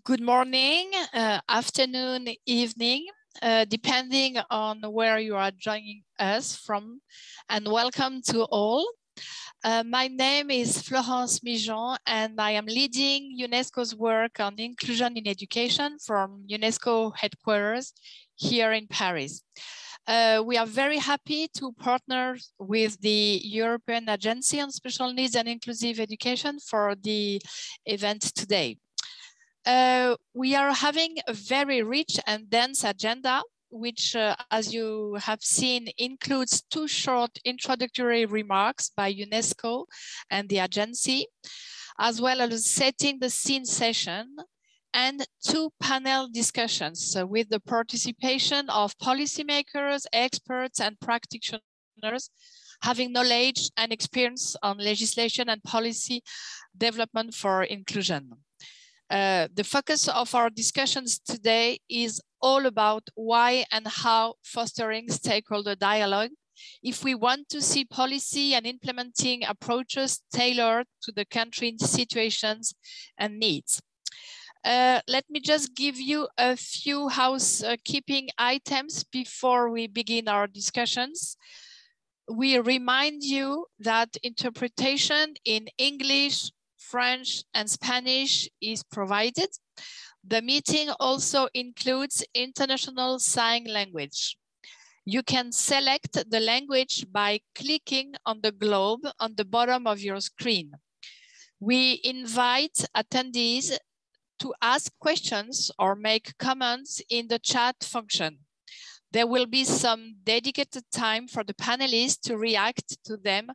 Good morning, afternoon, evening, depending on where you are joining us from, and welcome to all. My name is Florence Mihan, and I am leading UNESCO's work on inclusion in education from UNESCO headquarters here in Paris. We are very happy to partner with the European Agency on Special Needs and Inclusive Education for the event today. We are having a very rich and dense agenda, which, as you have seen, includes 2 short introductory remarks by UNESCO and the agency, as well as setting the scene session, and 2 panel discussions with the participation of policymakers, experts, and practitioners having knowledge and experience on legislation and policy development for inclusion. The focus of our discussions today is all about why and how fostering stakeholder dialogue if we want to see policy and implementing approaches tailored to the country's situations and needs. Let me just give you a few housekeeping items before we begin our discussions. We remind you that interpretation in English, French, and Spanish is provided. The meeting also includes international sign language. You can select the language by clicking on the globe on the bottom of your screen. We invite attendees to ask questions or make comments in the chat function. There will be some dedicated time for the panelists to react to them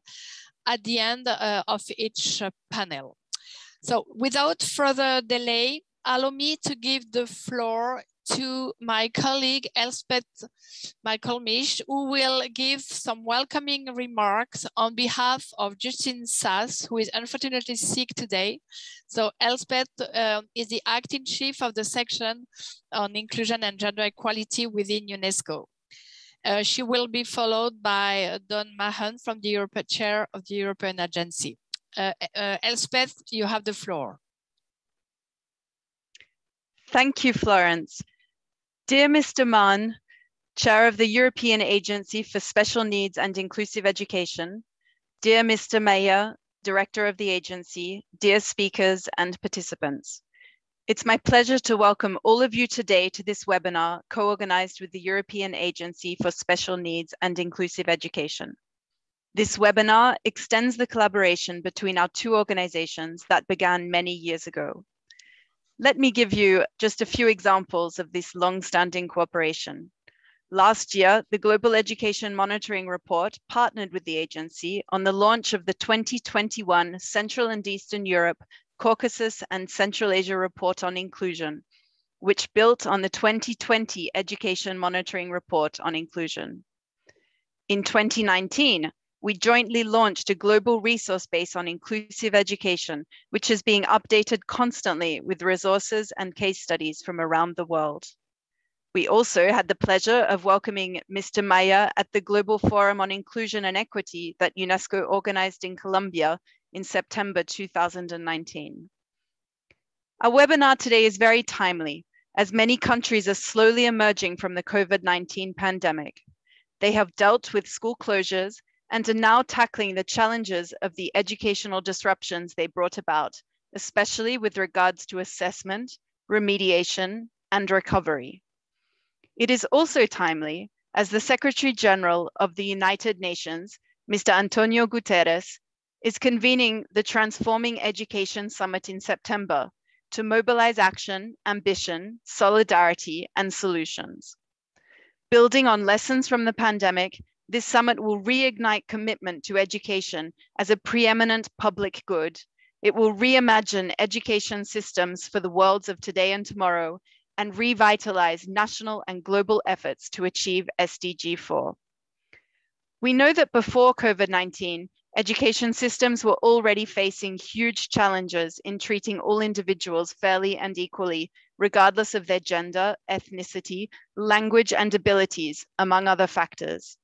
at the end of each panel. So without further delay, allow me to give the floor to my colleague, Elspeth Michael-Mich, who will give some welcoming remarks on behalf of Justine Sass, who is unfortunately sick today. So Elspeth is the acting chief of the section on inclusion and gender equality within UNESCO. She will be followed by Don Mihan from the European chair of the European Agency. Elspeth, you have the floor. Thank you, Florence. Dear Mr. Mihan, Chair of the European Agency for Special Needs and Inclusive Education, dear Mr. Meyer, Director of the agency, dear speakers and participants. It's my pleasure to welcome all of you today to this webinar co-organized with the European Agency for Special Needs and Inclusive Education. This webinar extends the collaboration between our 2 organizations that began many years ago. Let me give you just a few examples of this long-standing cooperation. Last year, the Global Education Monitoring Report partnered with the agency on the launch of the 2021 Central and Eastern Europe, Caucasus and Central Asia Report on Inclusion, which built on the 2020 Education Monitoring Report on Inclusion. In 2019, we jointly launched a global resource base on inclusive education, which is being updated constantly with resources and case studies from around the world. We also had the pleasure of welcoming Mr. Meyer at the Global Forum on Inclusion and Equity that UNESCO organized in Colombia in September 2019. Our webinar today is very timely, as many countries are slowly emerging from the COVID-19 pandemic. They have dealt with school closures and are now tackling the challenges of the educational disruptions they brought about, especially with regards to assessment, remediation, and recovery. It is also timely as the Secretary General of the United Nations, Mr. Antonio Guterres, is convening the Transforming Education Summit in September to mobilize action, ambition, solidarity, and solutions. Building on lessons from the pandemic, this summit will reignite commitment to education as a preeminent public good. It will reimagine education systems for the worlds of today and tomorrow and revitalize national and global efforts to achieve SDG 4. We know that before COVID-19, education systems were already facing huge challenges in treating all individuals fairly and equally, regardless of their gender, ethnicity, language, and abilities, among other factors.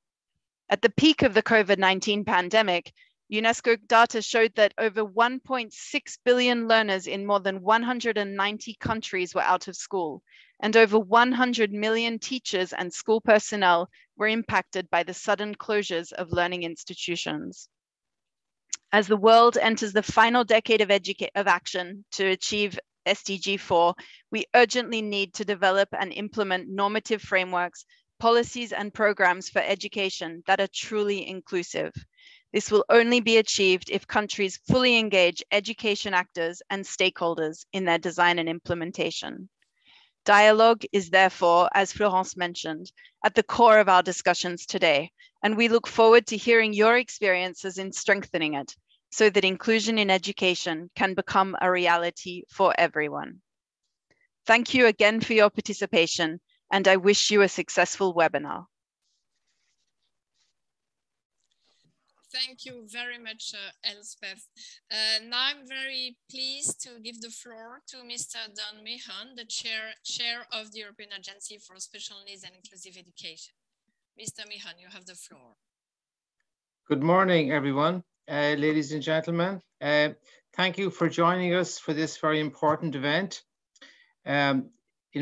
At the peak of the COVID-19 pandemic, UNESCO data showed that over 1.6 billion learners in more than 190 countries were out of school, and over 100 million teachers and school personnel were impacted by the sudden closures of learning institutions. As the world enters the final decade of action to achieve SDG 4, we urgently need to develop and implement normative frameworks, policies, and programs for education that are truly inclusive. This will only be achieved if countries fully engage education actors and stakeholders in their design and implementation. Dialogue is therefore, as Florence mentioned, at the core of our discussions today, and we look forward to hearing your experiences in strengthening it so that inclusion in education can become a reality for everyone. Thank you again for your participation, and I wish you a successful webinar. Thank you very much, Elspeth. Now I'm very pleased to give the floor to Mr. Don Mihan, the chair of the European Agency for Special Needs and Inclusive Education. Mr. Mihan, you have the floor. Good morning, everyone. Ladies and gentlemen, thank you for joining us for this very important event. In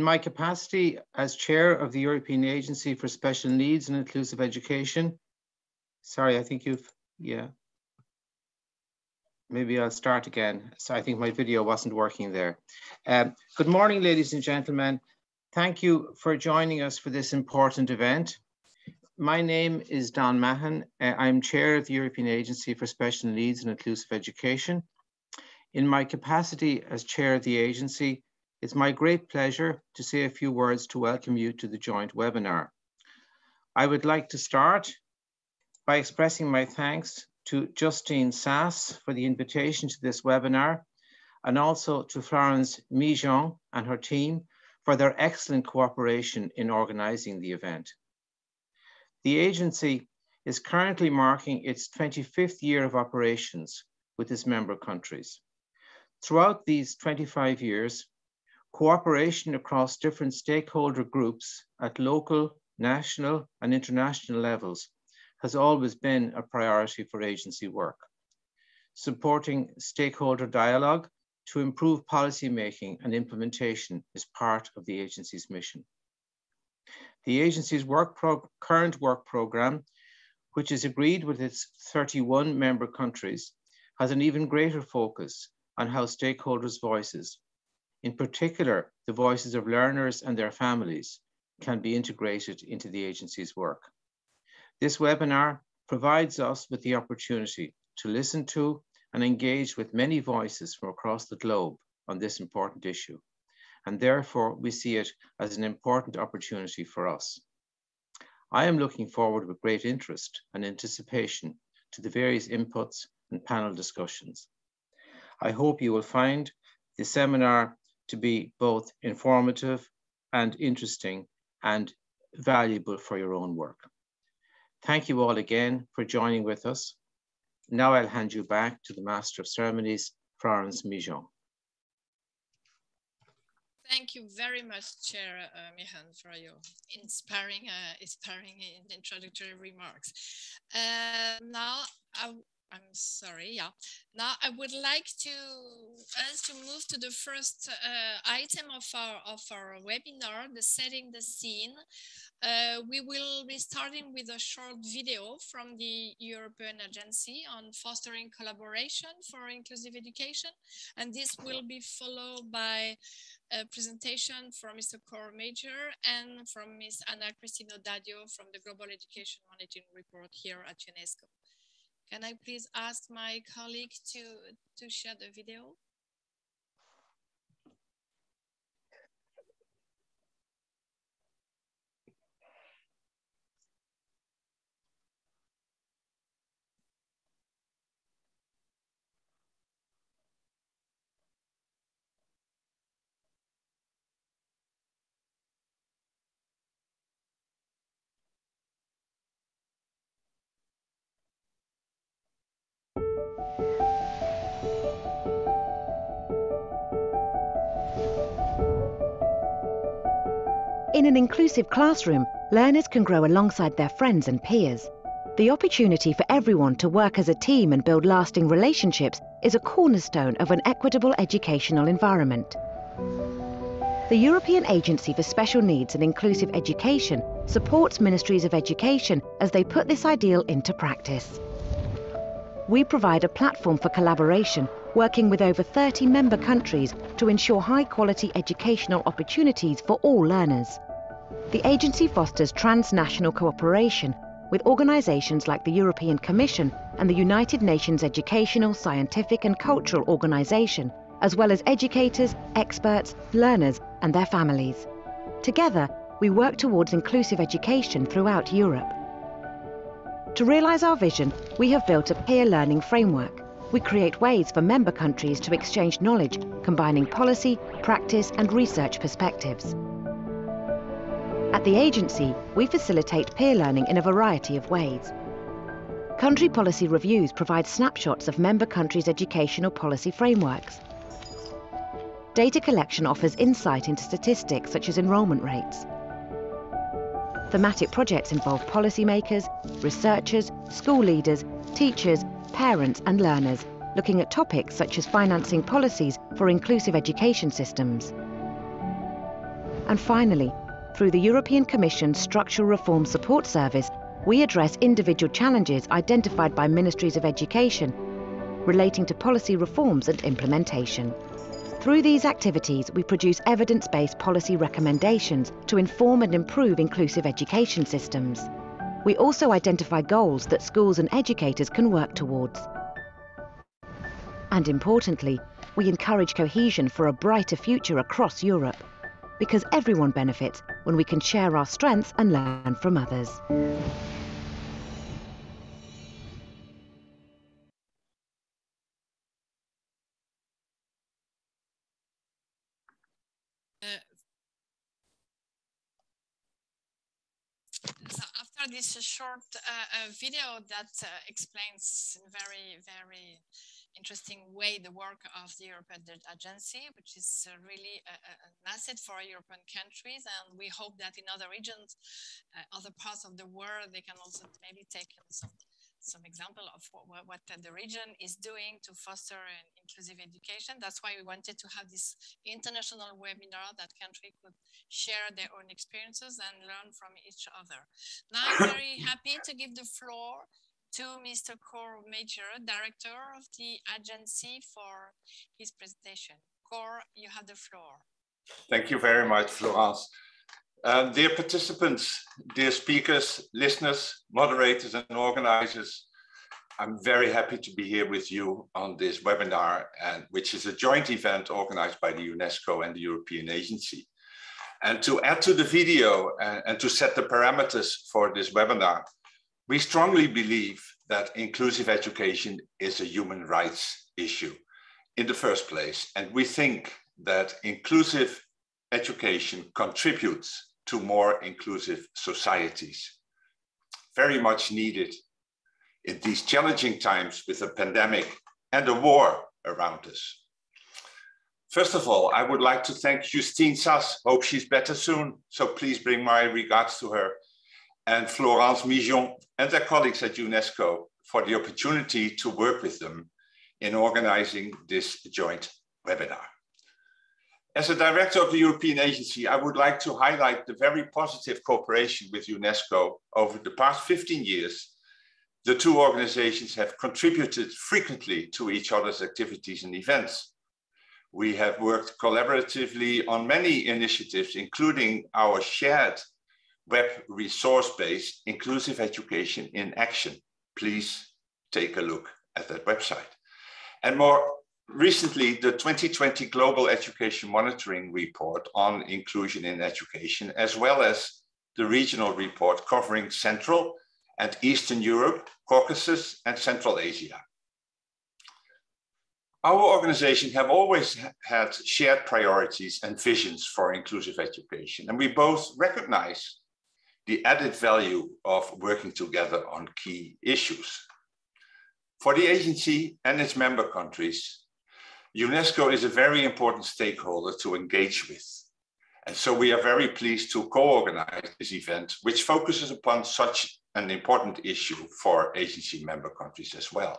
my capacity as chair of the European Agency for Special Needs and Inclusive Education, sorry, I think maybe I'll start again. So I think my video wasn't working there. Good morning, ladies and gentlemen. Thank you for joining us for this important event. My name is Don Mihan. I'm chair of the European Agency for Special Needs and Inclusive Education. In my capacity as chair of the agency, it's my great pleasure to say a few words to welcome you to the joint webinar. I would like to start by expressing my thanks to Justine Sass for the invitation to this webinar, and also to Florence Mihan and her team for their excellent cooperation in organizing the event. The agency is currently marking its 25th year of operations with its member countries. Throughout these 25 years, cooperation across different stakeholder groups at local, national, and international levels has always been a priority for agency work. Supporting stakeholder dialogue to improve policymaking and implementation is part of the agency's mission. The agency's current work program, which is agreed with its 31 member countries, has an even greater focus on how stakeholders' voices, in particular the voices of learners and their families, can be integrated into the agency's work. This webinar provides us with the opportunity to listen to and engage with many voices from across the globe on this important issue, and therefore we see it as an important opportunity for us. I am looking forward with great interest and anticipation to the various inputs and panel discussions. I hope you will find the seminar to be both informative and interesting and valuable for your own work. Thank you all again for joining with us. Now I'll hand you back to the Master of Ceremonies, Florence Mihan. Thank you very much, Chair Mihan, for your inspiring introductory remarks. Now, Now I would like us to move to the first item of our webinar, the setting the scene. We will be starting with a short video from the European Agency on fostering collaboration for inclusive education, and this will be followed by a presentation from Mr. Cor Major and from Ms. Christina Dadio from the Global Education Monitoring Report here at UNESCO. Can I please ask my colleague to share the video? In an inclusive classroom, learners can grow alongside their friends and peers. The opportunity for everyone to work as a team and build lasting relationships is a cornerstone of an equitable educational environment. The European Agency for Special Needs and Inclusive Education supports ministries of education as they put this ideal into practice. We provide a platform for collaboration, working with over 30 member countries to ensure high-quality educational opportunities for all learners. The agency fosters transnational cooperation with organisations like the European Commission and the United Nations Educational, Scientific and Cultural Organisation, as well as educators, experts, learners and their families. Together, we work towards inclusive education throughout Europe. To realise our vision, we have built a peer learning framework. We create ways for member countries to exchange knowledge, combining policy, practice and research perspectives. At the agency, we facilitate peer learning in a variety of ways. Country policy reviews provide snapshots of member countries' educational policy frameworks. Data collection offers insight into statistics such as enrolment rates. Thematic projects involve policymakers, researchers, school leaders, teachers, parents and learners, looking at topics such as financing policies for inclusive education systems. And finally, through the European Commission's Structural Reform Support Service, we address individual challenges identified by ministries of education relating to policy reforms and implementation. Through these activities, we produce evidence-based policy recommendations to inform and improve inclusive education systems. We also identify goals that schools and educators can work towards. And importantly, we encourage cohesion for a brighter future across Europe, because everyone benefits when we can share our strengths and learn from others. So after this short video that explains in very interesting way the work of the European Agency, which is really an asset for European countries, and we hope that in other regions, other parts of the world, they can also maybe take some example of what the region is doing to foster an inclusive education. That's why we wanted to have this international webinar that countries could share their own experiences and learn from each other. Now I'm very happy to give the floor to Mr. Cor Major, Director of the agency, for his presentation. Cor, you have the floor. Thank you very much, Florence. Dear participants, dear speakers, listeners, moderators and organizers, I'm very happy to be here with you on this webinar, which is a joint event organized by the UNESCO and the European Agency. And to add to the video and to set the parameters for this webinar, we strongly believe that inclusive education is a human rights issue in the first place. And we think that inclusive education contributes to more inclusive societies. Very much needed in these challenging times with a pandemic and a war around us. First of all, I would like to thank Justine Sass, hope she's better soon, so please bring my regards to her, and Florence Mihan and their colleagues at UNESCO for the opportunity to work with them in organizing this joint webinar. As a director of the European Agency, I would like to highlight the very positive cooperation with UNESCO over the past 15 years. The two organizations have contributed frequently to each other's activities and events. We have worked collaboratively on many initiatives, including our shared web resource base, Inclusive Education in Action. Please take a look at that website. And more recently, the 2020 Global Education Monitoring Report on inclusion in education, as well as the regional report covering Central and Eastern Europe, Caucasus, and Central Asia. Our organization have always had shared priorities and visions for inclusive education, and we both recognize the added value of working together on key issues. For the agency and its member countries, UNESCO is a very important stakeholder to engage with. And so we are very pleased to co-organize this event, which focuses upon such an important issue for agency member countries as well.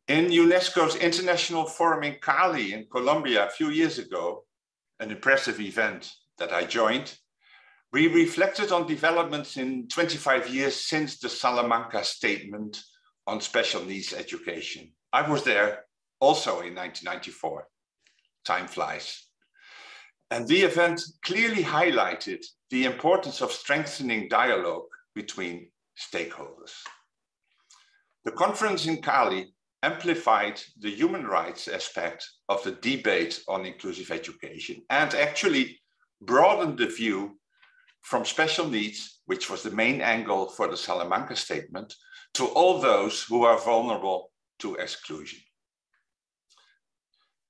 In UNESCO's International Forum in Cali in Colombia a few years ago, an impressive event that I joined, we reflected on developments in 25 years since the Salamanca Statement on Special Needs Education. I was there also in 1994. Time flies. And the event clearly highlighted the importance of strengthening dialogue between stakeholders. The conference in Cali amplified the human rights aspect of the debate on inclusive education and actually broadened the view from special needs, which was the main angle for the Salamanca Statement, to all those who are vulnerable to exclusion.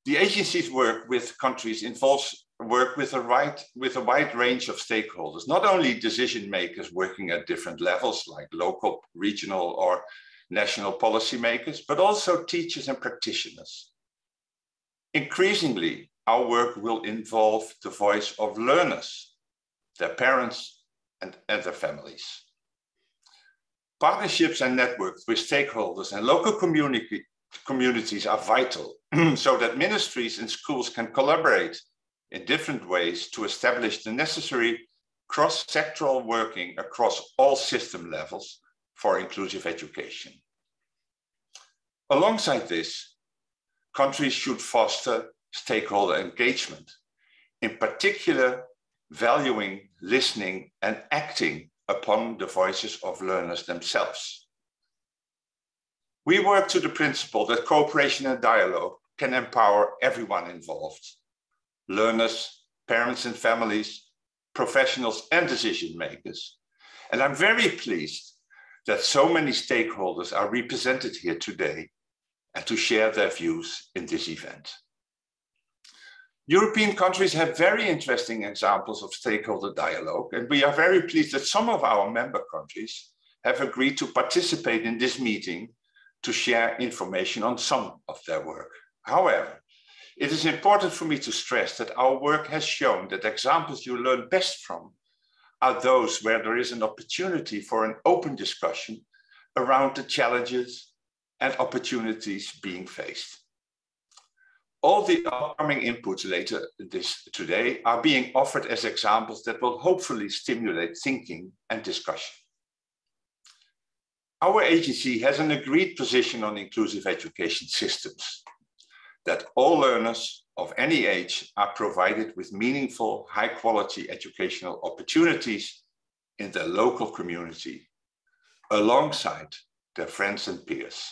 The agency's work with countries involves work with a wide range of stakeholders, not only decision makers working at different levels like local, regional, or national policymakers, but also teachers and practitioners. Increasingly, our work will involve the voice of learners, their parents, and their families. Partnerships and networks with stakeholders and local communities are vital so that ministries and schools can collaborate in different ways to establish the necessary cross-sectoral working across all system levels for inclusive education. Alongside this, countries should foster stakeholder engagement, in particular valuing, listening, and acting upon the voices of learners themselves. We work to the principle that cooperation and dialogue can empower everyone involved: learners, parents and families, professionals, and decision makers. And I'm very pleased that so many stakeholders are represented here today and to share their views in this event. European countries have very interesting examples of stakeholder dialogue, and we are very pleased that some of our member countries have agreed to participate in this meeting to share information on some of their work. However, it is important for me to stress that our work has shown that examples you learn best from are those where there is an opportunity for an open discussion around the challenges and opportunities being faced. All the upcoming inputs later today are being offered as examples that will hopefully stimulate thinking and discussion. Our agency has an agreed position on inclusive education systems, that all learners of any age are provided with meaningful, high-quality educational opportunities in their local community, alongside their friends and peers.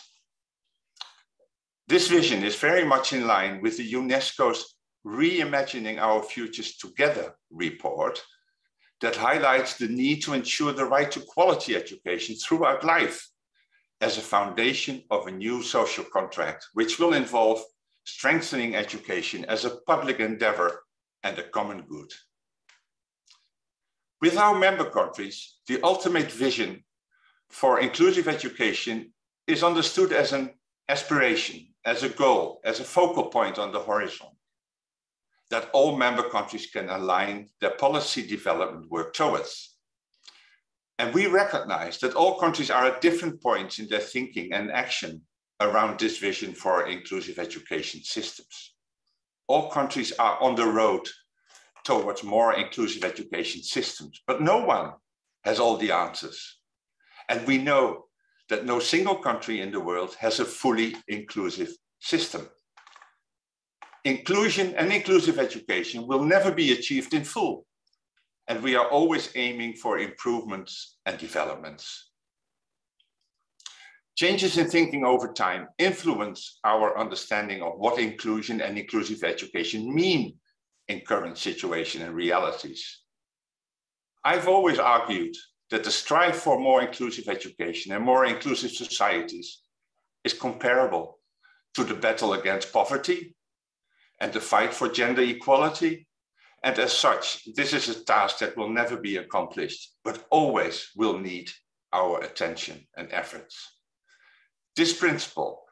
This vision is very much in line with the UNESCO's Reimagining Our Futures Together report that highlights the need to ensure the right to quality education throughout life as a foundation of a new social contract, which will involve strengthening education as a public endeavor and a common good. With our member countries, the ultimate vision for inclusive education is understood as an aspiration, as a goal, as a focal point on the horizon, that all member countries can align their policy development work towards. And we recognize that all countries are at different points in their thinking and action around this vision for inclusive education systems. All countries are on the road towards more inclusive education systems, but no one has all the answers. And we know that no single country in the world has a fully inclusive system. Inclusion and inclusive education will never be achieved in full, and we are always aiming for improvements and developments. Changes in thinking over time influence our understanding of what inclusion and inclusive education mean in current situation and realities. I've always argued that the strive for more inclusive education and more inclusive societies is comparable to the battle against poverty and the fight for gender equality. And as such, this is a task that will never be accomplished, but always will need our attention and efforts. This principle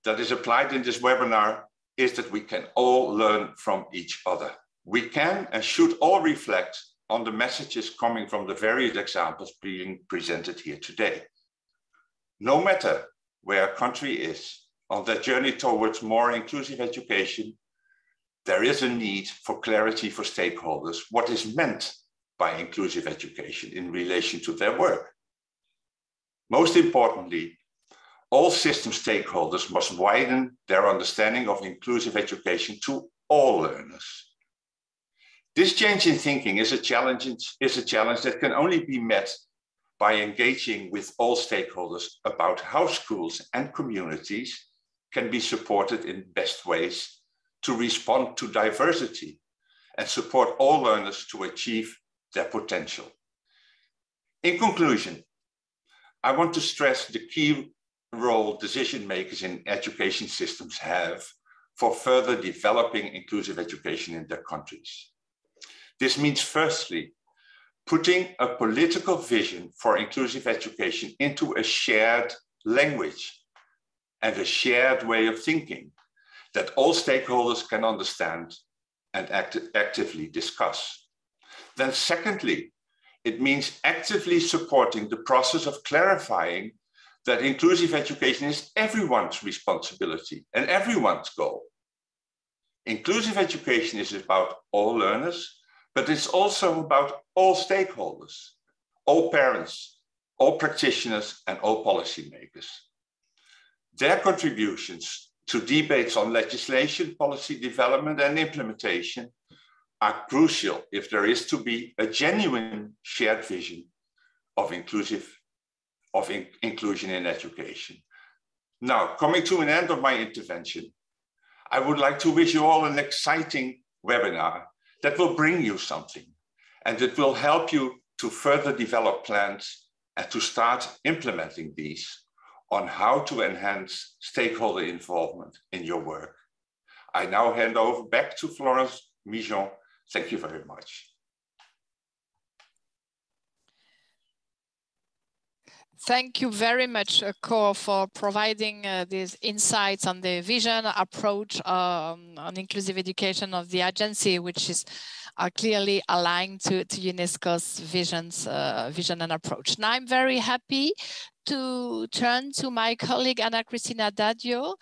that is applied in this webinar is that we can all learn from each other. We can and should all reflect on the messages coming from the various examples being presented here today. No matter where a country is on their journey towards more inclusive education, there is a need for clarity for stakeholders what is meant by inclusive education in relation to their work. Most importantly, all system stakeholders must widen their understanding of inclusive education to all learners. This change in thinking is a challenge that can only be met by engaging with all stakeholders about how schools and communities can be supported in best ways to respond to diversity and support all learners to achieve their potential. In conclusion, I want to stress the key role decision makers in education systems have for further developing inclusive education in their countries. This means, firstly, putting a political vision for inclusive education into a shared language and a shared way of thinking that all stakeholders can understand and actively discuss. Then secondly, it means actively supporting the process of clarifying that inclusive education is everyone's responsibility and everyone's goal. Inclusive education is about all learners, but it's also about all stakeholders, all parents, all practitioners, and all policymakers. Their contributions to debates on legislation, policy development, and implementation are crucial if there is to be a genuine shared vision of inclusion in education. Now, coming to an end of my intervention, I would like to wish you all an exciting webinar that will bring you something, and it will help you to further develop plans and to start implementing these on how to enhance stakeholder involvement in your work. I now hand over back to Florence Mihan. Thank you very much. Thank you very much, Cor, for providing these insights on the vision approach on inclusive education of the agency, which is clearly aligned to UNESCO's vision and approach. Now I'm very happy to turn to my colleague Christina Dadio,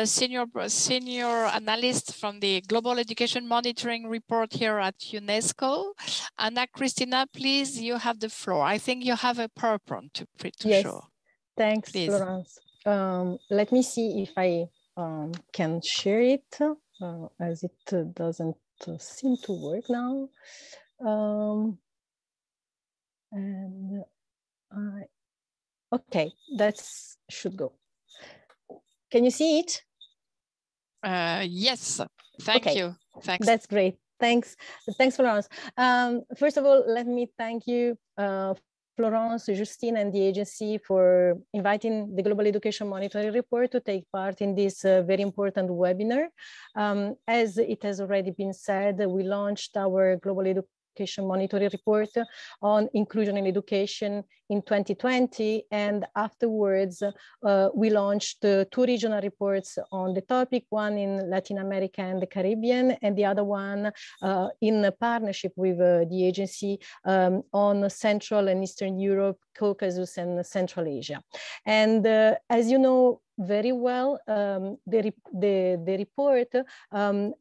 senior analyst from the Global Education Monitoring Report here at UNESCO. Christina, please, you have the floor. I think you have a PowerPoint to show. Thanks, please. Florence. Let me see if I can share it, as it doesn't seem to work now. Okay, that should go. Can you see it? Yes, thank you. Thanks. That's great. Thanks, Florence. First of all, let me thank you, Florence, Justine, and the agency for inviting the Global Education Monitoring Report to take part in this very important webinar. As it has already been said, we launched our Global Education Monitoring Report on inclusion in education in 2020, and afterwards we launched 2 regional reports on the topic, one in Latin America and the Caribbean, and the other one in a partnership with the agency on Central and Eastern Europe, Caucasus, and Central Asia. And as you know very well, the report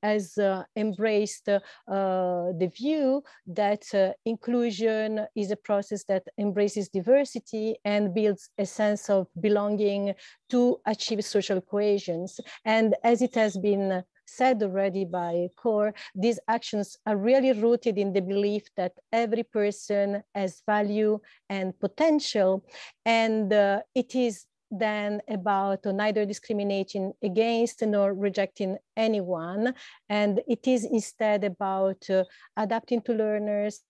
has embraced the view that inclusion is a process that embraces diversity and builds a sense of belonging to achieve social cohesion. And as it has been said already by Cor, these actions are really rooted in the belief that every person has value and potential, and it is then about neither discriminating against nor rejecting anyone. And it is instead about adapting to learners,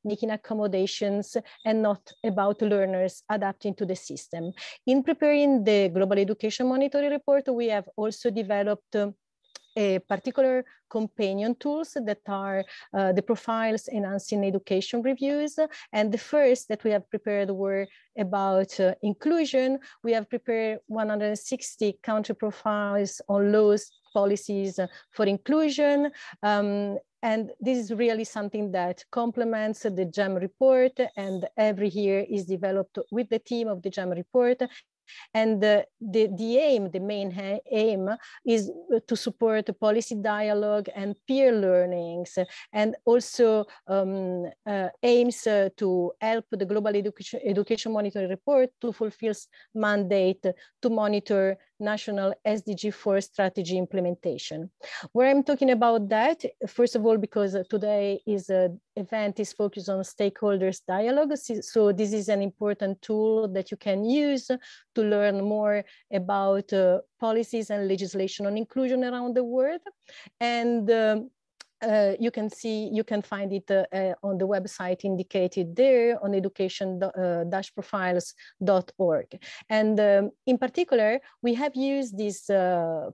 making accommodations, and not about learners adapting to the system. In preparing the Global Education Monitoring Report, we have also developed a particular companion tools that are the profiles enhancing education reviews. And the first that we have prepared were about inclusion. We have prepared 160 country profiles on laws, policies for inclusion. And this is really something that complements the GEM report, and every year is developed with the team of the GEM report. And the aim, the main aim is to support the policy dialogue and peer learnings, and also aims to help the Global Education Monitoring Report to fulfill mandate to monitor national SDG 4 strategy implementation. Where I'm talking about that, first of all, because today event is focused on stakeholders dialogue. So this is an important tool that you can use to learn more about policies and legislation on inclusion around the world. And you can find it on the website indicated there on education-profiles.org. And in particular, we have used these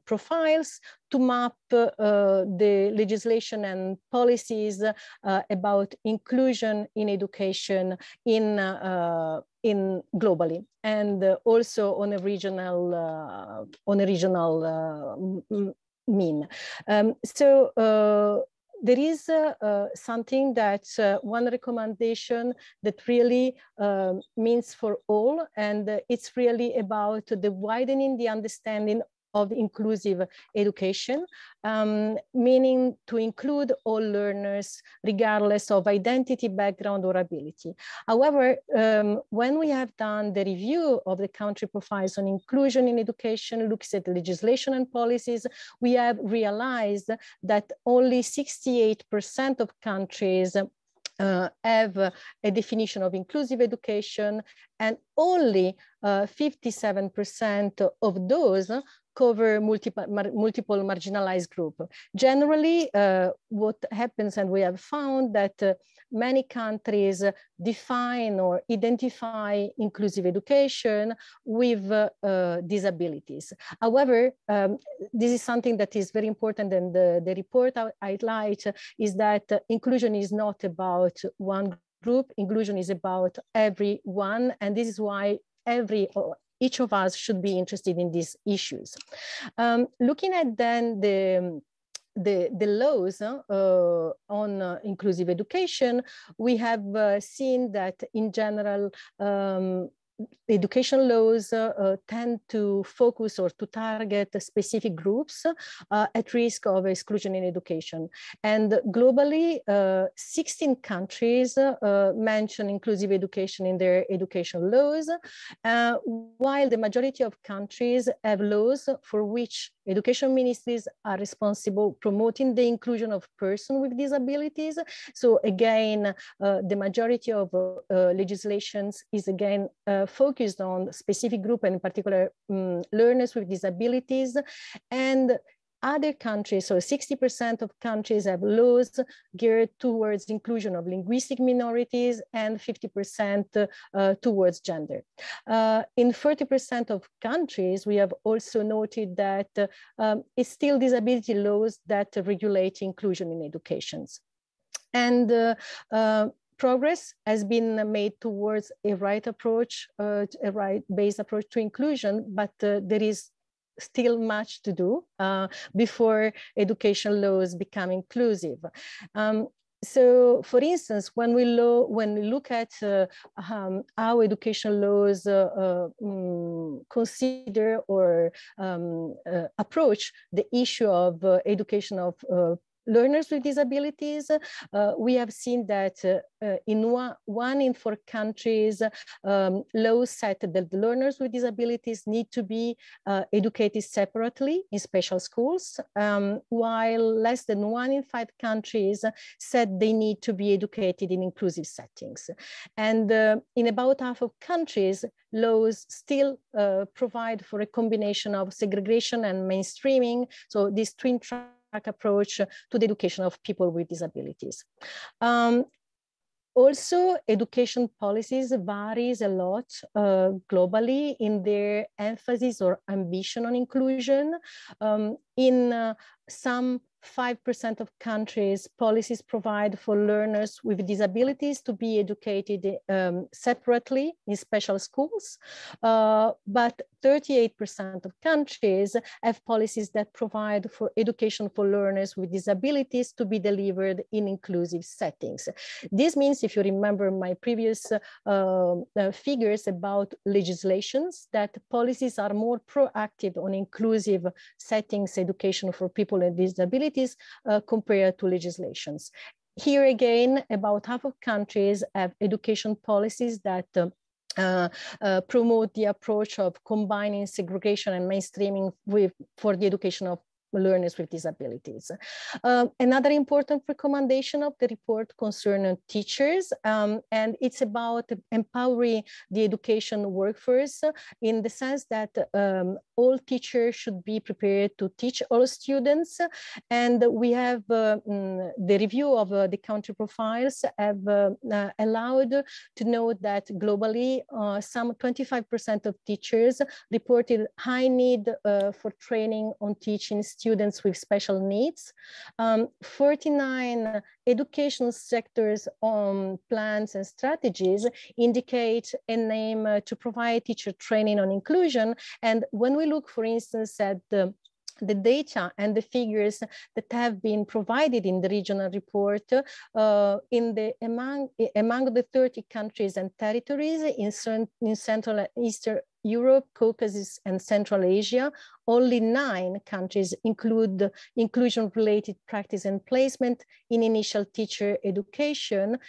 profiles to map the legislation and policies about inclusion in education in globally, and also on a regional mean. There is something that one recommendation that really means for all, and it's really about the widening the understanding of inclusive education, meaning to include all learners regardless of identity, background, or ability. However, when we have done the review of the country profiles on inclusion in education, looks at legislation and policies, we have realized that only 68% of countries have a definition of inclusive education, and only 57% of those cover multiple marginalized group. Generally, what happens, and we have found that many countries define or identify inclusive education with disabilities. However, this is something that is very important, and the report I highlight is that inclusion is not about one group, inclusion is about everyone, and this is why each of us should be interested in these issues. Looking at then the laws on inclusive education, we have seen that in general, education laws tend to focus or to target specific groups at risk of exclusion in education. And globally, 16 countries mention inclusive education in their education laws, while the majority of countries have laws for which education ministries are responsible promoting the inclusion of persons with disabilities. So again, the majority of legislations is again focused on specific group, and in particular learners with disabilities. And other countries, so 60% of countries have laws geared towards inclusion of linguistic minorities, and 50% towards gender. In 30% of countries, we have also noted that it's still disability laws that regulate inclusion in educations. And progress has been made towards a right approach, a right-based approach to inclusion, but there is still much to do before education laws become inclusive. So, for instance, when we look at how education laws consider or approach the issue of education of learners with disabilities, we have seen that in one in 4 countries, laws set that the learners with disabilities need to be educated separately in special schools, while less than 1 in 5 countries said they need to be educated in inclusive settings. And in about half of countries, laws still provide for a combination of segregation and mainstreaming, so this twin track approach to the education of people with disabilities. Also, education policies varies a lot globally in their emphasis or ambition on inclusion. In some 5% of countries, policies provide for learners with disabilities to be educated separately in special schools, but 38% of countries have policies that provide for education for learners with disabilities to be delivered in inclusive settings. This means, if you remember my previous figures about legislations, that policies are more proactive on inclusive settings, education for people with disabilities, compared to legislations. Here again, about half of countries have education policies that promote the approach of combining segregation and mainstreaming for the education of learners with disabilities. Another important recommendation of the report concerns teachers, and it's about empowering the education workforce in the sense that all teachers should be prepared to teach all students. And we have the review of the country profiles have allowed to note that globally, some 25% of teachers reported high need for training on teaching students with special needs. 49 educational sectors plans and strategies indicate an aim to provide teacher training on inclusion. And when we look, for instance, at the data and the figures that have been provided in the regional report among the 30 countries and territories in Central and Eastern Europe, Caucasus, and Central Asia, only 9 countries include inclusion-related practice and placement in initial teacher education,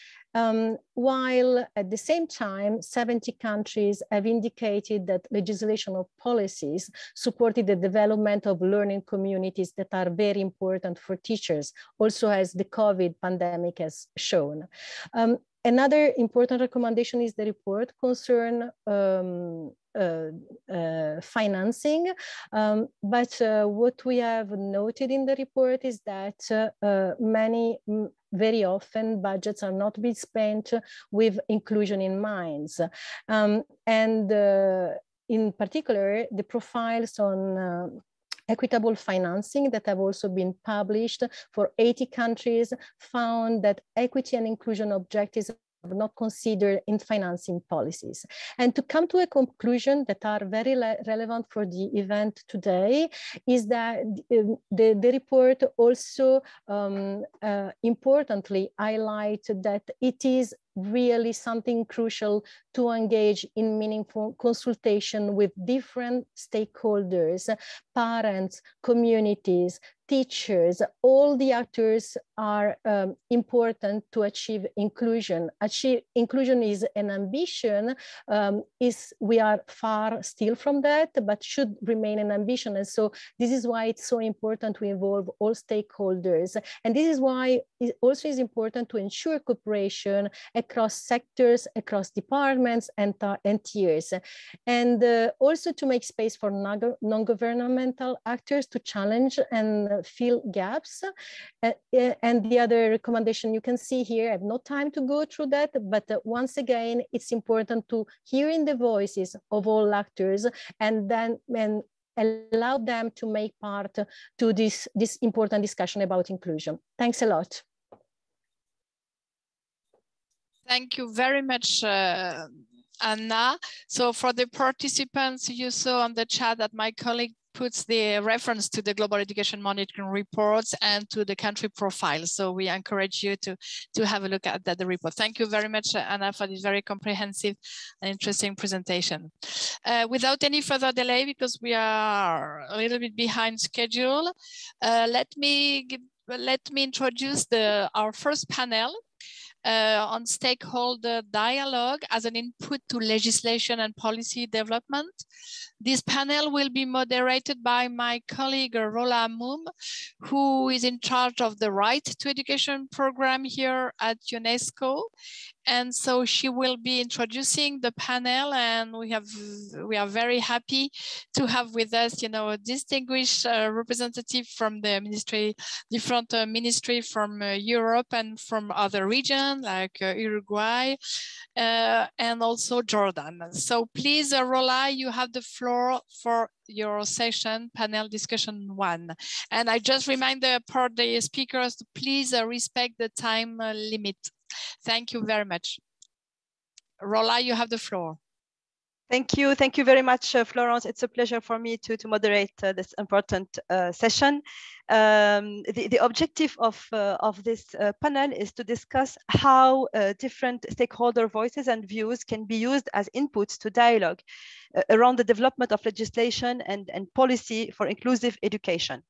while at the same time, 70 countries have indicated that legislation or policies supported the development of learning communities that are very important for teachers, also as the COVID pandemic has shown. Another important recommendation is the report concern financing, but what we have noted in the report is that very often budgets are not being spent with inclusion in mind. And in particular, the profiles on equitable financing that have also been published for 80 countries found that equity and inclusion objectives are not considered in financing policies. And to come to a conclusion that are very relevant for the event today is that the report also importantly highlights that it is really something crucial to engage in meaningful consultation with different stakeholders, parents, communities, teachers. All the actors are important to achieve inclusion. Inclusion is an ambition, we are far still from that, but should remain an ambition. And so this is why it's so important to involve all stakeholders. And this is why it also is important to ensure cooperation across sectors, across departments and tiers. And also to make space for non-governmental actors to challenge and fill gaps. And the other recommendation you can see here, I have no time to go through that, but once again, it's important to hear in the voices of all actors and then allow them to make part to this important discussion about inclusion. Thanks a lot. Thank you very much, Anna. So for the participants, you saw on the chat that my colleague puts the reference to the Global Education Monitoring reports and to the country profile. So we encourage you to have a look at the report. Thank you very much, Anna, for this very comprehensive and interesting presentation. Without any further delay, because we are a little bit behind schedule, let me introduce our first panel. On stakeholder dialogue as an input to legislation and policy development. This panel will be moderated by my colleague Rola Moom, who is in charge of the Right to Education program here at UNESCO. And so she will be introducing the panel, and we are very happy to have with us, a distinguished representative from the different ministry from Europe and from other regions like Uruguay and also Jordan. So please, Rola, you have the floor for your session, panel discussion 1. And I just remind the speakers to please respect the time limit. Thank you very much. Rola, you have the floor. Thank you. Thank you very much, Florence. It's a pleasure for me to moderate this important session. The objective of this panel is to discuss how different stakeholder voices and views can be used as inputs to dialogue around the development of legislation and policy for inclusive education.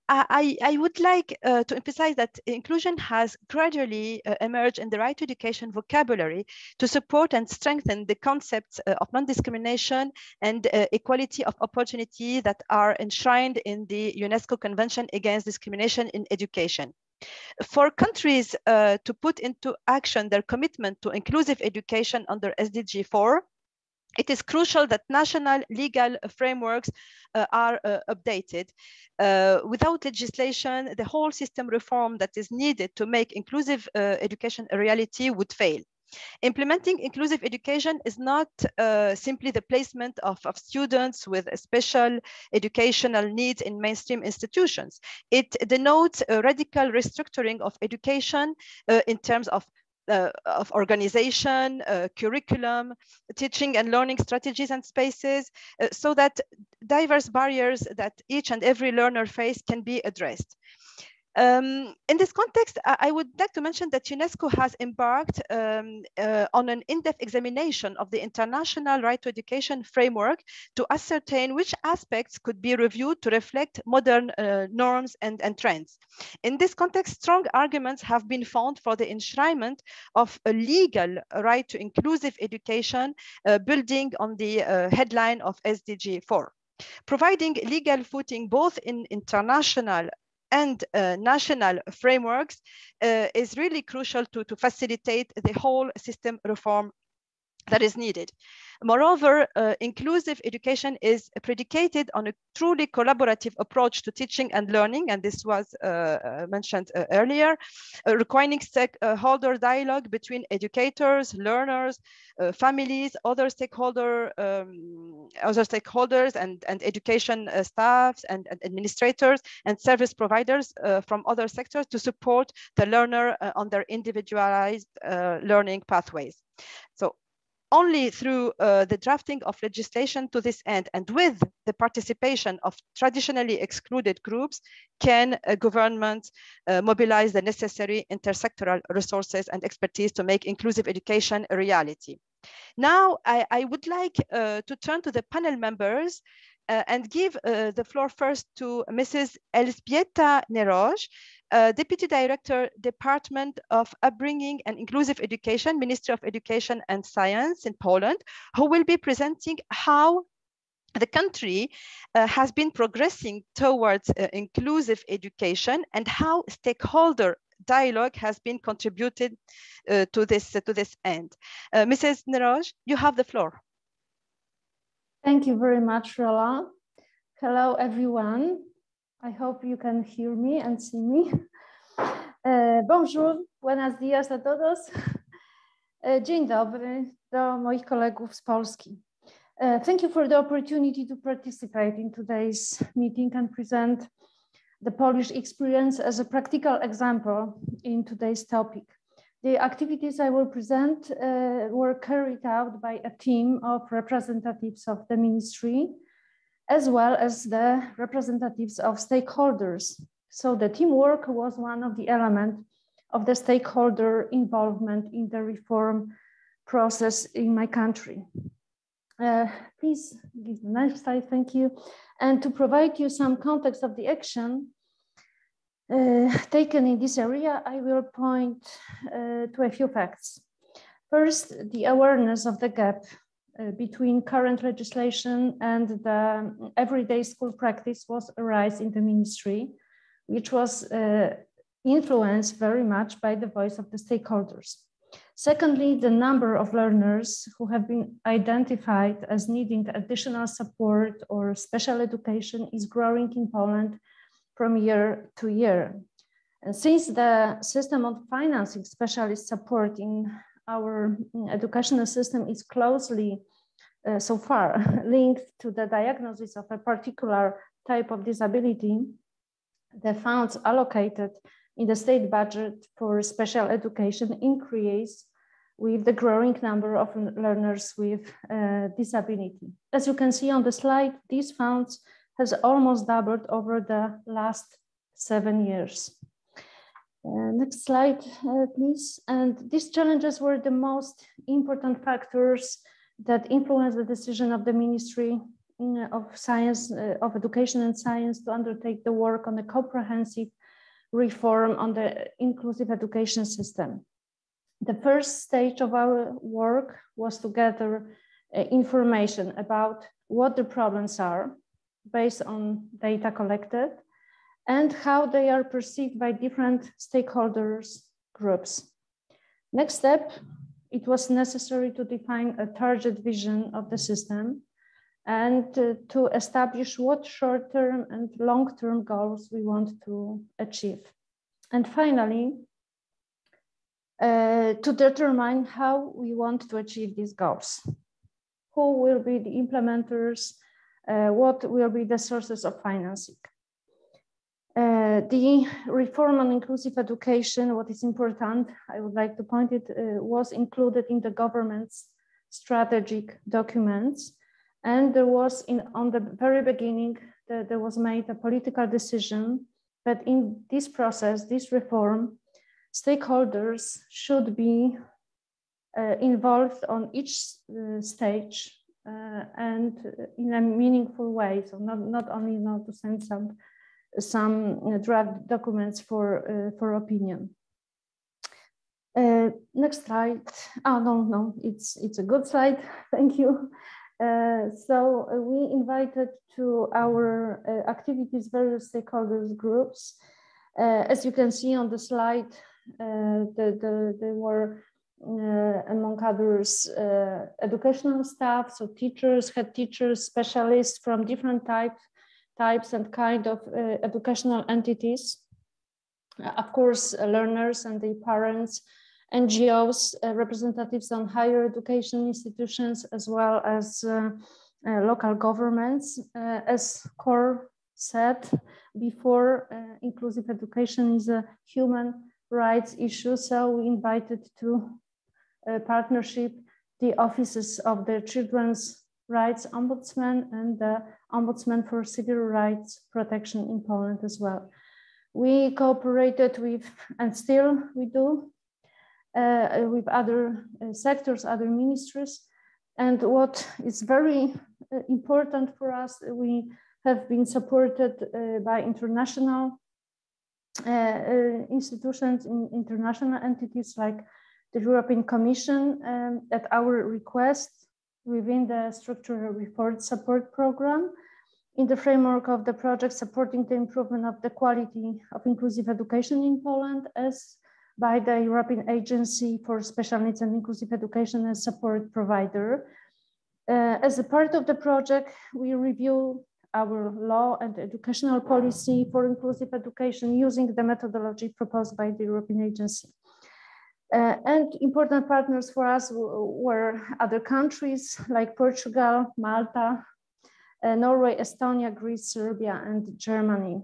I would like to emphasize that inclusion has gradually emerged in the right to education vocabulary to support and strengthen the concepts of non-discrimination and equality of opportunity that are enshrined in the UNESCO Convention Against Discrimination in Education. For countries to put into action their commitment to inclusive education under SDG 4, it is crucial that national legal frameworks are updated. Without legislation, the whole system reform that is needed to make inclusive education a reality would fail. Implementing inclusive education is not simply the placement of students with special educational needs in mainstream institutions. It denotes a radical restructuring of education in terms of organization, curriculum, teaching and learning strategies and spaces, so that diverse barriers that each and every learner face can be addressed. In this context, I would like to mention that UNESCO has embarked on an in-depth examination of the international right to education framework to ascertain which aspects could be reviewed to reflect modern norms and trends. In this context, strong arguments have been found for the enshrinement of a legal right to inclusive education, building on the headline of SDG 4. Providing legal footing both in international and national frameworks is really crucial to facilitate the whole system reform that is needed. Moreover, inclusive education is predicated on a truly collaborative approach to teaching and learning, and this was mentioned earlier, requiring stakeholder dialogue between educators, learners, families, other stakeholders, and education staffs and administrators and service providers from other sectors to support the learner on their individualized learning pathways. So only through the drafting of legislation to this end and with the participation of traditionally excluded groups can a government mobilize the necessary intersectoral resources and expertise to make inclusive education a reality. Now, I would like to turn to the panel members and give the floor first to Mrs. Elżbieta Neroś, Deputy Director, Department of Upbringing and Inclusive Education, Ministry of Education and Science in Poland, who will be presenting how the country has been progressing towards inclusive education and how stakeholder dialogue has been contributed to this end. Mrs. Neroś, you have the floor. Thank you very much, Rola. Hello, everyone. I hope you can hear me and see me. Bonjour, buenos días a todos. Dzień dobry do moich kolegów z Polski. Thank you for the opportunity to participate in today's meeting and present the Polish experience as a practical example in today's topic. The activities I will present were carried out by a team of representatives of the ministry, as well as the representatives of stakeholders. So the teamwork was one of the elements of the stakeholder involvement in the reform process in my country. Please give the next slide, thank you. And to provide you some context of the action taken in this area, I will point to a few facts. First, the awareness of the gap between current legislation and the everyday school practice was a rise in the ministry, which was influenced very much by the voice of the stakeholders. Secondly, the number of learners who have been identified as needing additional support or special education is growing in Poland from year to year. And since the system of financing specialist support in our educational system is closely so far linked to the diagnosis of a particular type of disability, the funds allocated in the state budget for special education increase with the growing number of learners with disability. As you can see on the slide, these funds has almost doubled over the last 7 years. Next slide, please. And these challenges were the most important factors that influenced the decision of the Ministry of Science, of Education and Science to undertake the work on a comprehensive reform on the inclusive education system. The first stage of our work was to gather information about what the problems are based on data collected and how they are perceived by different stakeholders groups. Next step, it was necessary to define a target vision of the system and to establish what short-term and long-term goals we want to achieve. And finally, to determine how we want to achieve these goals. Who will be the implementers? What will be the sources of financing? The reform on inclusive education, what is important, I would like to point it, was included in the government's strategic documents. And there was, on the very beginning, there was made a political decision that in this process, this reform, stakeholders should be involved on each stage and in a meaningful way. So not only to send some draft documents for opinion. Next slide. Oh, no, it's a good slide. Thank you. So we invited to our activities various stakeholders groups. As you can see on the slide, there were, among others, educational staff, so teachers, head teachers, specialists from different types and kind of educational entities. Of course, learners and their parents, NGOs, representatives on higher education institutions, as well as local governments. As Cor said before, inclusive education is a human rights issue, so we invited to partnership the offices of the Children's Rights Ombudsman and the Ombudsman for Civil Rights Protection in Poland as well. We cooperated with, and still we do, with other sectors, other ministries. And what is very important for us, we have been supported by international institutions, international entities like the European Commission at our request within the Structural Reform Support Program in the framework of the project supporting the improvement of the quality of inclusive education in Poland, as by the European Agency for Special Needs and Inclusive Education as support provider. As a part of the project, we review our law and educational policy for inclusive education using the methodology proposed by the European Agency. And important partners for us were other countries like Portugal, Malta, Norway, Estonia, Greece, Serbia, and Germany.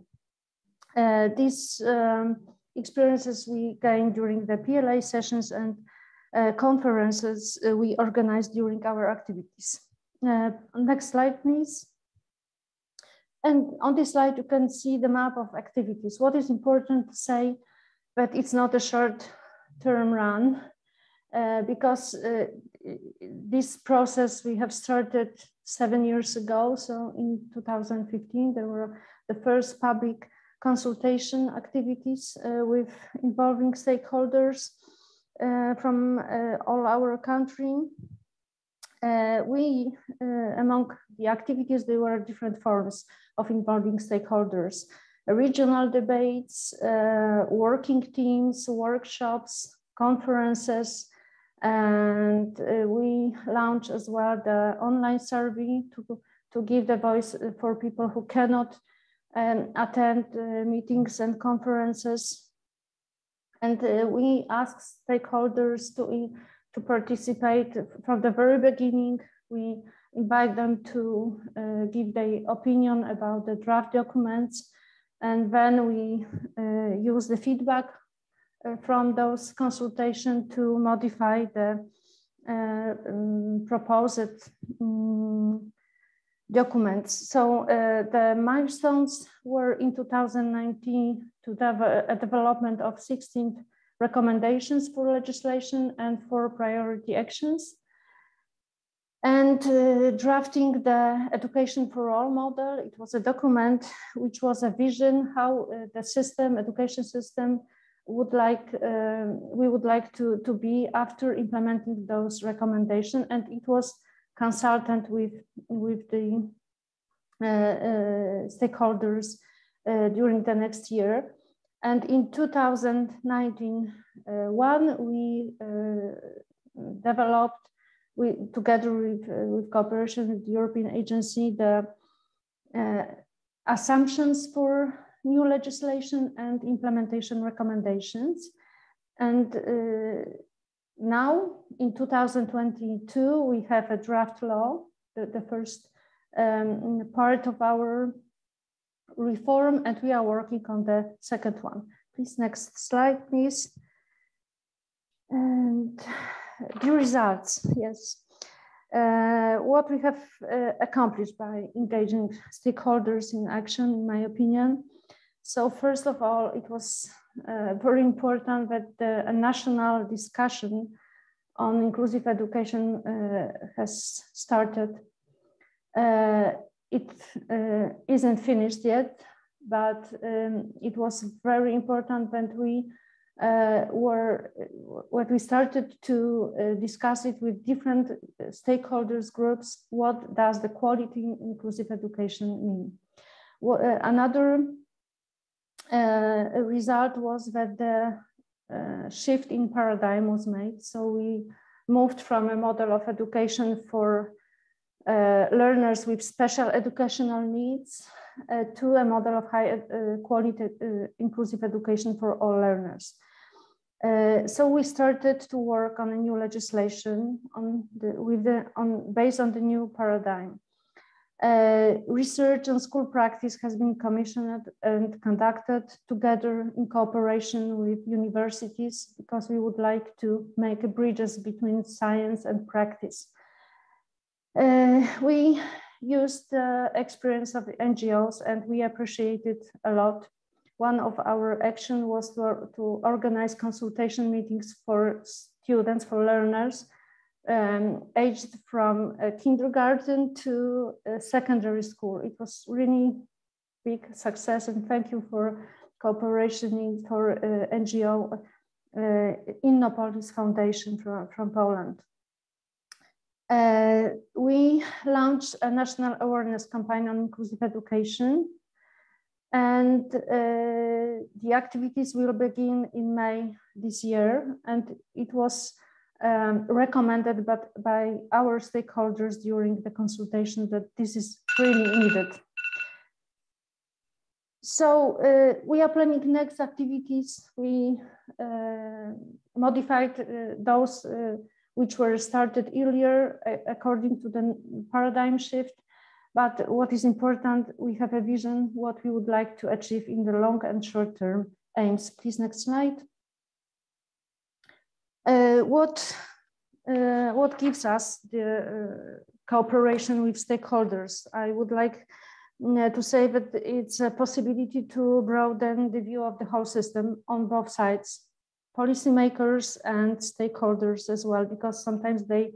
These experiences we gained during the PLA sessions and conferences we organized during our activities. Next slide, please. And on this slide, you can see the map of activities. What is important to say, but it's not a short-term run, because this process we have started 7 years ago. So in 2015, there were the first public consultation activities with involving stakeholders from all our country. Among the activities, there were different forms of involving stakeholders, regional debates, working teams, workshops, conferences, and we launched as well the online survey to give the voice for people who cannot attend meetings and conferences. And we asked stakeholders to participate from the very beginning. We invite them to give their opinion about the draft documents. And then we use the feedback from those consultations to modify the proposed documents. So the milestones were in 2019 to a development of 16 recommendations for legislation and 4 priority actions. And drafting the Education for All model, it was a document which was a vision how the system, education system, would like we would like to be after implementing those recommendations, and it was consulted with the stakeholders during the next year. And in 2019, we developed, together with cooperation with the European agency, the assumptions for new legislation and implementation recommendations. And now in 2022, we have a draft law, the first part of our reform, and we are working on the second one. Please, next slide, please. And the results, yes. What we have accomplished by engaging stakeholders in action, in my opinion. So first of all, it was very important that a national discussion on inclusive education has started. It isn't finished yet, but it was very important that we started to discuss it with different stakeholders groups. What does the quality in inclusive education mean? Another result was that the shift in paradigm was made. So we moved from a model of education for learners with special educational needs to a model of high quality inclusive education for all learners. So we started to work on a new legislation based on the new paradigm. Research on school practice has been commissioned and conducted together in cooperation with universities, because we would like to make bridges between science and practice. We used the experience of the NGOs, and we appreciate it a lot. One of our actions was to organize consultation meetings for students, for learners, aged from kindergarten to secondary school. It was really big success, and thank you for cooperation for NGO Innopolis Foundation from Poland. We launched a national awareness campaign on inclusive education, and the activities will begin in May this year, and it was recommended by our stakeholders during the consultation that this is really needed. So we are planning next activities. We modified those which were started earlier according to the paradigm shift. But what is important, we have a vision what we would like to achieve in the long and short term aims. Please, next slide. What gives us the cooperation with stakeholders? I would like to say that it's a possibility to broaden the view of the whole system on both sides, policymakers and stakeholders as well, because sometimes they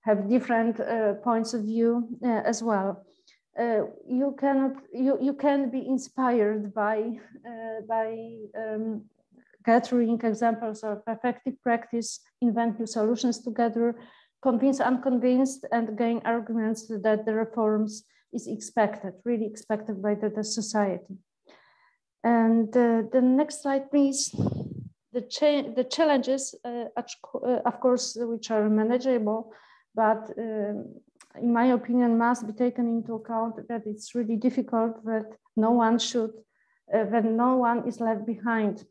have different points of view as well. You can be inspired by gathering examples of effective practice, invent new solutions together, convince unconvinced, and gain arguments that the reforms is expected, really expected by the society. And the next slide, please. The challenges, of course, which are manageable, but in my opinion, must be taken into account that it's really difficult, that no one is left behind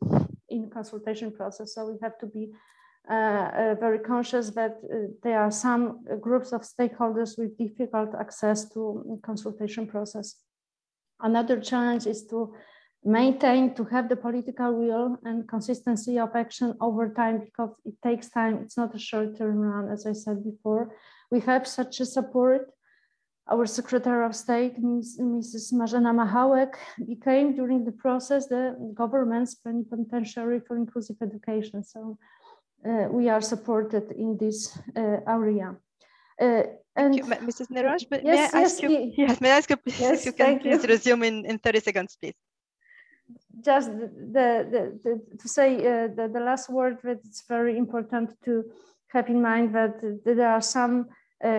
in consultation process. So we have to be very conscious that there are some groups of stakeholders with difficult access to consultation process. Another challenge is to maintain, to have the political will and consistency of action over time, because it takes time. It's not a short-term run, as I said before. We have such a support. Our Secretary of State, Mrs. Marzena Machałek, became during the process the government's plenipotentiary for inclusive education. So we are supported in this area. Thank you, Mrs. Niraj. But yes, may I ask you? Yes, may I ask you if you can please resume in 30 seconds, please? Just to say the last word, that it's very important to have in mind that there are some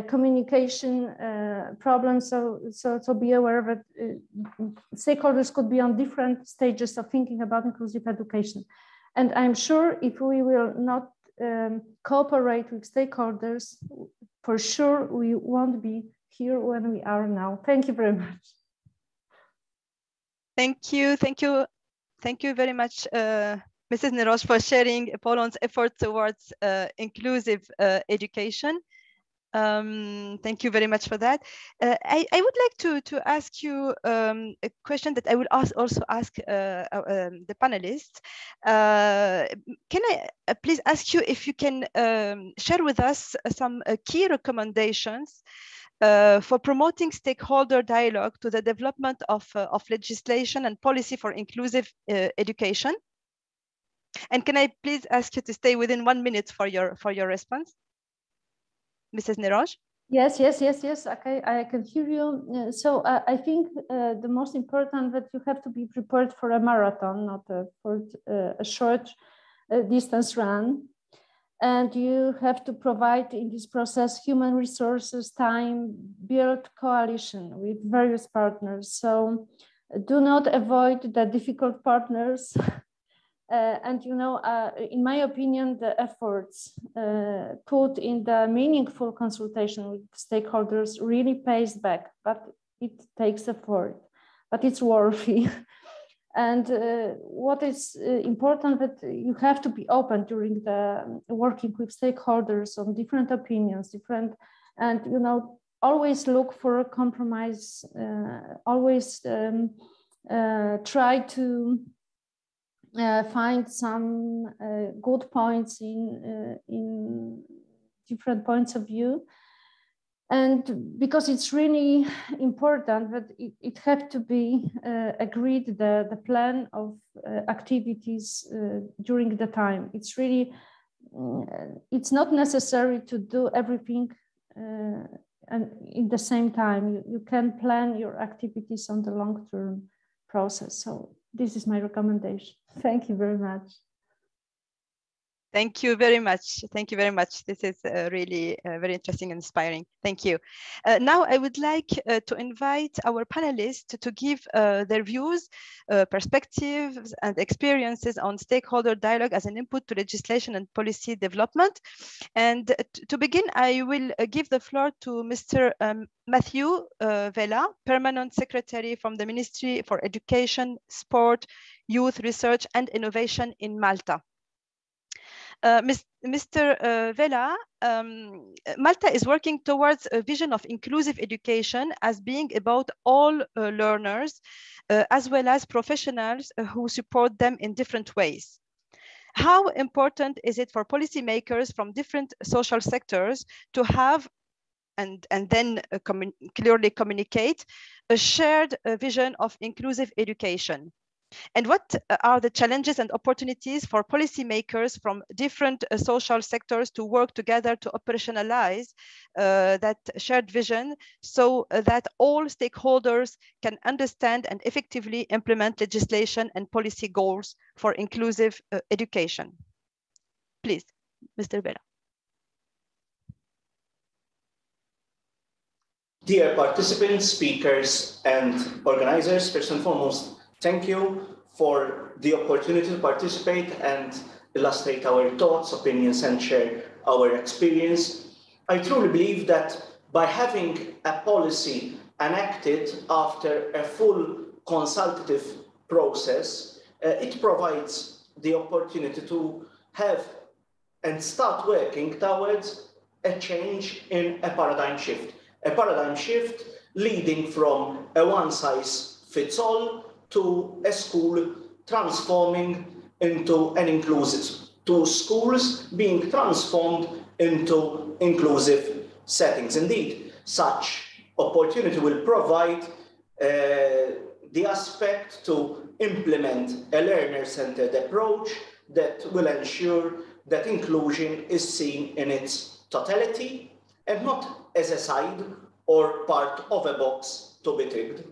communication problems. So be aware that stakeholders could be on different stages of thinking about inclusive education. And I'm sure if we will not cooperate with stakeholders, for sure we won't be here when we are now. Thank you very much. Thank you very much, Mrs. Niraj, for sharing Poland's effort towards inclusive education. Thank you very much for that. I would like to ask you a question that I will also ask the panelists. Can I please ask you if you can share with us some key recommendations for promoting stakeholder dialogue to the development of legislation and policy for inclusive education? And can I please ask you to stay within 1 minute for your response? Mrs. Niraj? Yes. Okay, I can hear you. So I think the most important that you have to be prepared for a marathon, not for a short distance run. And you have to provide in this process human resources, time, build coalition with various partners. So do not avoid the difficult partners. And in my opinion, the efforts put in the meaningful consultation with stakeholders really pays back, but it takes effort, but it's worthy. And what is important, that you have to be open during the working with stakeholders on different opinions, and always look for a compromise, always try to find some good points in different points of view. And because it's really important that it have to be agreed, the plan of activities during the time. It's really, it's not necessary to do everything and in the same time. You can plan your activities on the long-term process. So this is my recommendation. Thank you very much. Thank you very much. Thank you very much. This is really very interesting and inspiring. Thank you. Now I would like to invite our panelists to give their views, perspectives, and experiences on stakeholder dialogue as an input to legislation and policy development. And to begin, I will give the floor to Mr. Matthew Vela, Permanent Secretary from the Ministry for Education, Sport, Youth, Research, and Innovation in Malta. Mr. Vela, Malta is working towards a vision of inclusive education as being about all learners, as well as professionals who support them in different ways. How important is it for policymakers from different social sectors to have and then clearly communicate a shared vision of inclusive education? And what are the challenges and opportunities for policymakers from different social sectors to work together to operationalize that shared vision so that all stakeholders can understand and effectively implement legislation and policy goals for inclusive education? Please, Mr. Vela. Dear participants, speakers, and organizers, first and foremost, thank you for the opportunity to participate and illustrate our thoughts, opinions, and share our experience. I truly believe that by having a policy enacted after a full consultative process, it provides the opportunity to have and start working towards a change in a paradigm shift. A paradigm shift leading from a one-size-fits-all to a school transforming into an inclusive, to schools being transformed into inclusive settings. Indeed, such opportunity will provide the aspect to implement a learner-centered approach that will ensure that inclusion is seen in its totality and not as a side or part of a box to be ticked.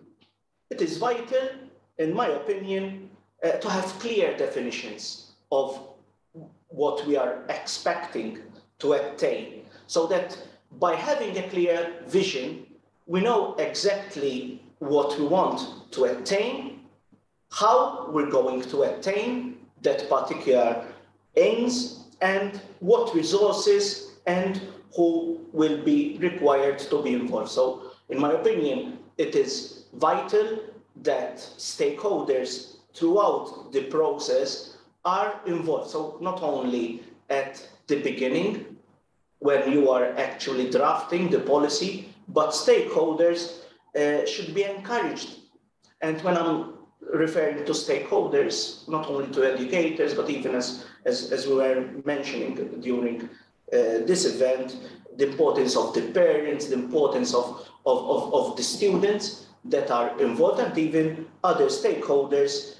It is vital, in my opinion, to have clear definitions of what we are expecting to attain, so that by having a clear vision, we know exactly what we want to attain, how we're going to attain that particular aims, and what resources and who will be required to be involved. So, in my opinion, it is vital that stakeholders throughout the process are involved. So, not only at the beginning, when you are actually drafting the policy, but stakeholders should be encouraged. And when I'm referring to stakeholders, not only to educators, but even as we were mentioning during this event, the importance of the parents, the importance of the students that are involved, and even other stakeholders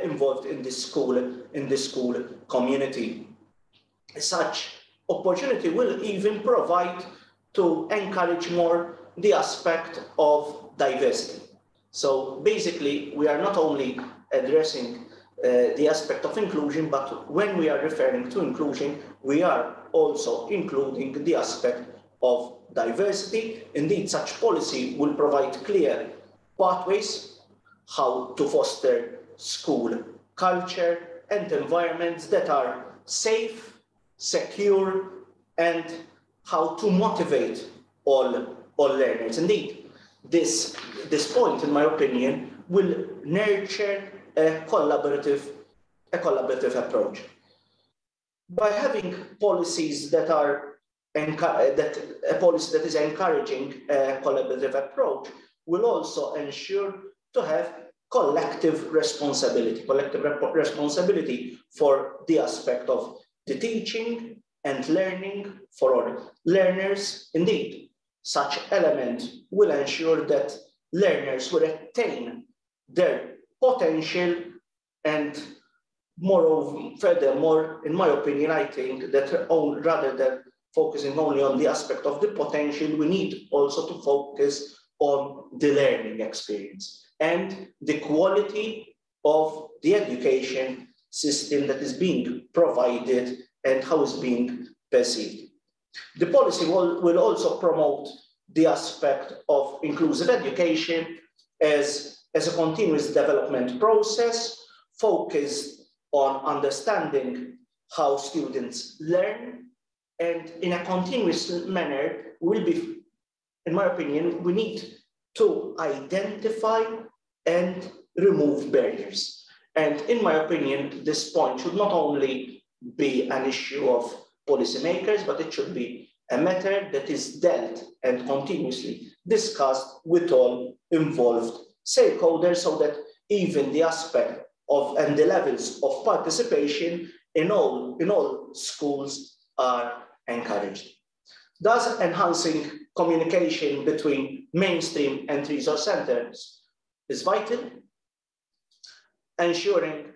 involved in the school community. Such opportunity will even provide to encourage more the aspect of diversity. So basically, we are not only addressing the aspect of inclusion, but when we are referring to inclusion, we are also including the aspect of diversity. Indeed, such policy will provide clear pathways how to foster school culture and environments that are safe, secure, and how to motivate all learners. Indeed, this point, in my opinion, will nurture a collaborative approach. By having policies that a policy that is encouraging a collaborative approach will also ensure to have collective responsibility for the aspect of the teaching and learning for all learners. Indeed, such element will ensure that learners will attain their potential, and moreover, furthermore, in my opinion, I think that rather than focusing only on the aspect of the potential, we need also to focus on the learning experience and the quality of the education system that is being provided and how it's being perceived. The policy will also promote the aspect of inclusive education as a continuous development process focused on understanding how students learn, and in a continuous manner will be, in my opinion, we need to identify and remove barriers. And in my opinion, this point should not only be an issue of policymakers, but it should be a matter that is dealt and continuously discussed with all involved stakeholders, so that even the aspect of and the levels of participation in all schools are encouraged. Thus, enhancing communication between mainstream and resource centers is vital, ensuring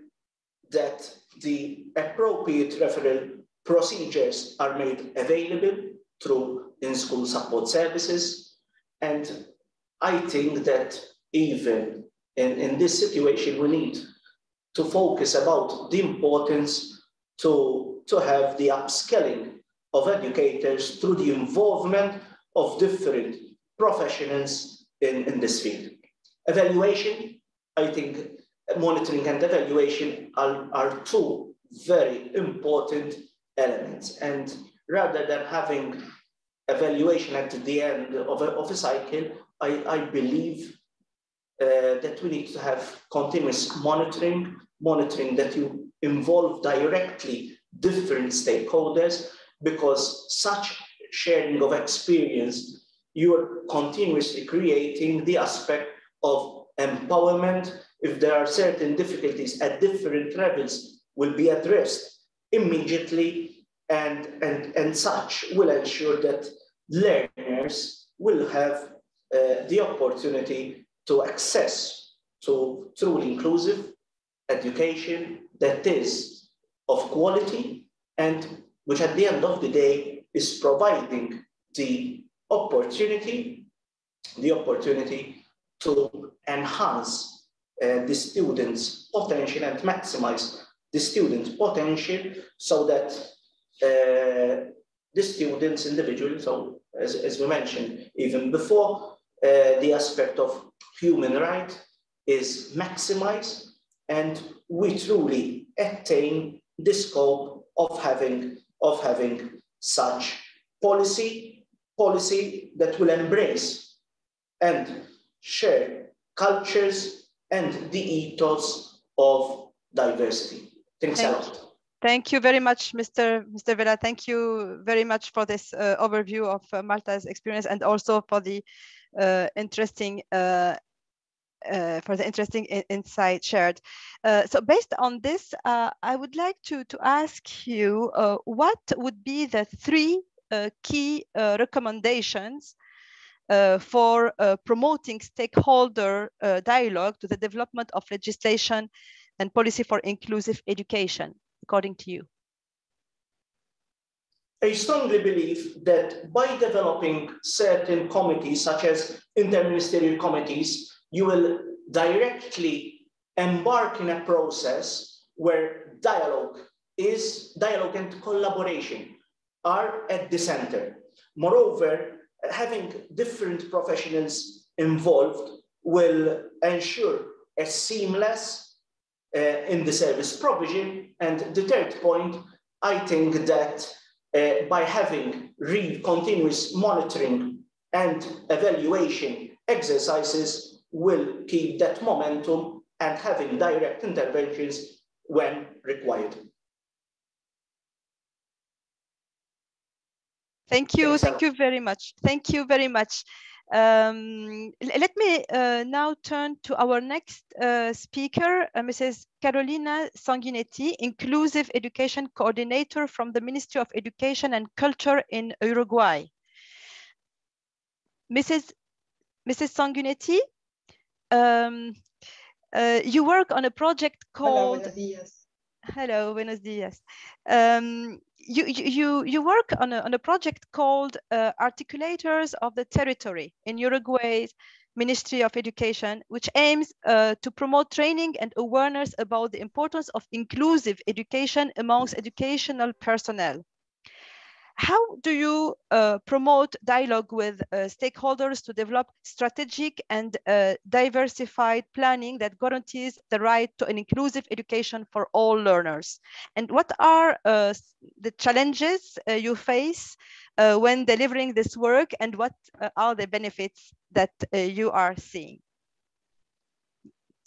that the appropriate referral procedures are made available through in-school support services. And I think that even in this situation, we need to focus about the importance to have the upskilling of educators through the involvement of different professionals in this field. Evaluation, I think monitoring and evaluation are two very important elements. And rather than having evaluation at the end of a cycle, I believe that we need to have continuous monitoring that you involve directly different stakeholders, because such sharing of experience, you are continuously creating the aspect of empowerment. If there are certain difficulties at different levels, will be addressed immediately, and such will ensure that learners will have the opportunity to access to truly inclusive education that is of quality, and which at the end of the day is providing the opportunity to enhance the students' potential and maximize the students' potential, so that the students individually, so as we mentioned even before, the aspect of human right is maximized, and we truly attain the scope of having such policy that will embrace and share cultures and the ethos of diversity. Thanks a lot. Thank you very much, Mr. Vela. Thank you very much for this overview of Malta's experience, and also for the interesting insight shared. So based on this, I would like to ask you what would be the 3 key recommendations for promoting stakeholder dialogue to the development of legislation and policy for inclusive education, according to you? I strongly believe that by developing certain committees, such as interministerial committees, you will directly embark in a process where dialogue and collaboration are at the center. Moreover, having different professionals involved will ensure a seamless in the service provision. And the third point, I think that by having real continuous monitoring and evaluation exercises will keep that momentum and having direct interventions when required. Thank you. Thank you very much. Thank you very much. Let me now turn to our next speaker, Mrs. Carolina Sanguinetti, Inclusive Education Coordinator from the Ministry of Education and Culture in Uruguay. Mrs. Sanguinetti, you work on a project called... Hola, buenos días. Hello, buenos días. You work on a project called Articulators of the Territory in Uruguay's Ministry of Education, which aims to promote training and awareness about the importance of inclusive education amongst educational personnel. How do you promote dialogue with stakeholders to develop strategic and diversified planning that guarantees the right to an inclusive education for all learners? And what are the challenges you face when delivering this work, and what are the benefits that you are seeing?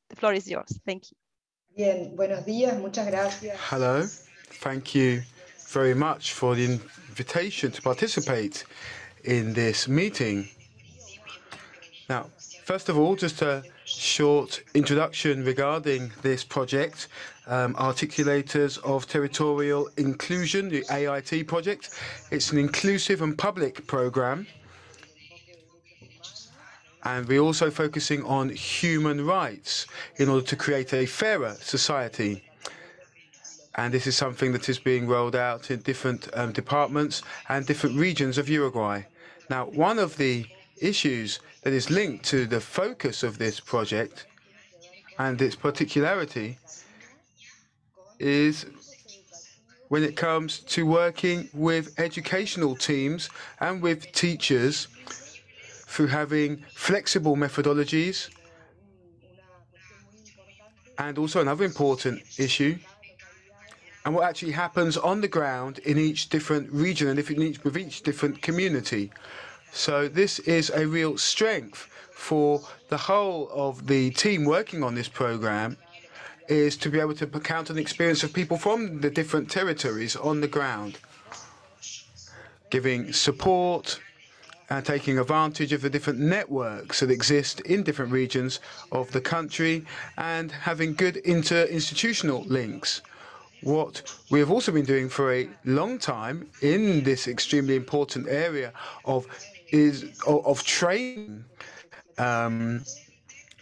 The floor is yours. Thank you. Bien, buenos días, muchas gracias. Hello, thank you very much for the invitation to participate in this meeting. Now, first of all, just a short introduction regarding this project, Articulators of Territorial Inclusion, the AIT project. It's an inclusive and public program, and we're also focusing on human rights in order to create a fairer society. And this is something that is being rolled out in different departments and different regions of Uruguay. Now, one of the issues that is linked to the focus of this project and its particularity is when it comes to working with educational teams and with teachers through having flexible methodologies. And also another important issue, and what actually happens on the ground in each different region and with each different community. So this is a real strength for the whole of the team working on this program, is to be able to count on the experience of people from the different territories on the ground, giving support and taking advantage of the different networks that exist in different regions of the country and having good inter-institutional links. What we have also been doing for a long time in this extremely important area of training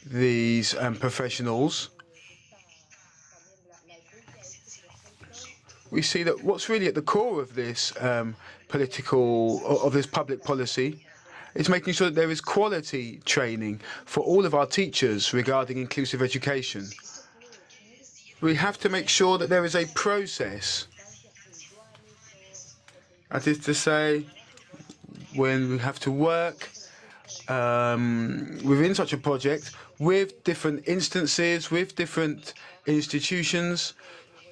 these professionals. We see that what's really at the core of this public policy is making sure that there is quality training for all of our teachers regarding inclusive education. We have to make sure that there is a process. That is to say, when we have to work within such a project with different instances, with different institutions,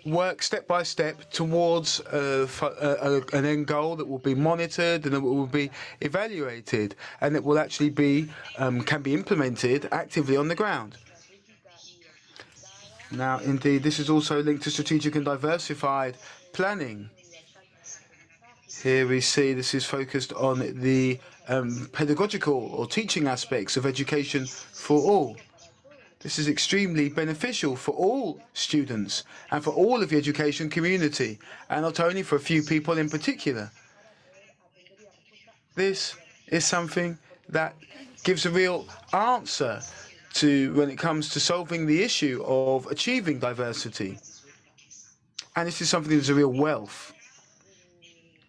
work step by step towards an end goal that will be monitored and that will be evaluated and that will actually be can be implemented actively on the ground. Now, indeed, this is also linked to strategic and diversified planning. Here we see this is focused on the pedagogical or teaching aspects of education for all. This is extremely beneficial for all students and for all of the education community, and not only for a few people in particular. This is something that gives a real answer to when it comes to solving the issue of achieving diversity. And this is something that is a real wealth.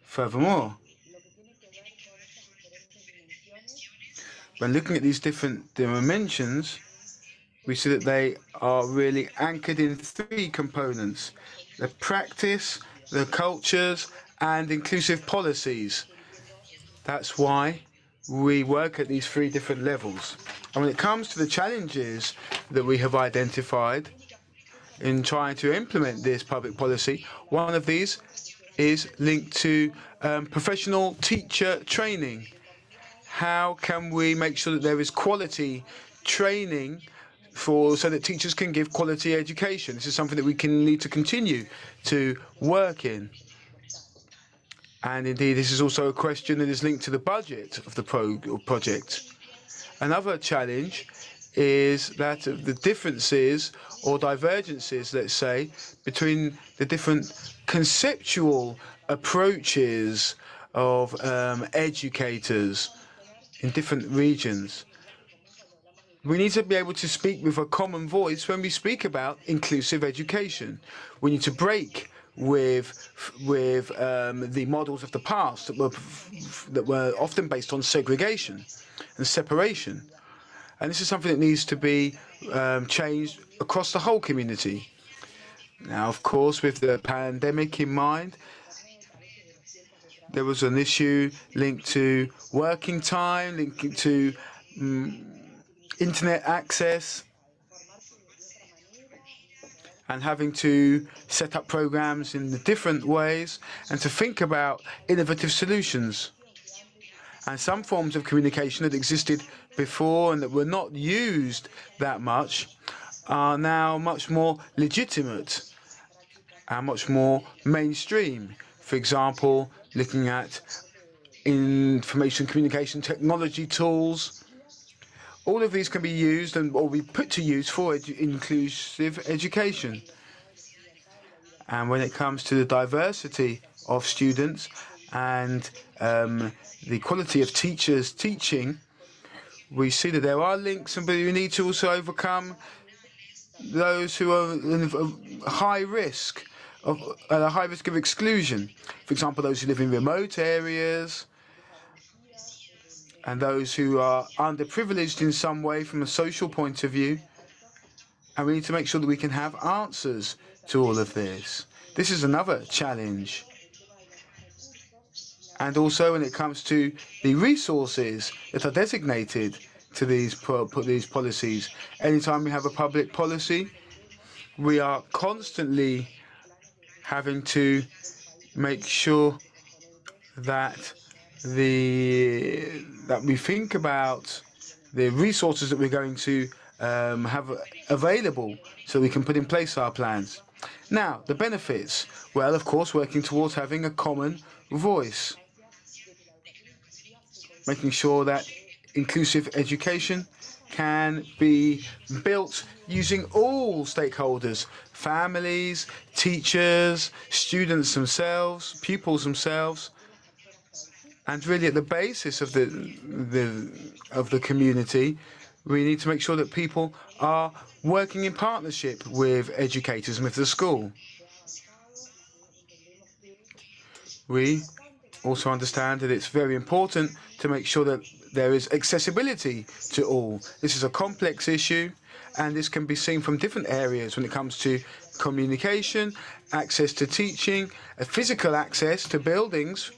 Furthermore, when looking at these different dimensions, we see that they are really anchored in three components: the practice, the cultures, and inclusive policies. That's why we work at these three different levels. And when it comes to the challenges that we have identified in trying to implement this public policy, one of these is linked to professional teacher training. How can we make sure that there is quality training so that teachers can give quality education? This is something that we need to continue to work in. And indeed, this is also a question that is linked to the budget of the project. Another challenge is that of the differences or divergences, let's say, between the different conceptual approaches of educators in different regions. We need to be able to speak with a common voice when we speak about inclusive education. We need to break with the models of the past that were often based on segregation and separation. And this is something that needs to be changed across the whole community. Now, of course, with the pandemic in mind, there was an issue linked to working time, linked to internet access, and having to set up programs in the different ways and to think about innovative solutions. And some forms of communication that existed before and that were not used that much are now much more legitimate and much more mainstream. For example, looking at information communication technology tools. All of these can be used or be put to use for inclusive education. And when it comes to the diversity of students and the quality of teachers teaching, we see that there are links, but we need to also overcome those who are in a high risk of exclusion. For example, those who live in remote areas and those who are underprivileged in some way from a social point of view. And we need to make sure that we can have answers to all of this. This is another challenge. And also when it comes to the resources that are designated to these policies. Anytime we have a public policy, we are constantly having to make sure that we think about the resources that we're going to have available so we can put in place our plans. Now, the benefits. Well, of course, working towards having a common voice. Making sure that inclusive education can be built using all stakeholders, families, teachers, students themselves, pupils themselves, and really at the basis of the community, we need to make sure that people are working in partnership with educators and with the school. We also understand that it's very important to make sure that there is accessibility to all. This is a complex issue, and this can be seen from different areas when it comes to communication, access to teaching, physical access to buildings,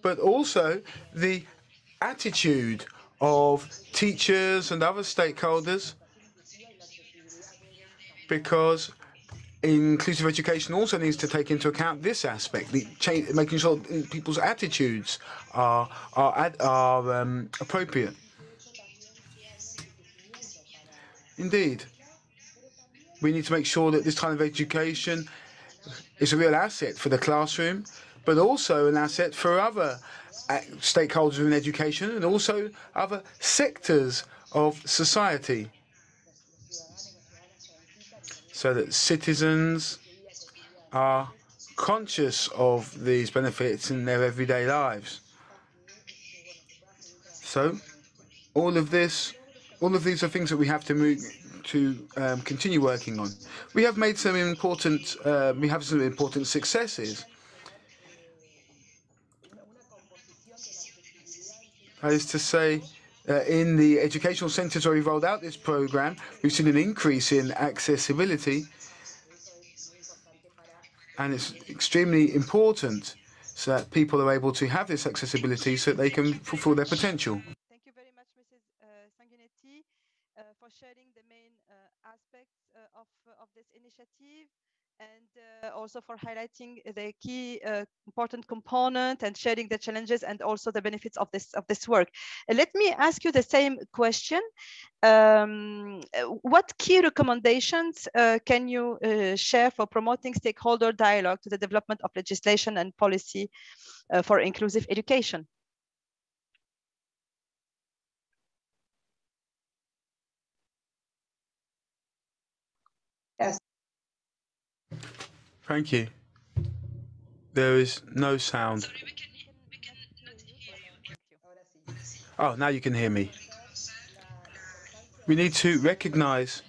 but also the attitude of teachers and other stakeholders, because inclusive education also needs to take into account this aspect, making sure people's attitudes are appropriate. Indeed, we need to make sure that this kind of education is a real asset for the classroom, but also an asset for other stakeholders in education and also other sectors of society, so that citizens are conscious of these benefits in their everyday lives. So all of these are things that we have to continue working on. We have made some important successes. That is to say, in the educational centres where we rolled out this programme, we've seen an increase in accessibility, and it's extremely important so that people are able to have this accessibility so that they can fulfil their potential. Thank you very much, Mrs. Sanguinetti, for sharing the main aspects of this initiative, and also for highlighting the key important component and sharing the challenges and also the benefits of this work. Let me ask you the same question. What key recommendations can you share for promoting stakeholder dialogue to the development of legislation and policy for inclusive education? Yes. Thank you. There is no sound. Sorry, we cannot hear you. Oh, now you can hear me. We need to recognize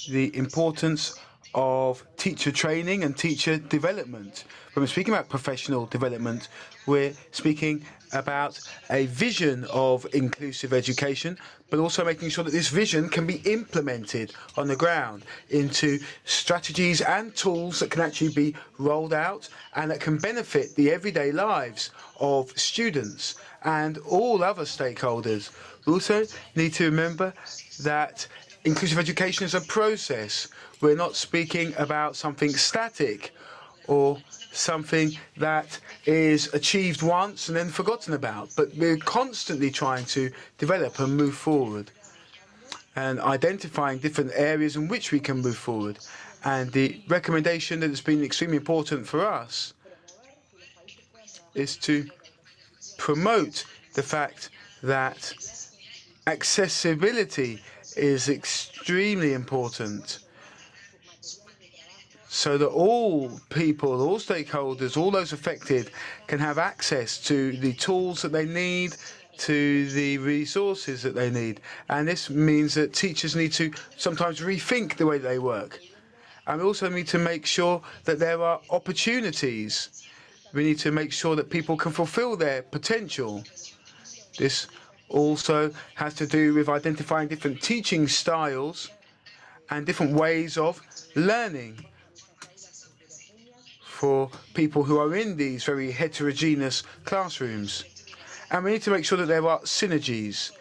the importance of teacher training and teacher development. When we're speaking about professional development, we're speaking about a vision of inclusive education, but also making sure that this vision can be implemented on the ground into strategies and tools that can actually be rolled out and that can benefit the everyday lives of students and all other stakeholders. We also need to remember that inclusive education is a process. We're not speaking about something static or something that is achieved once and then forgotten about, but we're constantly trying to develop and move forward and identifying different areas in which we can move forward. And the recommendation that has been extremely important for us is to promote the fact that accessibility is extremely important, so that all people, all stakeholders, all those affected can have access to the tools that they need, to the resources that they need. And this means that teachers need to sometimes rethink the way they work. And we also need to make sure that there are opportunities. We need to make sure that people can fulfill their potential. This also has to do with identifying different teaching styles and different ways of learning for people who are in these very heterogeneous classrooms. And we need to make sure that there are synergies.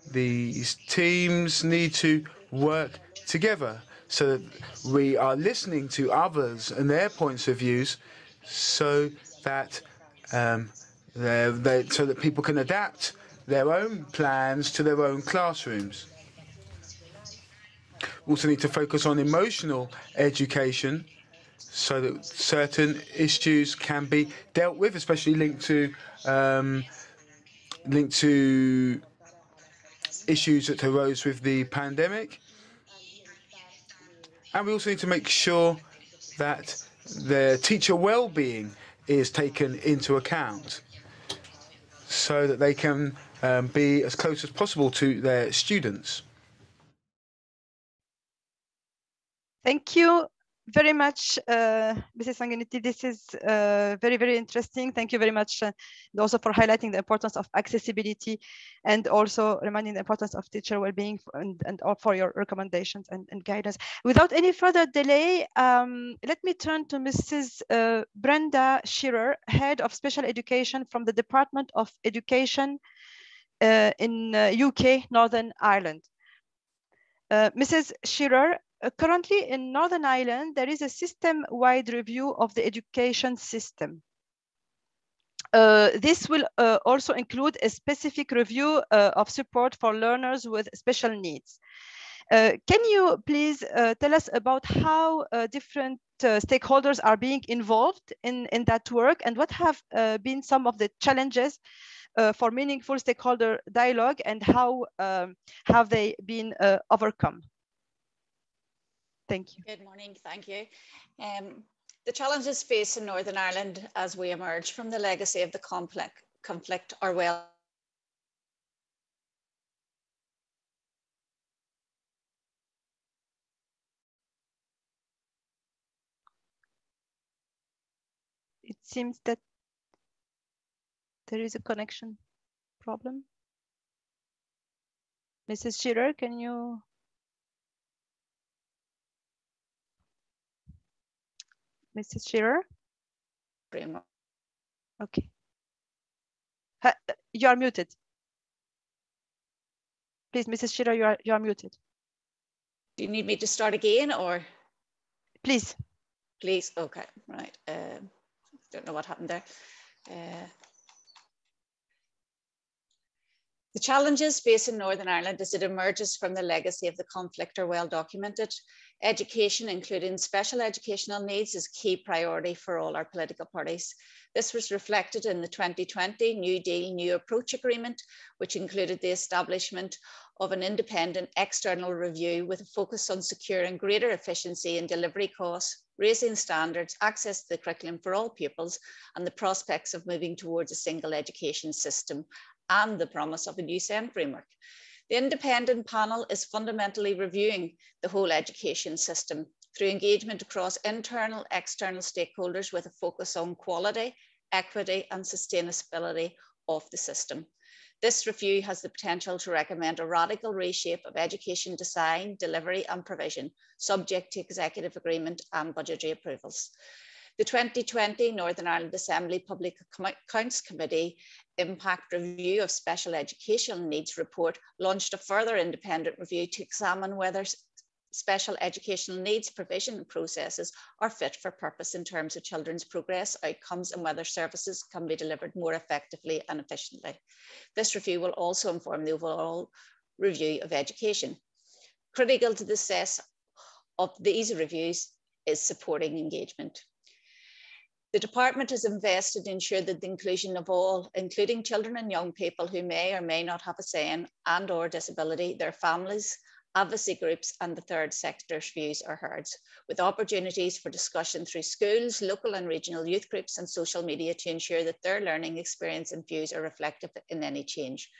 These teams need to work together so that we are listening to others and their points of views, so that so that people can adapt their own plans to their own classrooms. We also need to focus on emotional education so that certain issues can be dealt with, especially linked to issues that arose with the pandemic. And we also need to make sure that the teacher well-being is taken into account so that they can be as close as possible to their students. Thank you very much, Mrs. Sanguinetti. This is very, very interesting. Thank you very much also for highlighting the importance of accessibility and also reminding the importance of teacher well-being and all for your recommendations and guidance. Without any further delay, let me turn to Mrs. Brenda Shearer, Head of Special Education from the Department of Education in UK, Northern Ireland. Mrs. Shearer, currently in Northern Ireland, there is a system-wide review of the education system. This will also include a specific review of support for learners with special needs. Can you please tell us about how different stakeholders are being involved in that work, and what have been some of the challenges for meaningful stakeholder dialogue, and how have they been overcome? Thank you. Good morning, thank you. The challenges faced in Northern Ireland as we emerge from the legacy of the conflict are well. It seems that there is a connection problem. Mrs. Shearer, can you? Mrs. Shearer? Okay. You are muted. Please, Mrs. Shearer, you are muted. Do you need me to start again, or? Please. Please, okay, right. Don't know what happened there. The challenges facing Northern Ireland as it emerges from the legacy of the conflict are well documented. Education, including special educational needs, is a key priority for all our political parties. This was reflected in the 2020 New Deal, New Approach Agreement, which included the establishment of an independent external review with a focus on securing greater efficiency in delivery costs, raising standards, access to the curriculum for all pupils, and the prospects of moving towards a single education system, and the promise of a new SEN framework. The independent panel is fundamentally reviewing the whole education system through engagement across internal, external stakeholders with a focus on quality, equity, and sustainability of the system. This review has the potential to recommend a radical reshape of education design, delivery, and provision, subject to executive agreement and budgetary approvals. The 2020 Northern Ireland Assembly Public Accounts Committee Impact Review of Special Educational Needs report launched a further independent review to examine whether special educational needs provision processes are fit for purpose in terms of children's progress outcomes and whether services can be delivered more effectively and efficiently. This review will also inform the overall review of education. Critical to the success of these reviews is supporting engagement. The department has invested to ensure that the inclusion of all, including children and young people who may or may not have a say and/or disability, their families, advocacy groups, and the third sector's views are heard, with opportunities for discussion through schools, local and regional youth groups, and social media to ensure that their learning experience and views are reflective in any change.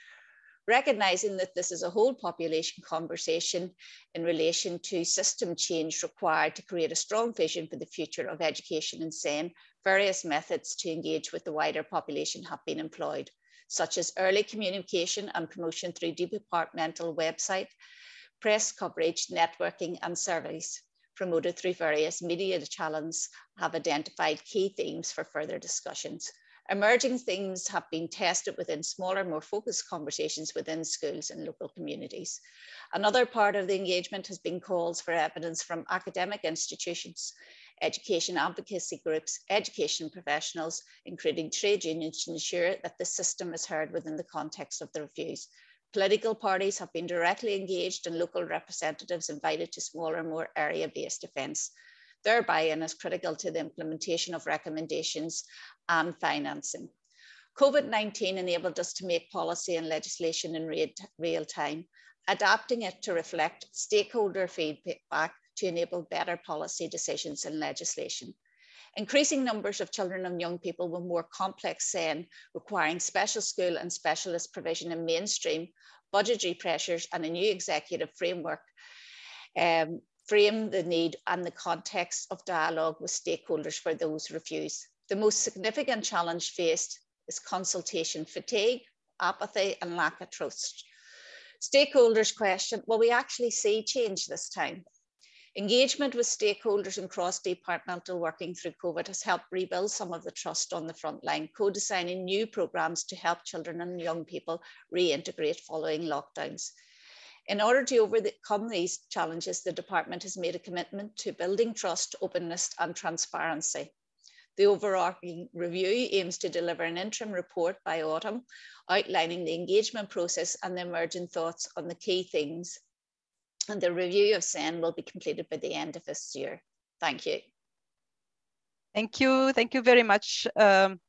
Recognising that this is a whole population conversation in relation to system change required to create a strong vision for the future of education in SEN, various methods to engage with the wider population have been employed, such as early communication and promotion through departmental website, press coverage, networking, and surveys promoted through various media channels have identified key themes for further discussions. Emerging themes have been tested within smaller, more focused conversations within schools and local communities. Another part of the engagement has been calls for evidence from academic institutions, education advocacy groups, education professionals, including trade unions, to ensure that the system is heard within the context of the reviews. Political parties have been directly engaged and local representatives invited to smaller, more area-based events. Their buy-in is critical to the implementation of recommendations and financing. COVID-19 enabled us to make policy and legislation in real time, adapting it to reflect stakeholder feedback to enable better policy decisions and legislation. Increasing numbers of children and young people with more complex SEN requiring special school and specialist provision in mainstream, budgetary pressures and a new executive framework frame the need and the context of dialogue with stakeholders for those reviews. The most significant challenge faced is consultation fatigue, apathy and lack of trust. Stakeholders question, will we actually see change this time? Engagement with stakeholders and cross-departmental working through COVID has helped rebuild some of the trust on the front line, co-designing new programmes to help children and young people reintegrate following lockdowns. In order to overcome these challenges, the department has made a commitment to building trust, openness and transparency. The overarching review aims to deliver an interim report by autumn, outlining the engagement process and the emerging thoughts on the key things. And the review of SEN will be completed by the end of this year. Thank you. Thank you. Thank you very much. Thank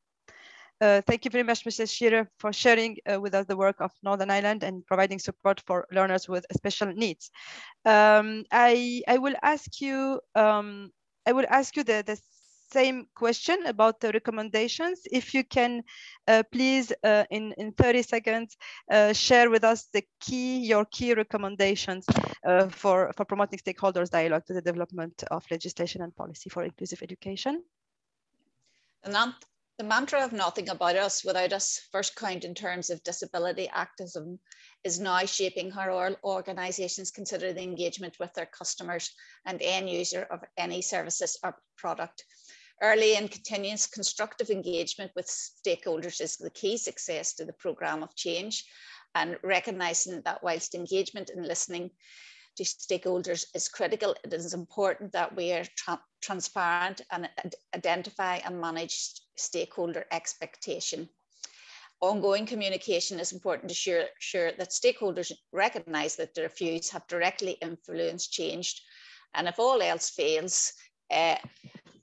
you very much, Mrs. Shearer, for sharing with us the work of Northern Ireland and providing support for learners with special needs. I will ask you the same question about the recommendations. If you can please in 30 seconds share with us your key recommendations for promoting stakeholders dialogue to the development of legislation and policy for inclusive education. The mantra of nothing about us without us, first count in terms of disability activism, is now shaping how our organisations consider the engagement with their customers and end user of any services or product. Early and continuous constructive engagement with stakeholders is the key success to the programme of change, and recognising that whilst engagement and listening to stakeholders is critical, it is important that we are transparent and identify and manage stakeholder expectation. Ongoing communication is important to ensure that stakeholders recognise that their views have directly influenced change, and if all else fails,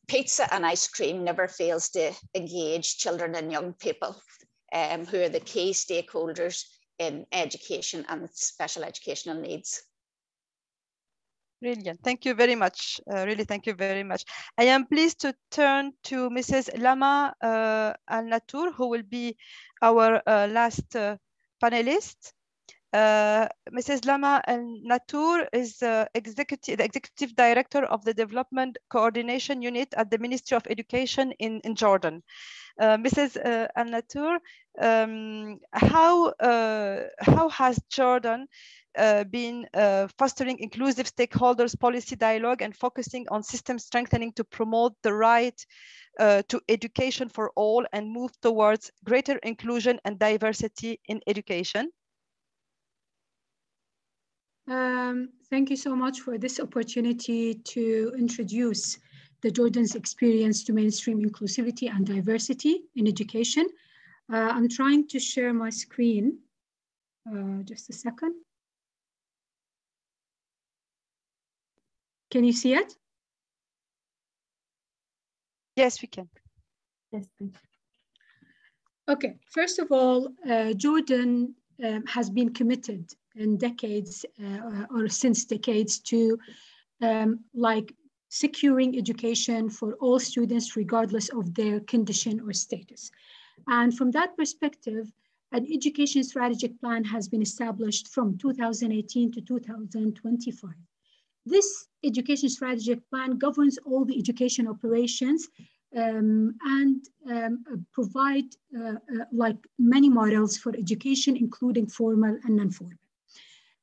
pizza and ice cream never fails to engage children and young people who are the key stakeholders in education and special educational needs. Brilliant. Thank you very much. Really, thank you very much. I am pleased to turn to Mrs. Lama Al-Natour, who will be our last panelist. Mrs. Lama Al-Natour is the executive director of the Development Coordination Unit at the Ministry of Education in Jordan. Mrs. Al-Natour, how has Jordan been fostering inclusive stakeholders policy dialogue and focusing on system strengthening to promote the right to education for all and move towards greater inclusion and diversity in education? Thank you so much for this opportunity to introduce the Jordan's experience to mainstream inclusivity and diversity in education. I'm trying to share my screen. Just a second. Can you see it? Yes, we can. Yes, please. Okay, first of all, Jordan has been committed in decades or since decades to like securing education for all students regardless of their condition or status. And from that perspective, an education strategic plan has been established from 2018 to 2025. This education strategic plan governs all the education operations and provide like many models for education, including formal and non-formal.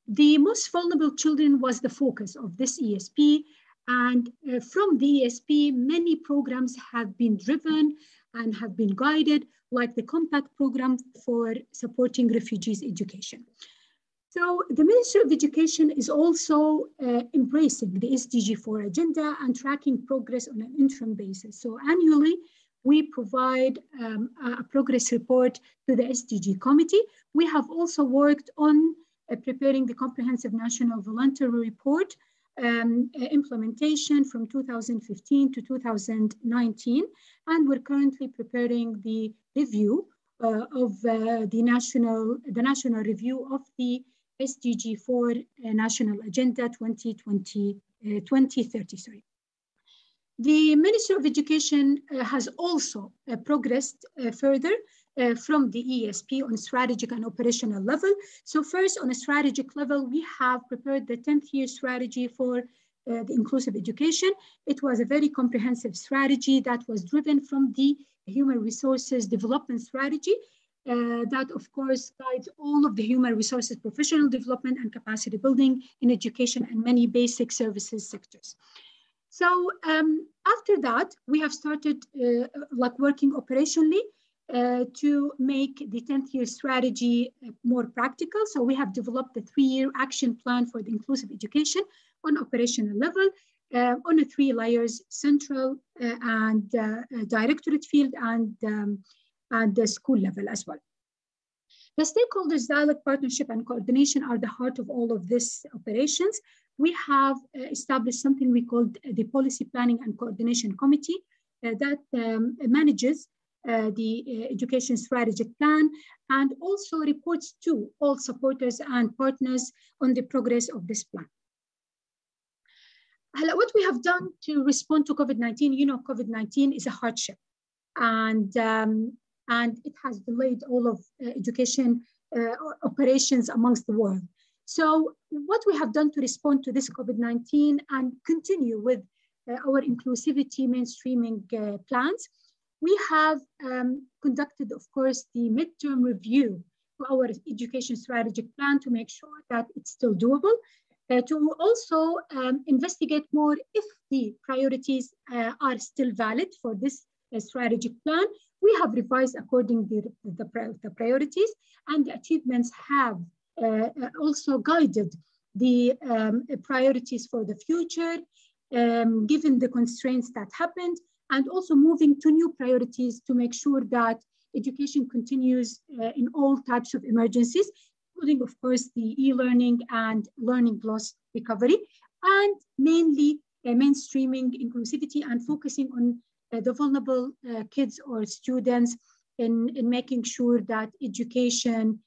The most vulnerable children was the focus of this ESP, and from the ESP, many programs have been driven and have been guided, like the Compact program for supporting refugees' education. So the Ministry of Education is also embracing the SDG 4 agenda and tracking progress on an interim basis. So annually, we provide a progress report to the SDG committee. We have also worked on preparing the comprehensive national voluntary report implementation from 2015 to 2019, and we're currently preparing the review of the national review of the SDG 4 National Agenda 2030. Sorry. The Ministry of Education has also progressed further from the ESP on strategic and operational level. So first, on a strategic level, we have prepared the 10th year strategy for the inclusive education. It was a very comprehensive strategy that was driven from the human resources development strategy that, of course, guides all of the human resources professional development and capacity building in education and many basic services sectors. So after that, we have started working operationally to make the 10th year strategy more practical. So we have developed a 3-year action plan for the inclusive education on operational level on a 3 layers, central and directorate field and the school level as well. The stakeholders dialogue, partnership and coordination are the heart of all of these operations. We have established something we call the Policy Planning and Coordination Committee that manages the education strategic plan and also reports to all supporters and partners on the progress of this plan. What we have done to respond to COVID-19, you know, COVID-19 is a hardship, and it has delayed all of education operations amongst the world. So what we have done to respond to this COVID-19 and continue with our inclusivity mainstreaming plans, we have conducted, of course, the midterm review for our education strategic plan to make sure that it's still doable, to also investigate more if the priorities are still valid for this strategic plan. We have revised according to the priorities, and the achievements have also guided the priorities for the future, given the constraints that happened, and also moving to new priorities to make sure that education continues in all types of emergencies, including, of course, the e-learning and learning loss recovery, and mainly mainstreaming inclusivity and focusing on the vulnerable kids or students in making sure that education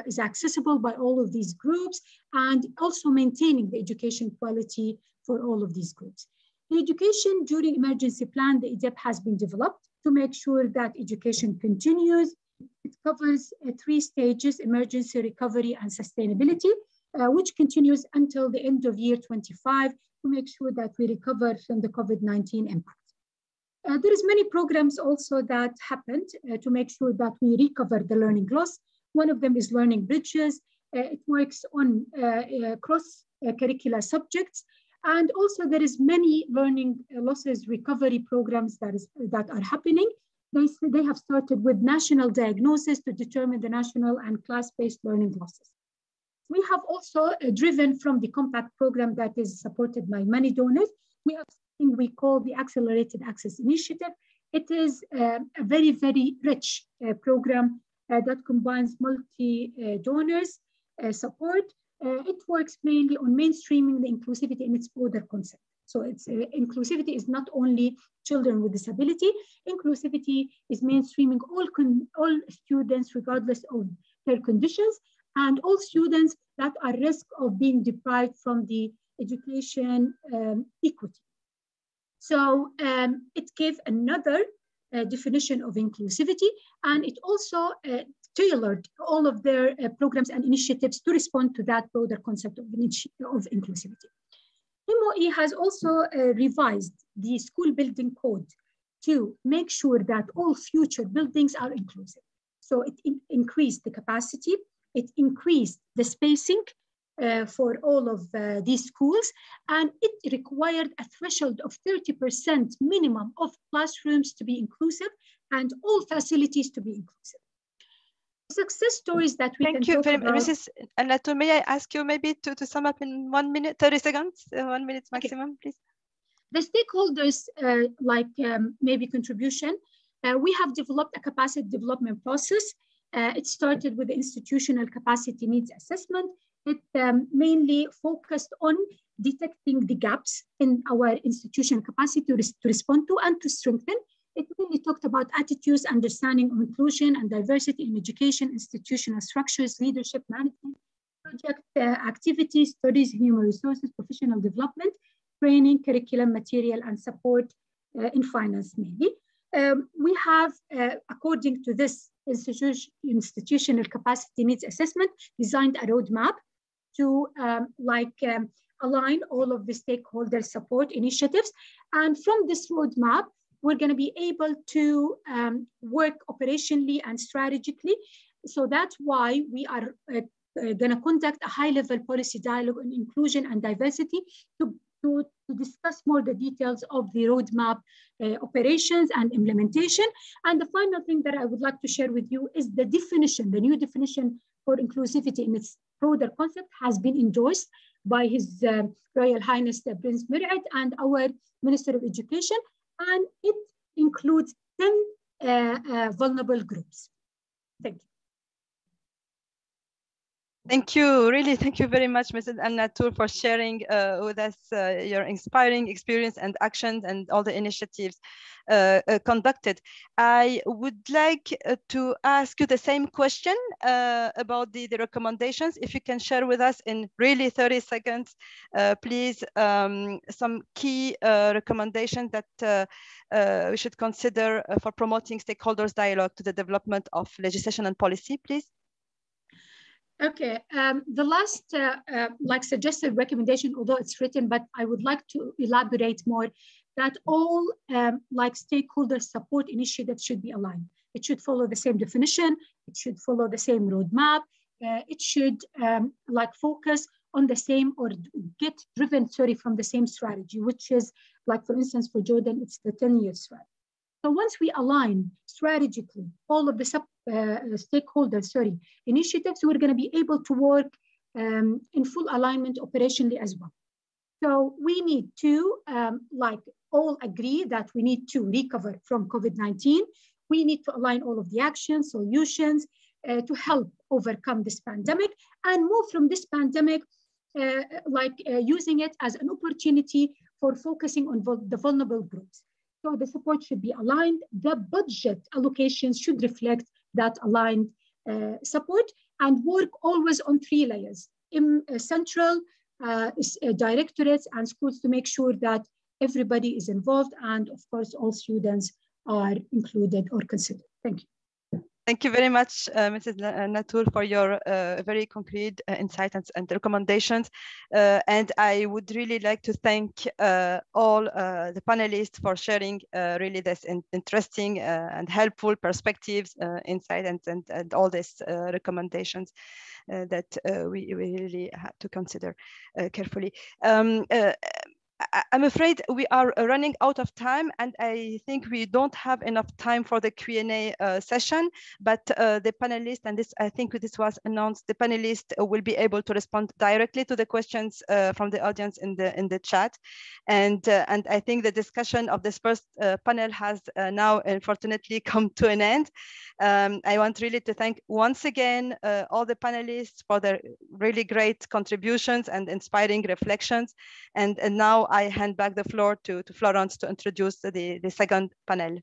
is accessible by all of these groups, and also maintaining the education quality for all of these groups. The education during emergency plan, the EDEP, has been developed to make sure that education continues. It covers 3 stages: emergency, recovery, and sustainability, which continues until the end of year 25 to make sure that we recover from the COVID-19 impact. There is many programs also that happened to make sure that we recover the learning loss. One of them is Learning Bridges. It works on cross-curricular subjects. And also there is many learning losses recovery programs that are happening. They have started with national diagnosis to determine the national and class-based learning losses. We have also driven from the Compact program that is supported by many donors. We have something we call the Accelerated Access Initiative. It is a very, very rich program that combines multi-donors support. It works mainly on mainstreaming the inclusivity in its broader concept. So it's inclusivity is not only children with disability. Inclusivity is mainstreaming all students regardless of their conditions, and all students that are at risk of being deprived from the education equity. So it gave another definition of inclusivity, and it also tailored all of their programs and initiatives to respond to that broader concept of inclusivity. MOE has also revised the school building code to make sure that all future buildings are inclusive. So it increased the capacity, it increased the spacing for all of these schools, and it required a threshold of 30% minimum of classrooms to be inclusive and all facilities to be inclusive. Success stories that we can talk about. Mrs. Alato, may I ask you maybe to sum up in 1 minute, 30 seconds, 1 minute maximum, please? The stakeholders, maybe contribution, we have developed a capacity development process. It started with the institutional capacity needs assessment. It mainly focused on detecting the gaps in our institutional capacity to respond to and to strengthen. It really talked about attitudes, understanding of inclusion and diversity in education, institutional structures, leadership, management, project activities, studies, human resources, professional development, training, curriculum, material, and support in finance mainly. We have, according to this institutional capacity needs assessment, designed a roadmap to align all of the stakeholder support initiatives. And from this roadmap, we're going to be able to work operationally and strategically. So that's why we are going to conduct a high-level policy dialogue on inclusion and diversity to discuss more the details of the roadmap operations and implementation. And the final thing that I would like to share with you is the definition, the new definition for inclusivity in its broader concept has been endorsed by His Royal Highness Prince Murad and our Minister of Education, and it includes 10 vulnerable groups. Thank you. Thank you. Really, thank you very much, Mrs. Al-Natur, for sharing with us your inspiring experience and actions and all the initiatives conducted. I would like to ask you the same question about the recommendations. If you can share with us in really 30 seconds, please, some key recommendations that we should consider for promoting stakeholders' dialogue to the development of legislation and policy, please. Okay, the last suggested recommendation, although it's written, but I would like to elaborate more, that all stakeholder support initiatives should be aligned. It should follow the same definition. It should follow the same roadmap. It should focus on the same or get driven, from the same strategy, which is for instance, for Jordan, it's the 10-year strategy. So once we align strategically all of the stakeholders, initiatives, we're going to be able to work in full alignment operationally as well. So we need to all agree that we need to recover from COVID-19. We need to align all of the actions, solutions to help overcome this pandemic and move from this pandemic, using it as an opportunity for focusing on the vulnerable groups. So the support should be aligned. The budget allocations should reflect that aligned support, and work always on 3 layers, central, directorates, and schools, to make sure that everybody is involved and, of course, all students are included or considered. Thank you. Thank you very much, Mrs. Natur, for your very concrete insights and recommendations. And I would really like to thank all the panelists for sharing really this interesting and helpful perspectives, insights, and all these recommendations that we really have to consider carefully. I'm afraid we are running out of time, and I think we don't have enough time for the Q&A session, but the panelists, and this, I think this was announced, the panelists will be able to respond directly to the questions from the audience in the chat. And I think the discussion of this first panel has now unfortunately come to an end. I want really to thank once again all the panelists for their really great contributions and inspiring reflections. And now I hand back the floor to Florence to introduce the second panel.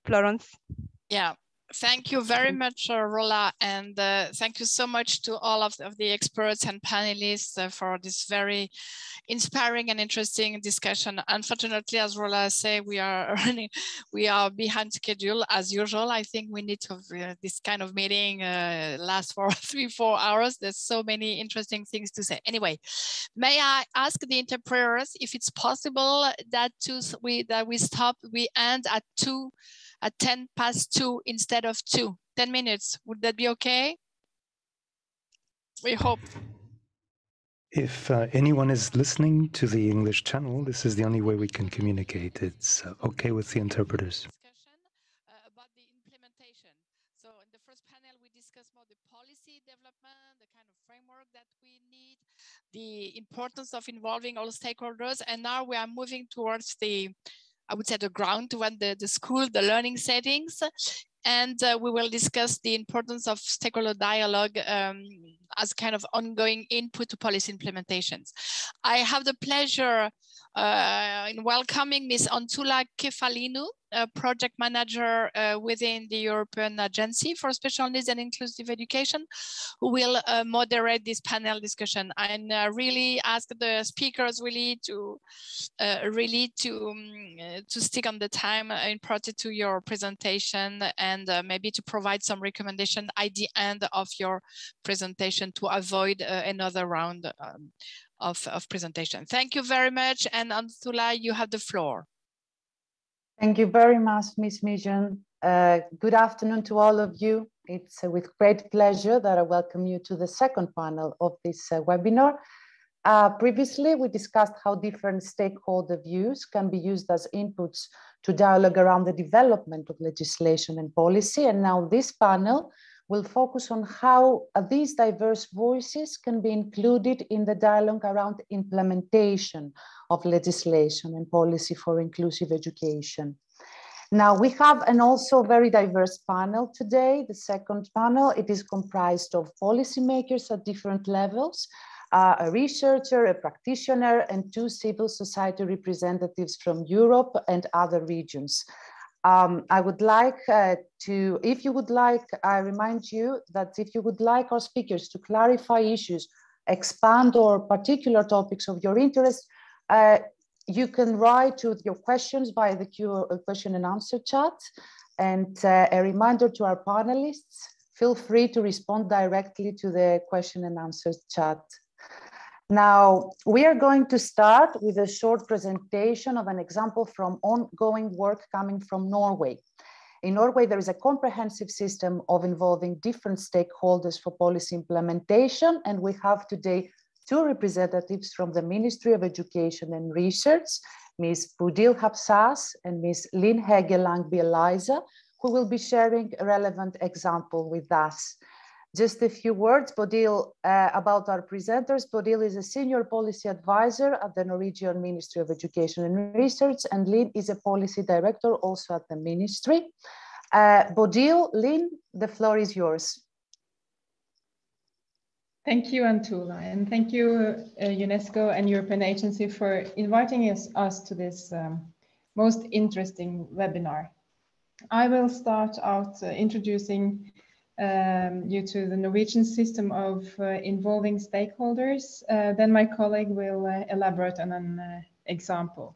Florence. Yeah, thank you very much, Rola, and thank you so much to all of the experts and panelists for this very inspiring and interesting discussion. Unfortunately, as Rola said, we are behind schedule as usual. I think we need to this kind of meeting last for 3-4 hours. There's so many interesting things to say. Anyway, may I ask the interpreters if it's possible that we end at 2:10 instead of 2, 10 minutes. Would that be okay? We hope. If anyone is listening to the English channel, this is the only way we can communicate. It's okay with the interpreters. Discussion about the implementation. So in the first panel, we discussed more the policy development, the kind of framework that we need, the importance of involving all stakeholders. And now we are moving towards I would say the ground, when the school, the learning settings. And we will discuss the importance of stakeholder dialogue as kind of ongoing input to policy implementations. I have the pleasure in welcoming Ms. Antula Kefalinu, a project manager within the European Agency for Special Needs and Inclusive Education, who will moderate this panel discussion. And really ask the speakers really to stick on the time imparted to your presentation, and maybe to provide some recommendation at the end of your presentation to avoid another round of presentation. Thank you very much. And Antula, you have the floor. Thank you very much, Ms. Mihan. Good afternoon to all of you. It's with great pleasure that I welcome you to the second panel of this webinar. Previously, we discussed how different stakeholder views can be used as inputs to dialogue around the development of legislation and policy. And now this panel will focus on how these diverse voices can be included in the dialogue around implementation of legislation and policy for inclusive education. Now we have an also very diverse panel today. The second panel, it is comprised of policymakers at different levels, a researcher, a practitioner, and 2 civil society representatives from Europe and other regions. I would like I remind you that if you would like our speakers to clarify issues, expand or particular topics of your interest, you can write with your questions via the question and answer chat. And a reminder to our panelists, feel free to respond directly to the question and answer chat. Now, we are going to start with a short presentation of an example from ongoing work coming from Norway. In Norway, there is a comprehensive system of involving different stakeholders for policy implementation, and we have today 2 representatives from the Ministry of Education and Research, Ms. Bodil Hapsas and Ms. Linn Hege Langby Eliza, who will be sharing a relevant example with us. Just a few words, Bodil, about our presenters. Bodil is a senior policy advisor at the Norwegian Ministry of Education and Research, and Linn is a policy director also at the ministry. Bodil, Linn, the floor is yours. Thank you, Antula, and thank you, UNESCO and European Agency for inviting us to this most interesting webinar. I will start out introducing you to the Norwegian system of involving stakeholders. Then my colleague will elaborate on an example.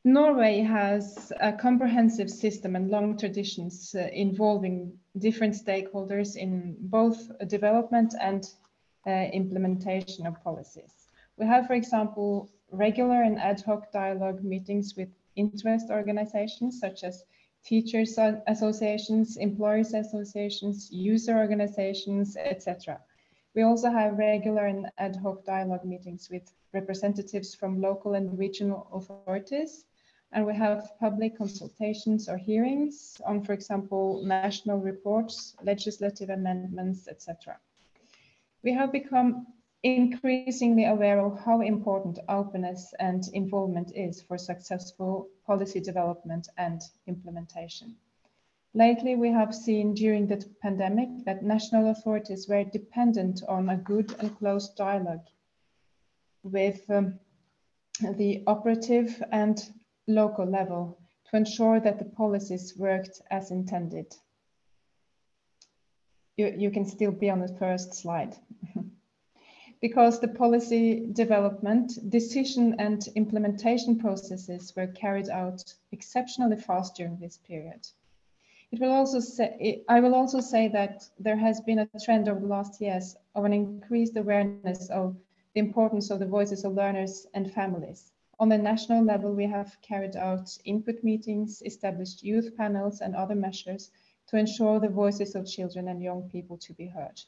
Norway has a comprehensive system and long traditions involving different stakeholders in both development and implementation of policies. We have, for example, regular and ad hoc dialogue meetings with interest organizations such as teachers associations, employers associations, user organizations, etc. We also have regular and ad hoc dialogue meetings with representatives from local and regional authorities. And we have public consultations or hearings on, for example, national reports, legislative amendments, etc. We have become increasingly aware of how important openness and involvement is for successful policy development and implementation. Lately, we have seen during the pandemic that national authorities were dependent on a good and close dialogue with the operative and local level to ensure that the policies worked as intended. You can still be on the first slide. Because the policy development, decision and implementation processes were carried out exceptionally fast during this period. I will also say that there has been a trend over the last years of an increased awareness of the importance of the voices of learners and families. On the national level, we have carried out input meetings, established youth panels and other measures to ensure the voices of children and young people to be heard.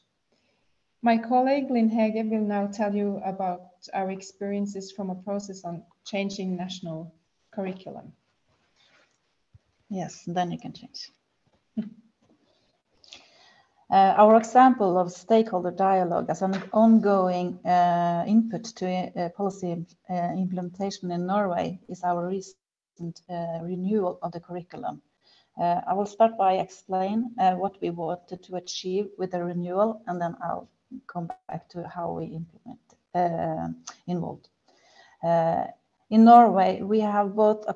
My colleague Linn Hege will now tell you about our experiences from a process on changing national curriculum. Yes, then you can change. Our example of stakeholder dialogue as an ongoing input to policy implementation in Norway is our recent renewal of the curriculum. I will start by explain what we wanted to achieve with the renewal, and then I'll come back to how we involved. In Norway, we have both a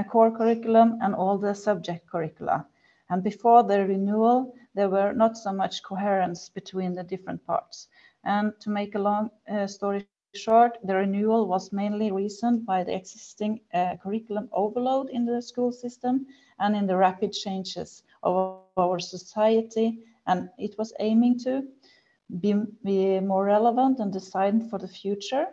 core curriculum and all the subject curricula. And before the renewal, there were not so much coherence between the different parts. And to make a long story short, the renewal was mainly reasoned by the existing curriculum overload in the school system and in the rapid changes of our society. And it was aiming to be more relevant and designed for the future,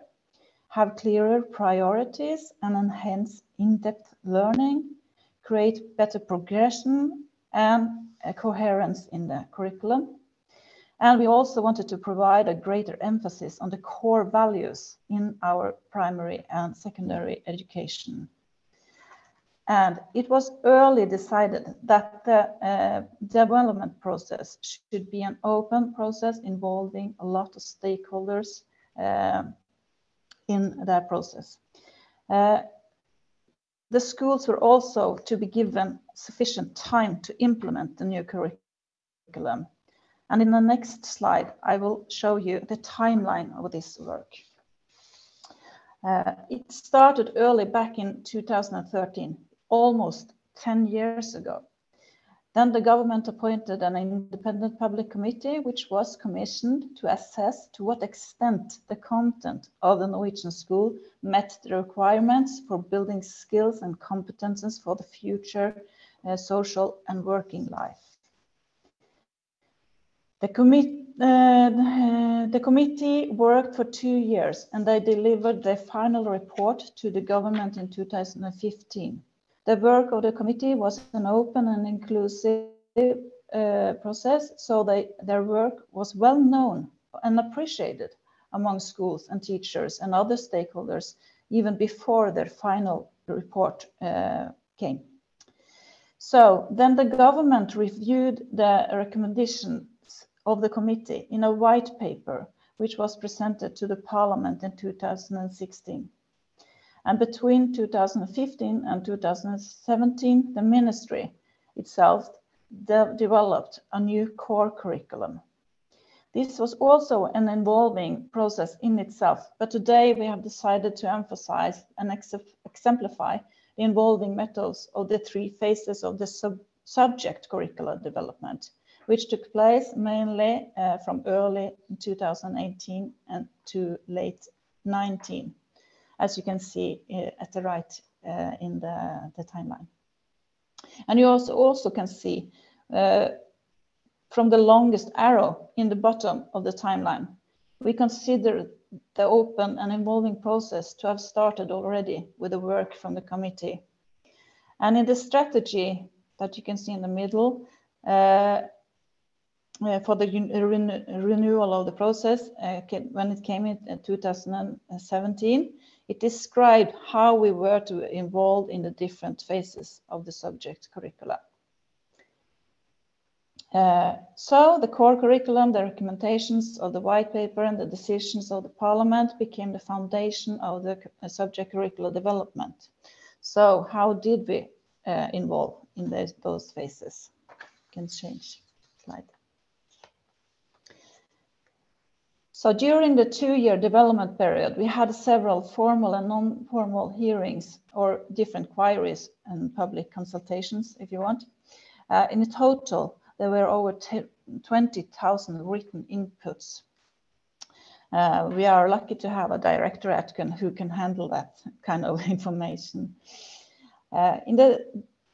have clearer priorities and enhance in-depth learning, create better progression and a coherence in the curriculum. And we also wanted to provide a greater emphasis on the core values in our primary and secondary education. And it was early decided that the development process should be an open process involving a lot of stakeholders in that process. The schools were also to be given sufficient time to implement the new curriculum. And in the next slide, I will show you the timeline of this work. It started early back in 2013, almost 10 years ago. Then the government appointed an independent public committee, which was commissioned to assess to what extent the content of the Norwegian school met the requirements for building skills and competences for the future social and working life. The committee worked for 2 years and they delivered their final report to the government in 2015. The work of the committee was an open and inclusive process, so their work was well known and appreciated among schools and teachers and other stakeholders even before their final report came. So then the government reviewed the recommendations of the committee in a white paper, which was presented to the parliament in 2016. And between 2015 and 2017, the ministry itself developed a new core curriculum. This was also an involving process in itself, but today we have decided to emphasize and exemplify the involving methods of the 3 phases of the subject curricular development, which took place mainly from early 2018 and to late 19. As you can see at the right in the timeline. And you also can see from the longest arrow in the bottom of the timeline, we consider the open and involving process to have started already with the work from the committee. And in the strategy that you can see in the middle, for the renewal of the process, when it came in 2017, it described how we were to involve in the different phases of the subject curricula. So the core curriculum, the recommendations of the white paper and the decisions of the parliament became the foundation of the subject curricular development. So how did we involve in those phases? You can change slide. So during the 2-year development period, we had several formal and non-formal hearings or different queries and public consultations, if you want. In total, there were over 20,000 written inputs. We are lucky to have a directorate who can handle that kind of information.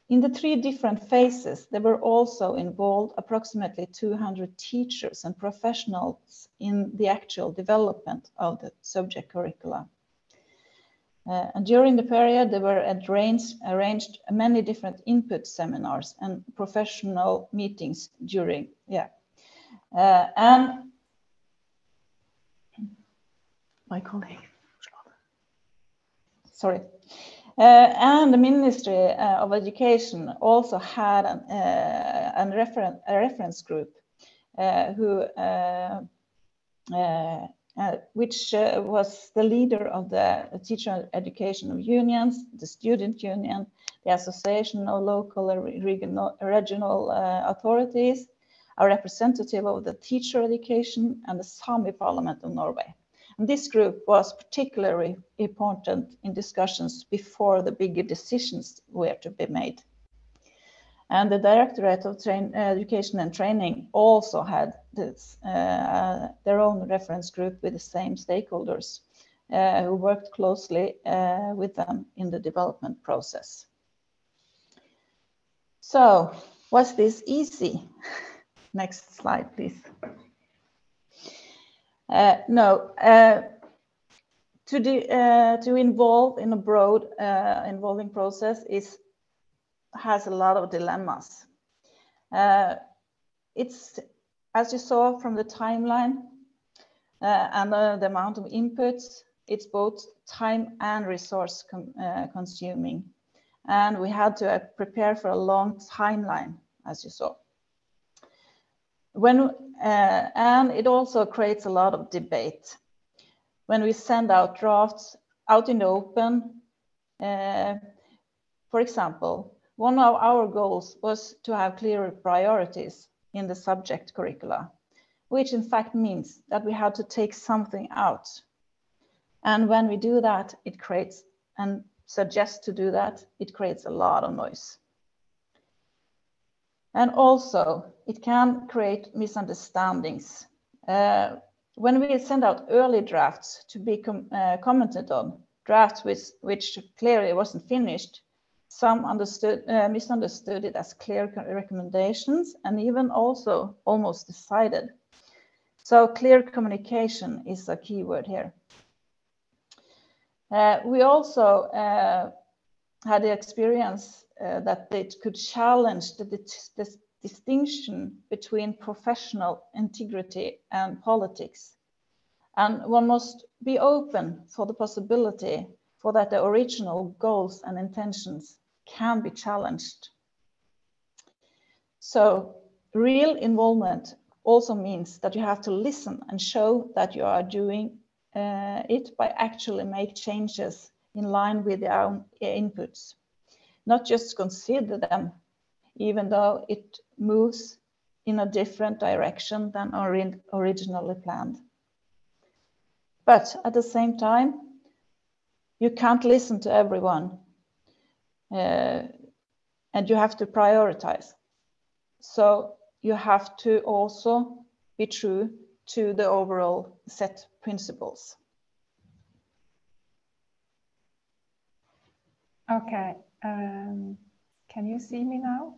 In the 3 different phases, there were also involved approximately 200 teachers and professionals in the actual development of the subject curricula. And during the period, there were arranged many different input seminars and professional meetings during, and my colleague, sorry. And the Ministry of Education also had a reference group which was the leader of the teacher educational unions, the student union, the association of local and regional authorities, a representative of the teacher education, and the Sami Parliament of Norway. And this group was particularly important in discussions before the bigger decisions were to be made. And the Directorate of Education and Training also had this, their own reference group with the same stakeholders who worked closely with them in the development process. So, was this easy? Next slide, please. No, to involve in a broad involving process has a lot of dilemmas. It's, as you saw from the timeline and the amount of inputs, it's both time and resource consuming. And we had to prepare for a long timeline, as you saw. And it also creates a lot of debate. When we send out drafts out in the open, for example, one of our goals was to have clearer priorities in the subject curricula, which in fact means that we had to take something out. And when we do that, it creates, and suggest to do that, it creates a lot of noise. And also, it can create misunderstandings. When we send out early drafts to be commented on, drafts which clearly wasn't finished, some misunderstood it as clear recommendations and even also almost decided. So clear communication is a key word here. We also had the experience that it could challenge the distinction between professional integrity and politics. And one must be open for the possibility for that the original goals and intentions can be challenged. So real involvement also means that you have to listen and show that you are doing it by actually make changes in line with your own inputs, not just consider them, even though it moves in a different direction than originally planned. But at the same time, you can't listen to everyone, and you have to prioritize. So you have to also be true to the overall set principles. Okay, can you see me now?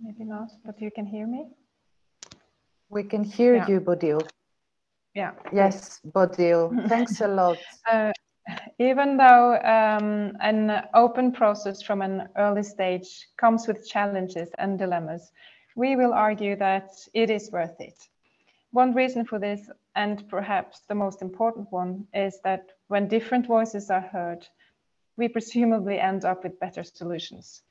Maybe not, but you can hear me? We can hear you, Bodil. Yeah. Yes, Bodil, thanks a lot. Even though an open process from an early stage comes with challenges and dilemmas, we will argue that it is worth it. One reason for this, and perhaps the most important one, is that when different voices are heard, we presumably end up with better solutions.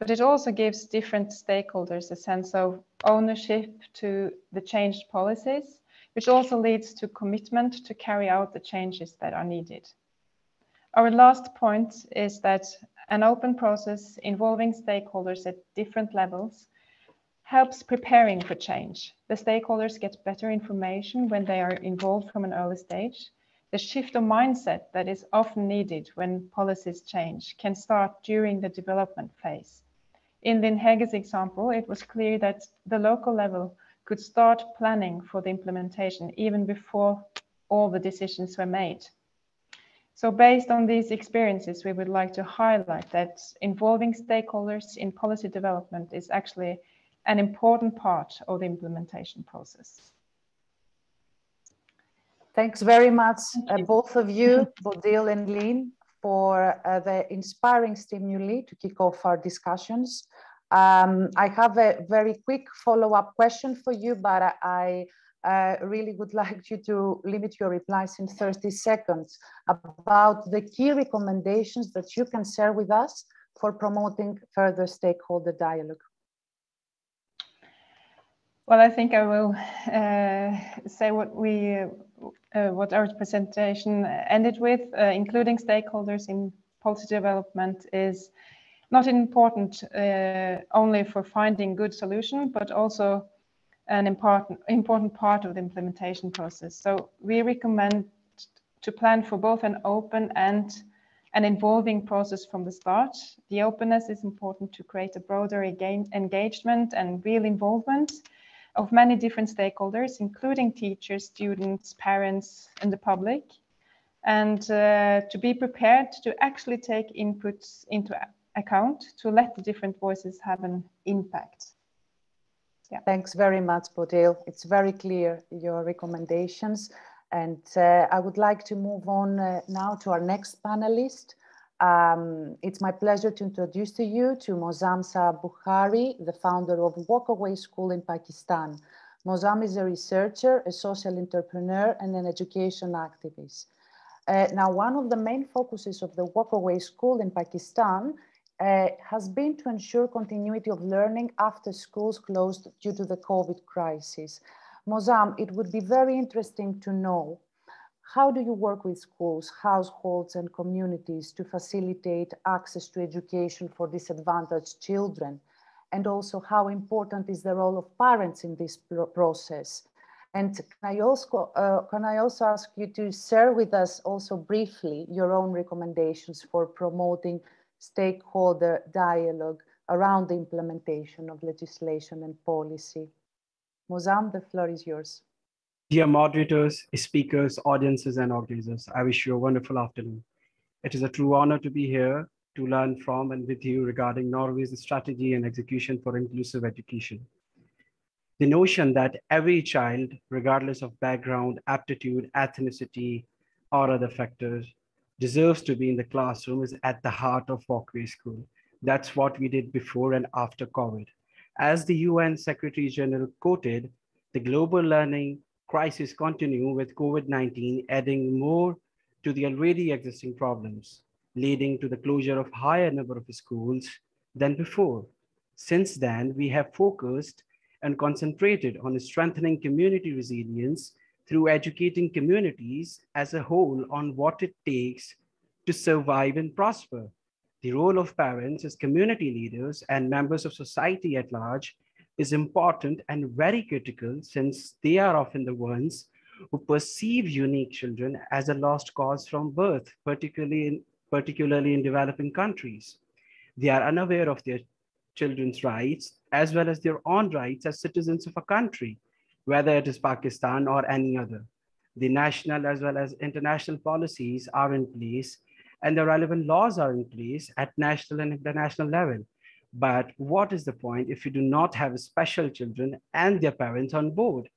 But it also gives different stakeholders a sense of ownership to the changed policies, which also leads to commitment to carry out the changes that are needed. Our last point is that an open process involving stakeholders at different levels helps preparing for change. The stakeholders get better information when they are involved from an early stage. The shift of mindset that is often needed when policies change can start during the development phase. In Linn Hege's example, it was clear that the local level could start planning for the implementation even before all the decisions were made. So based on these experiences, we would like to highlight that involving stakeholders in policy development is actually an important part of the implementation process. Thanks very much, both of you, Bodil and Linn, for the inspiring stimuli to kick off our discussions. I have a very quick follow-up question for you, but I really would like you to limit your replies in 30 seconds about the key recommendations that you can share with us for promoting further stakeholder dialogue. Well, I think I will say what our presentation ended with, including stakeholders in policy development is not important only for finding good solution, but also an important part of the implementation process. So we recommend to plan for both an open and an involving process from the start. The openness is important to create a broader engagement and real involvement of many different stakeholders, including teachers, students, parents, and the public, and to be prepared to actually take inputs into account to let the different voices have an impact. Yeah. Thanks very much, Bodil. It's very clear, your recommendations. And I would like to move on now to our next panelist. It's my pleasure to introduce to you to Mozam Bukhari, the founder of Walkaway School in Pakistan. Mozam is a researcher, a social entrepreneur, and an education activist. Now, one of the main focuses of the Walkaway School in Pakistan has been to ensure continuity of learning after schools closed due to the COVID crisis. Mozam, it would be very interesting to know, how do you work with schools, households, and communities to facilitate access to education for disadvantaged children? And also, how important is the role of parents in this process? And can I also ask you to share with us also briefly your own recommendations for promoting stakeholder dialogue around the implementation of legislation and policy? Mozam, the floor is yours. Dear moderators, speakers, audiences, and organizers, I wish you a wonderful afternoon. It is a true honor to be here to learn from and with you regarding Norway's strategy and execution for inclusive education. The notion that every child, regardless of background, aptitude, ethnicity, or other factors, deserves to be in the classroom is at the heart of Walkaway School. That's what we did before and after COVID. As the UN Secretary General quoted, the global learning crisis continue with COVID-19 adding more to the already existing problems, leading to the closure of higher number of schools than before. Since then, we have focused and concentrated on strengthening community resilience through educating communities as a whole on what it takes to survive and prosper. The role of parents as community leaders and members of society at large is important and very critical, since they are often the ones who perceive unique children as a lost cause from birth, particularly in developing countries. They are unaware of their children's rights as well as their own rights as citizens of a country, whether it is Pakistan or any other. The national as well as international policies are in place and the relevant laws are in place at national and international level. But what is the point if you do not have special children and their parents on board?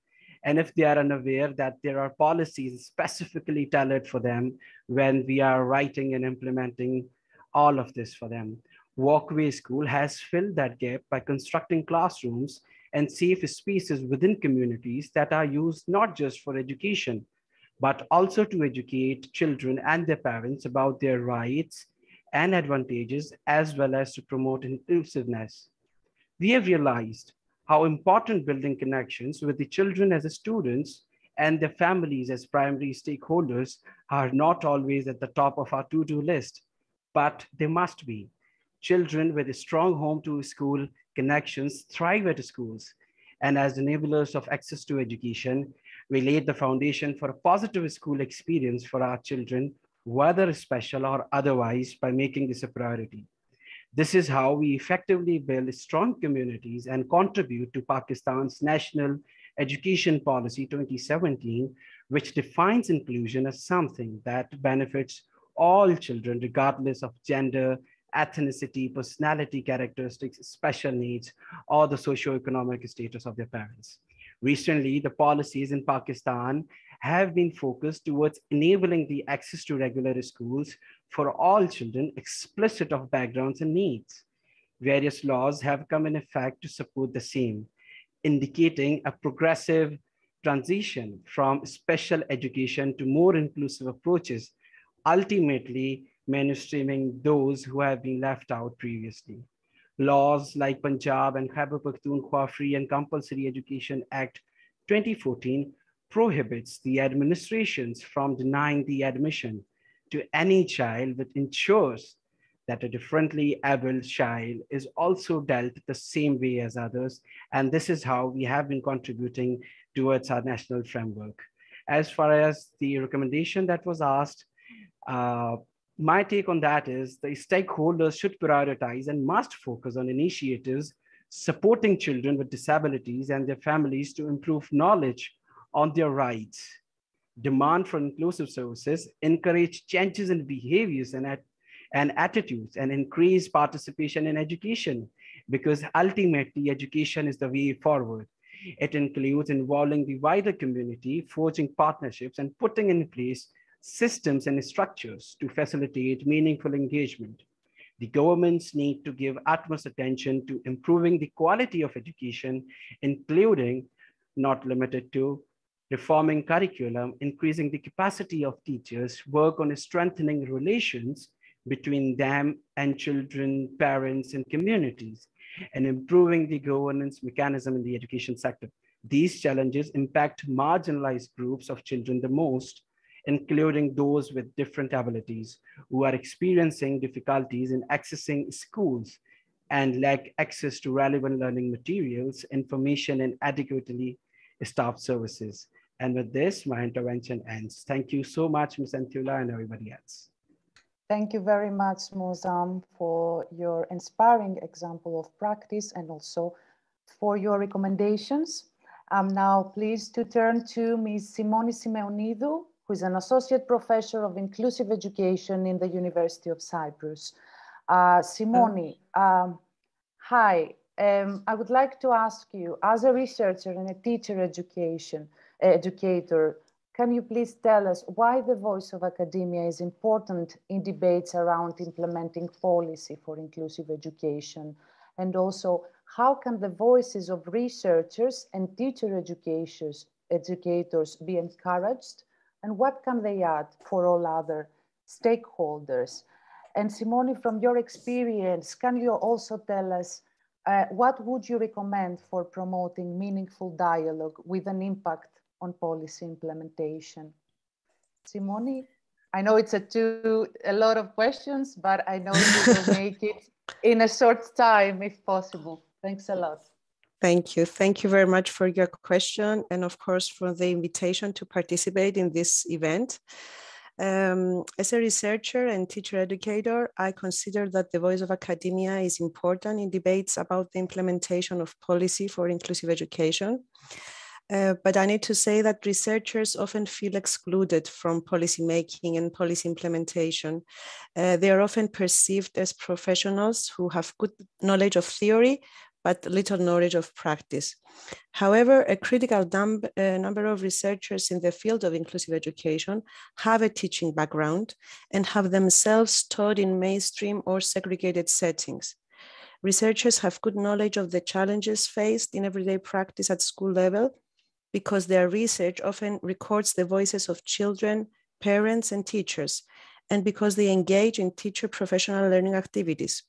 And if they are unaware that there are policies specifically tailored for them when we are writing and implementing all of this for them. Walkaway School has filled that gap by constructing classrooms and safe spaces within communities that are used not just for education, but also to educate children and their parents about their rights and advantages, as well as to promote inclusiveness. We have realized how important building connections with the children as students and their families as primary stakeholders are not always at the top of our to-do list, but they must be. Children with a strong home to school connections thrive at schools, and as enablers of access to education, we laid the foundation for a positive school experience for our children, whether special or otherwise, by making this a priority. This is how we effectively build strong communities and contribute to Pakistan's National Education Policy 2017, which defines inclusion as something that benefits all children, regardless of gender, ethnicity, personality characteristics, special needs, or the socioeconomic status of their parents. Recently, the policies in Pakistan have been focused towards enabling the access to regular schools for all children, explicit of backgrounds and needs. Various laws have come in effect to support the same, indicating a progressive transition from special education to more inclusive approaches, ultimately mainstreaming those who have been left out previously. Laws like Punjab and Khyber Pakhtunkhwa Free and Compulsory Education Act 2014 prohibits the administrations from denying the admission to any child, that ensures that a differently abled child is also dealt the same way as others. And this is how we have been contributing towards our national framework. As far as the recommendation that was asked, my take on that is the stakeholders should prioritize and must focus on initiatives supporting children with disabilities and their families to improve knowledge on their rights, demand for inclusive services, encourage changes in behaviors and attitudes, and increase participation in education, because ultimately education is the way forward. It includes involving the wider community, forging partnerships, and putting in place systems and structures to facilitate meaningful engagement. The governments need to give utmost attention to improving the quality of education, including, not limited to, reforming curriculum, increasing the capacity of teachers, work on strengthening relations between them and children, parents, and communities, and improving the governance mechanism in the education sector. These challenges impact marginalized groups of children the most, including those with different abilities who are experiencing difficulties in accessing schools and lack access to relevant learning materials, information, and adequately staffed services. And with this, my intervention ends. Thank you so much, Ms. Antula, and everybody else. Thank you very much, Mozam, for your inspiring example of practice and also for your recommendations. I'm now pleased to turn to Ms. Simone Simeonidou, who is an associate professor of inclusive education in the University of Cyprus. Simone, hi. I would like to ask you, as a researcher and a teacher educator, can you please tell us why the voice of academia is important in debates around implementing policy for inclusive education? And also, how can the voices of researchers and teacher educators be encouraged? And what can they add for all other stakeholders? And Simone, from your experience, can you also tell us what would you recommend for promoting meaningful dialogue with an impact on policy implementation? Simone, I know it's a lot of questions, but I know you will make it in a short time if possible. Thanks a lot. Thank you. Thank you very much for your question and of course for the invitation to participate in this event. As a researcher and teacher educator, I consider that the voice of academia is important in debates about the implementation of policy for inclusive education. But I need to say that researchers often feel excluded from policy making and policy implementation. They are often perceived as professionals who have good knowledge of theory, but little knowledge of practice. However, a critical number of researchers in the field of inclusive education have a teaching background and have themselves taught in mainstream or segregated settings. Researchers have good knowledge of the challenges faced in everyday practice at school level because their research often records the voices of children, parents, and teachers, and because they engage in teacher professional learning activities.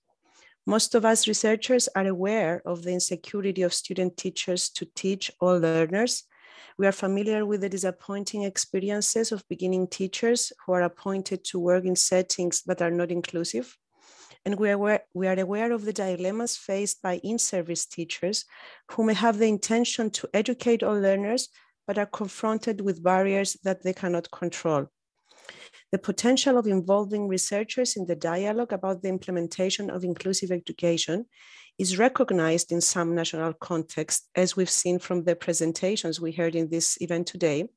Most of us researchers are aware of the insecurity of student teachers to teach all learners. We are familiar with the disappointing experiences of beginning teachers who are appointed to work in settings that are not inclusive. And we are aware of the dilemmas faced by in-service teachers who may have the intention to educate all learners, but are confronted with barriers that they cannot control. The potential of involving researchers in the dialogue about the implementation of inclusive education is recognized in some national contexts, as we've seen from the presentations we heard in this event today,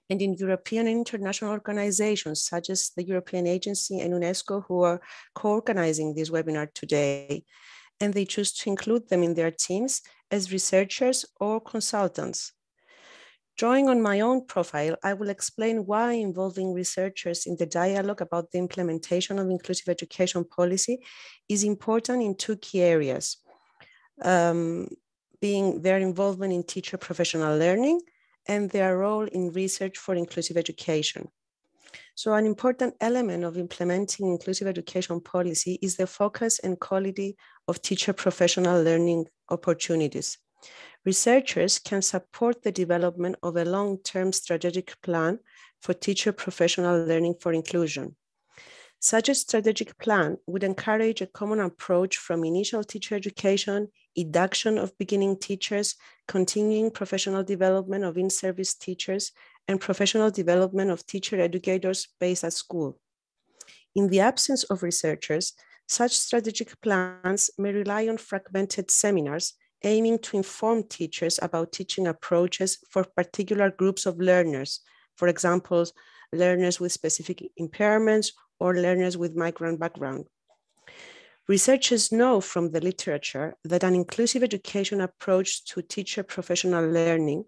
and in European and international organizations such as the European Agency and UNESCO, who are co-organizing this webinar today, and they choose to include them in their teams as researchers or consultants. Drawing on my own profile, I will explain why involving researchers in the dialogue about the implementation of inclusive education policy is important in two key areas, being their involvement in teacher professional learning and their role in research for inclusive education. So an important element of implementing inclusive education policy is the focus and quality of teacher professional learning opportunities. Researchers can support the development of a long-term strategic plan for teacher professional learning for inclusion. Such a strategic plan would encourage a common approach from initial teacher education, induction of beginning teachers, continuing professional development of in-service teachers, and professional development of teacher educators based at school. In the absence of researchers, such strategic plans may rely on fragmented seminars aiming to inform teachers about teaching approaches for particular groups of learners, for example, learners with specific impairments or learners with migrant background. Researchers know from the literature that an inclusive education approach to teacher professional learning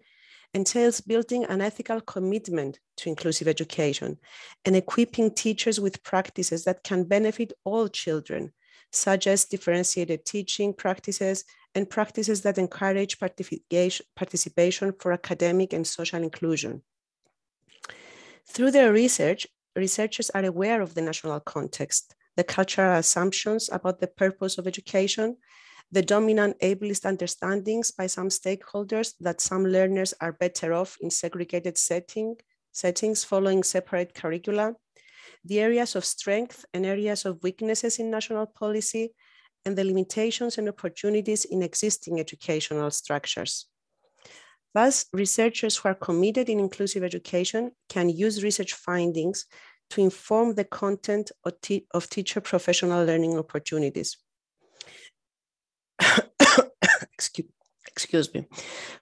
entails building an ethical commitment to inclusive education and equipping teachers with practices that can benefit all children, such as differentiated teaching practices and practices that encourage participation for academic and social inclusion. Through their research, researchers are aware of the national context, the cultural assumptions about the purpose of education, the dominant ableist understandings by some stakeholders that some learners are better off in segregated settings following separate curricula, the areas of strength and areas of weaknesses in national policy, and the limitations and opportunities in existing educational structures. Thus, researchers who are committed in inclusive education can use research findings to inform the content of teacher professional learning opportunities. Excuse me.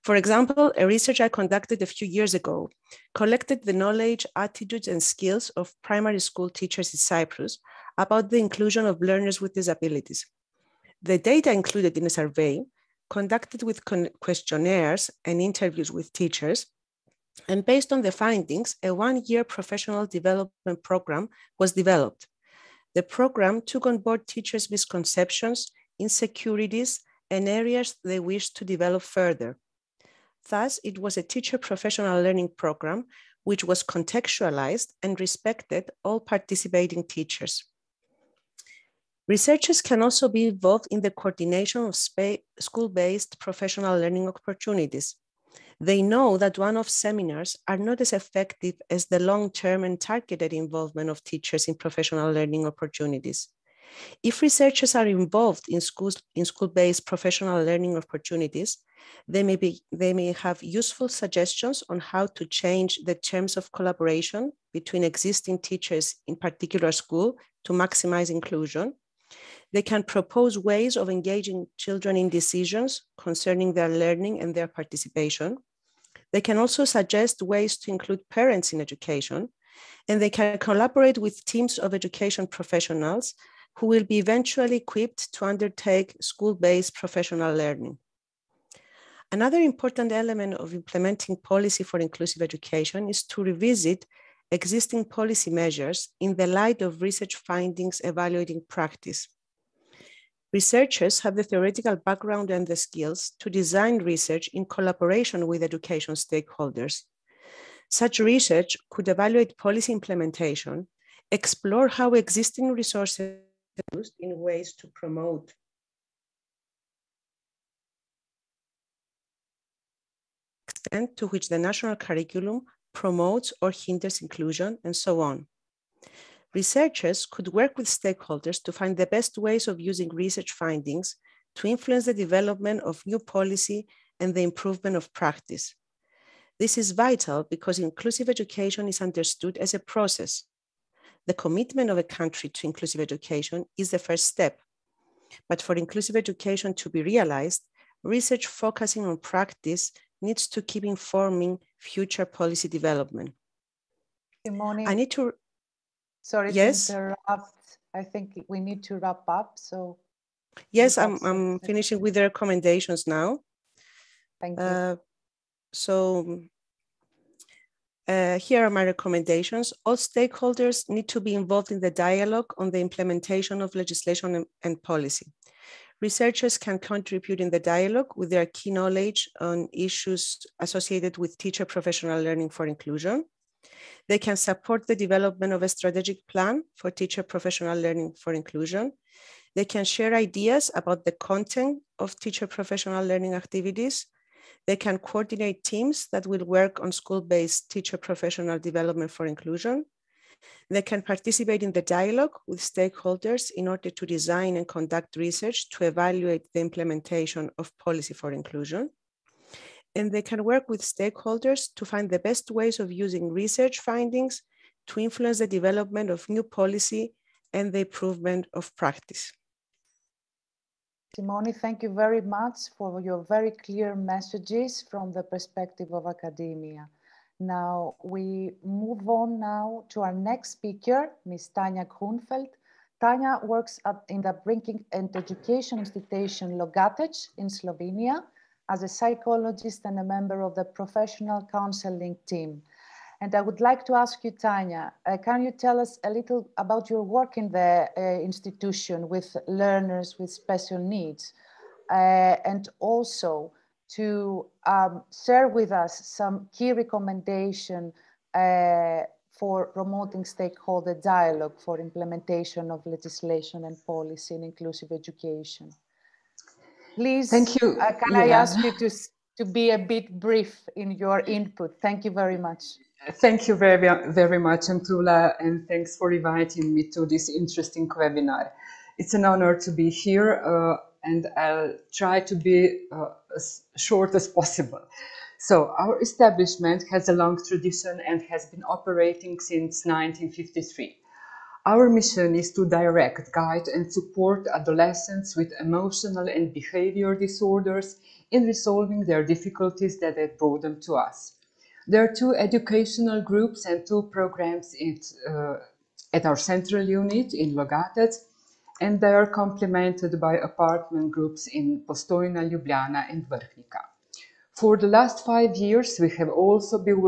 For example, a research I conducted a few years ago collected the knowledge, attitudes, and skills of primary school teachers in Cyprus about the inclusion of learners with disabilities. The data included in a survey conducted with questionnaires and interviews with teachers, and based on the findings, a one-year professional development program was developed. The program took on board teachers' misconceptions, insecurities, and areas they wished to develop further. Thus, it was a teacher professional learning program which was contextualized and respected all participating teachers. Researchers can also be involved in the coordination of school-based professional learning opportunities. They know that one-off seminars are not as effective as the long-term and targeted involvement of teachers in professional learning opportunities. If researchers are involved in school-based professional learning opportunities, they may have useful suggestions on how to change the terms of collaboration between existing teachers in particular school to maximize inclusion. They can propose ways of engaging children in decisions concerning their learning and their participation. They can also suggest ways to include parents in education, and they can collaborate with teams of education professionals who will be eventually equipped to undertake school-based professional learning. Another important element of implementing policy for inclusive education is to revisit existing policy measures in the light of research findings evaluating practice. Researchers have the theoretical background and the skills to design research in collaboration with education stakeholders. Such research could evaluate policy implementation, explore how existing resources are used in ways to promote the extent to which the national curriculum promotes or hinders inclusion, and so on. Researchers could work with stakeholders to find the best ways of using research findings to influence the development of new policy and the improvement of practice. This is vital because inclusive education is understood as a process. The commitment of a country to inclusive education is the first step. But for inclusive education to be realized, research focusing on practice needs to keep informing future policy development. Simone, I need to... Sorry yes? to interrupt. I think we need to wrap up. So yes, I'm finishing with the recommendations now. Thank you. Here are my recommendations. All stakeholders need to be involved in the dialogue on the implementation of legislation and policy. Researchers can contribute in the dialogue with their key knowledge on issues associated with teacher professional learning for inclusion. They can support the development of a strategic plan for teacher professional learning for inclusion. They can share ideas about the content of teacher professional learning activities. They can coordinate teams that will work on school-based teacher professional development for inclusion. They can participate in the dialogue with stakeholders in order to design and conduct research to evaluate the implementation of policy for inclusion. And they can work with stakeholders to find the best ways of using research findings to influence the development of new policy and the improvement of practice. Simone, thank you very much for your very clear messages from the perspective of academia. Now we move on now to our next speaker, Ms. Tanja Groenveld. Tanja works in the Brinking and Education Institution Logatec in Slovenia as a psychologist and a member of the professional counseling team. And I would like to ask you, Tanja, can you tell us a little about your work in the institution with learners with special needs, and also to share with us some key recommendation for promoting stakeholder dialogue for implementation of legislation and policy in inclusive education? Please, thank you. Can I ask you to be a bit brief in your input? Thank you very much. Thank you very much, Antula, and thanks for inviting me to this interesting webinar. It's an honor to be here, and I'll try to be as short as possible. So our establishment has a long tradition and has been operating since 1953. Our mission is to direct, guide, and support adolescents with emotional and behavior disorders in resolving their difficulties that have brought them to us. There are 2 educational groups and 2 programs at our central unit in Logatec, and they are complemented by apartment groups in Postojna, Ljubljana, and Vrhnika. For the last 5 years, we have also been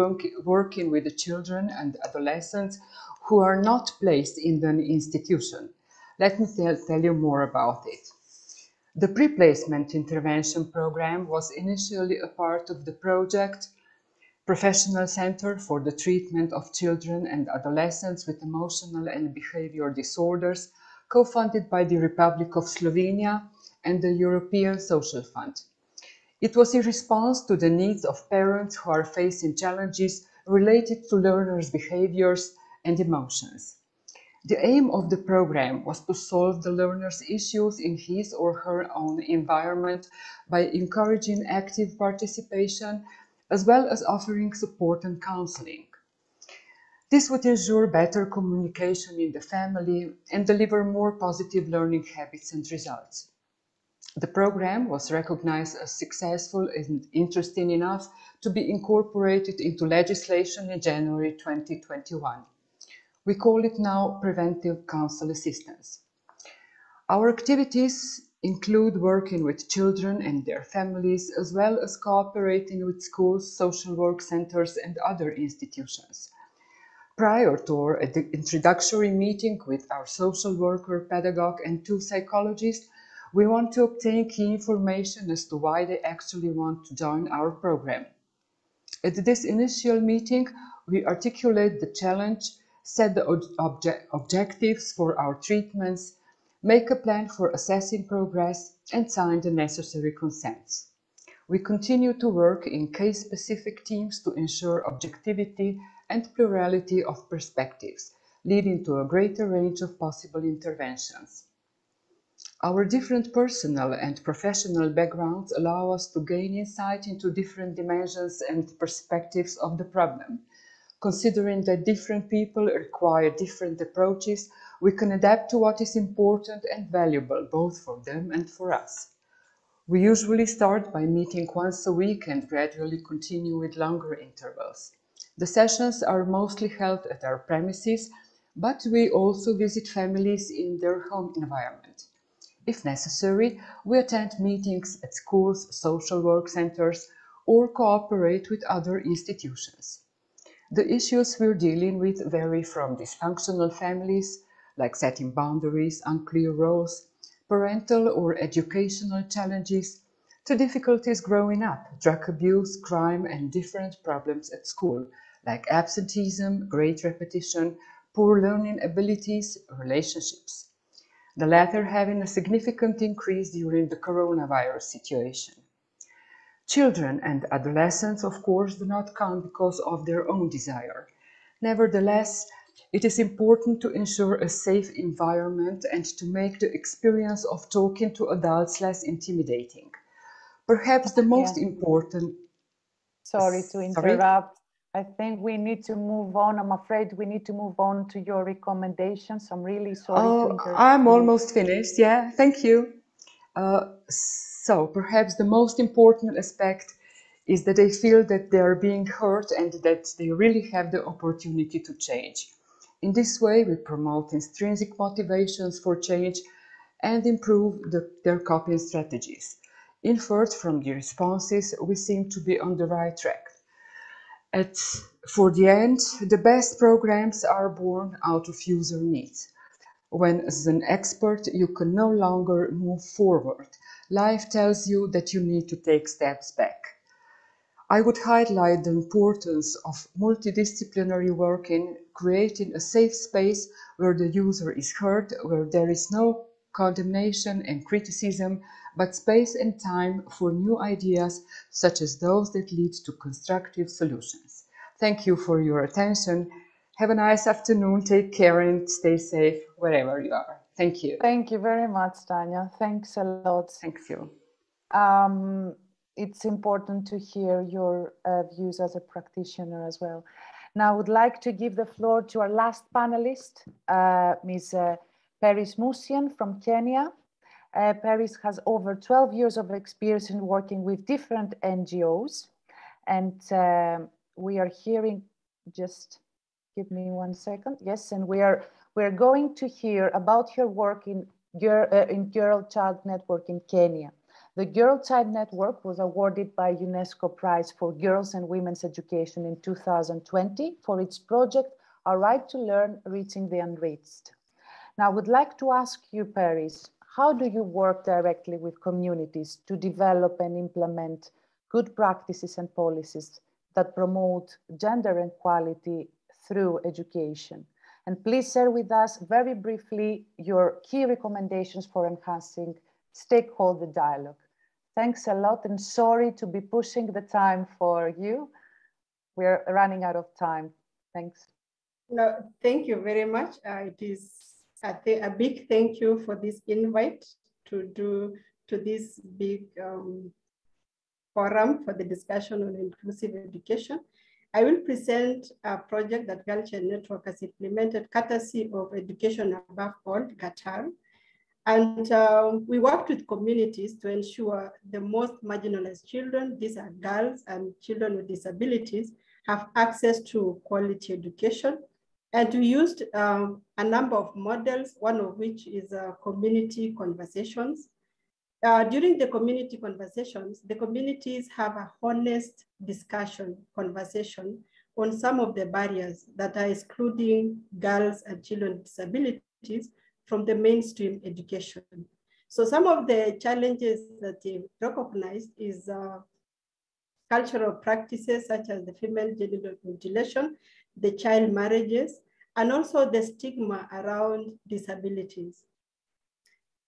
working with the children and adolescents who are not placed in an institution. Let me tell you more about it. The pre-placement intervention program was initially a part of the project Professional Center for the Treatment of Children and Adolescents with Emotional and Behavior Disorders, co-funded by the Republic of Slovenia and the European Social Fund. It was in response to the needs of parents who are facing challenges related to learners' behaviors and emotions. The aim of the program was to solve the learner's issues in his or her own environment by encouraging active participation as well as offering support and counseling. This would ensure better communication in the family and deliver more positive learning habits and results. The program was recognized as successful and interesting enough to be incorporated into legislation in January 2021. We call it now Preventive Counsel Assistance. Our activities include working with children and their families, as well as cooperating with schools, social work centers, and other institutions. Prior to our introductory meeting with our social worker, pedagogue, and 2 psychologists, we want to obtain key information as to why they actually want to join our program. At this initial meeting, we articulate the challenge, set the objectives for our treatments, make a plan for assessing progress, and sign the necessary consents. We continue to work in case-specific teams to ensure objectivity and plurality of perspectives, leading to a greater range of possible interventions. Our different personal and professional backgrounds allow us to gain insight into different dimensions and perspectives of the problem. Considering that different people require different approaches, we can adapt to what is important and valuable, both for them and for us. We usually start by meeting once a week and gradually continue with longer intervals. The sessions are mostly held at our premises, but we also visit families in their home environment. If necessary, we attend meetings at schools, social work centers, or cooperate with other institutions. The issues we're dealing with vary from dysfunctional families, like setting boundaries, unclear roles, parental or educational challenges, to difficulties growing up, drug abuse, crime, and different problems at school, like absenteeism, grade repetition, poor learning abilities, relationships. The latter having a significant increase during the coronavirus situation. Children and adolescents, of course, do not count because of their own desire. Nevertheless, it is important to ensure a safe environment and to make the experience of talking to adults less intimidating. Perhaps the most important... Sorry to interrupt. I think we need to move on. I'm afraid we need to move on to your recommendations. I'm really sorry to interrupt. I'm almost finished. Yeah, thank you. So perhaps the most important aspect is that they feel that they are being heard and that they really have the opportunity to change. In this way, we promote intrinsic motivations for change and improve their coping strategies. Inferred from the responses, we seem to be on the right track. For the end, the best programs are born out of user needs. When, as an expert, you can no longer move forward, life tells you that you need to take steps back. I would highlight the importance of multidisciplinary work in creating a safe space where the user is heard, where there is no condemnation and criticism, but space and time for new ideas, such as those that lead to constructive solutions. Thank you for your attention. Have a nice afternoon, take care and stay safe wherever you are. Thank you. Thank you very much, Tanya. Thanks a lot. Thank you. It's important to hear your views as a practitioner as well. Now I would like to give the floor to our last panelist, Ms. Paris Musian from Kenya. Paris has over 12 years of experience in working with different NGOs. And we are hearing, just give me 1 second. Yes, and we're going to hear about her work in Girl Child Network in Kenya. The Girl Child Network was awarded by UNESCO Prize for Girls and Women's Education in 2020 for its project, Our Right to Learn, Reaching the Unreached. Now, I would like to ask you, Paris, how do you work directly with communities to develop and implement good practices and policies that promote gender equality through education? And please share with us very briefly your key recommendations for enhancing stakeholder dialogue. Thanks a lot, and sorry to be pushing the time for you. We're running out of time. Thanks. No, thank you very much. It is a big thank you for this invite to this big forum for the discussion on inclusive education. I will present a project that Girl Child Network has implemented courtesy of Education Above All, Qatar. And we worked with communities to ensure the most marginalized children, these are girls and children with disabilities, have access to quality education. And we used a number of models, one of which is community conversations. During the community conversations, the communities have a honest conversation on some of the barriers that are excluding girls and children with disabilities from the mainstream education. So some of the challenges that they recognized is cultural practices such as the female genital mutilation, the child marriages, and also the stigma around disabilities.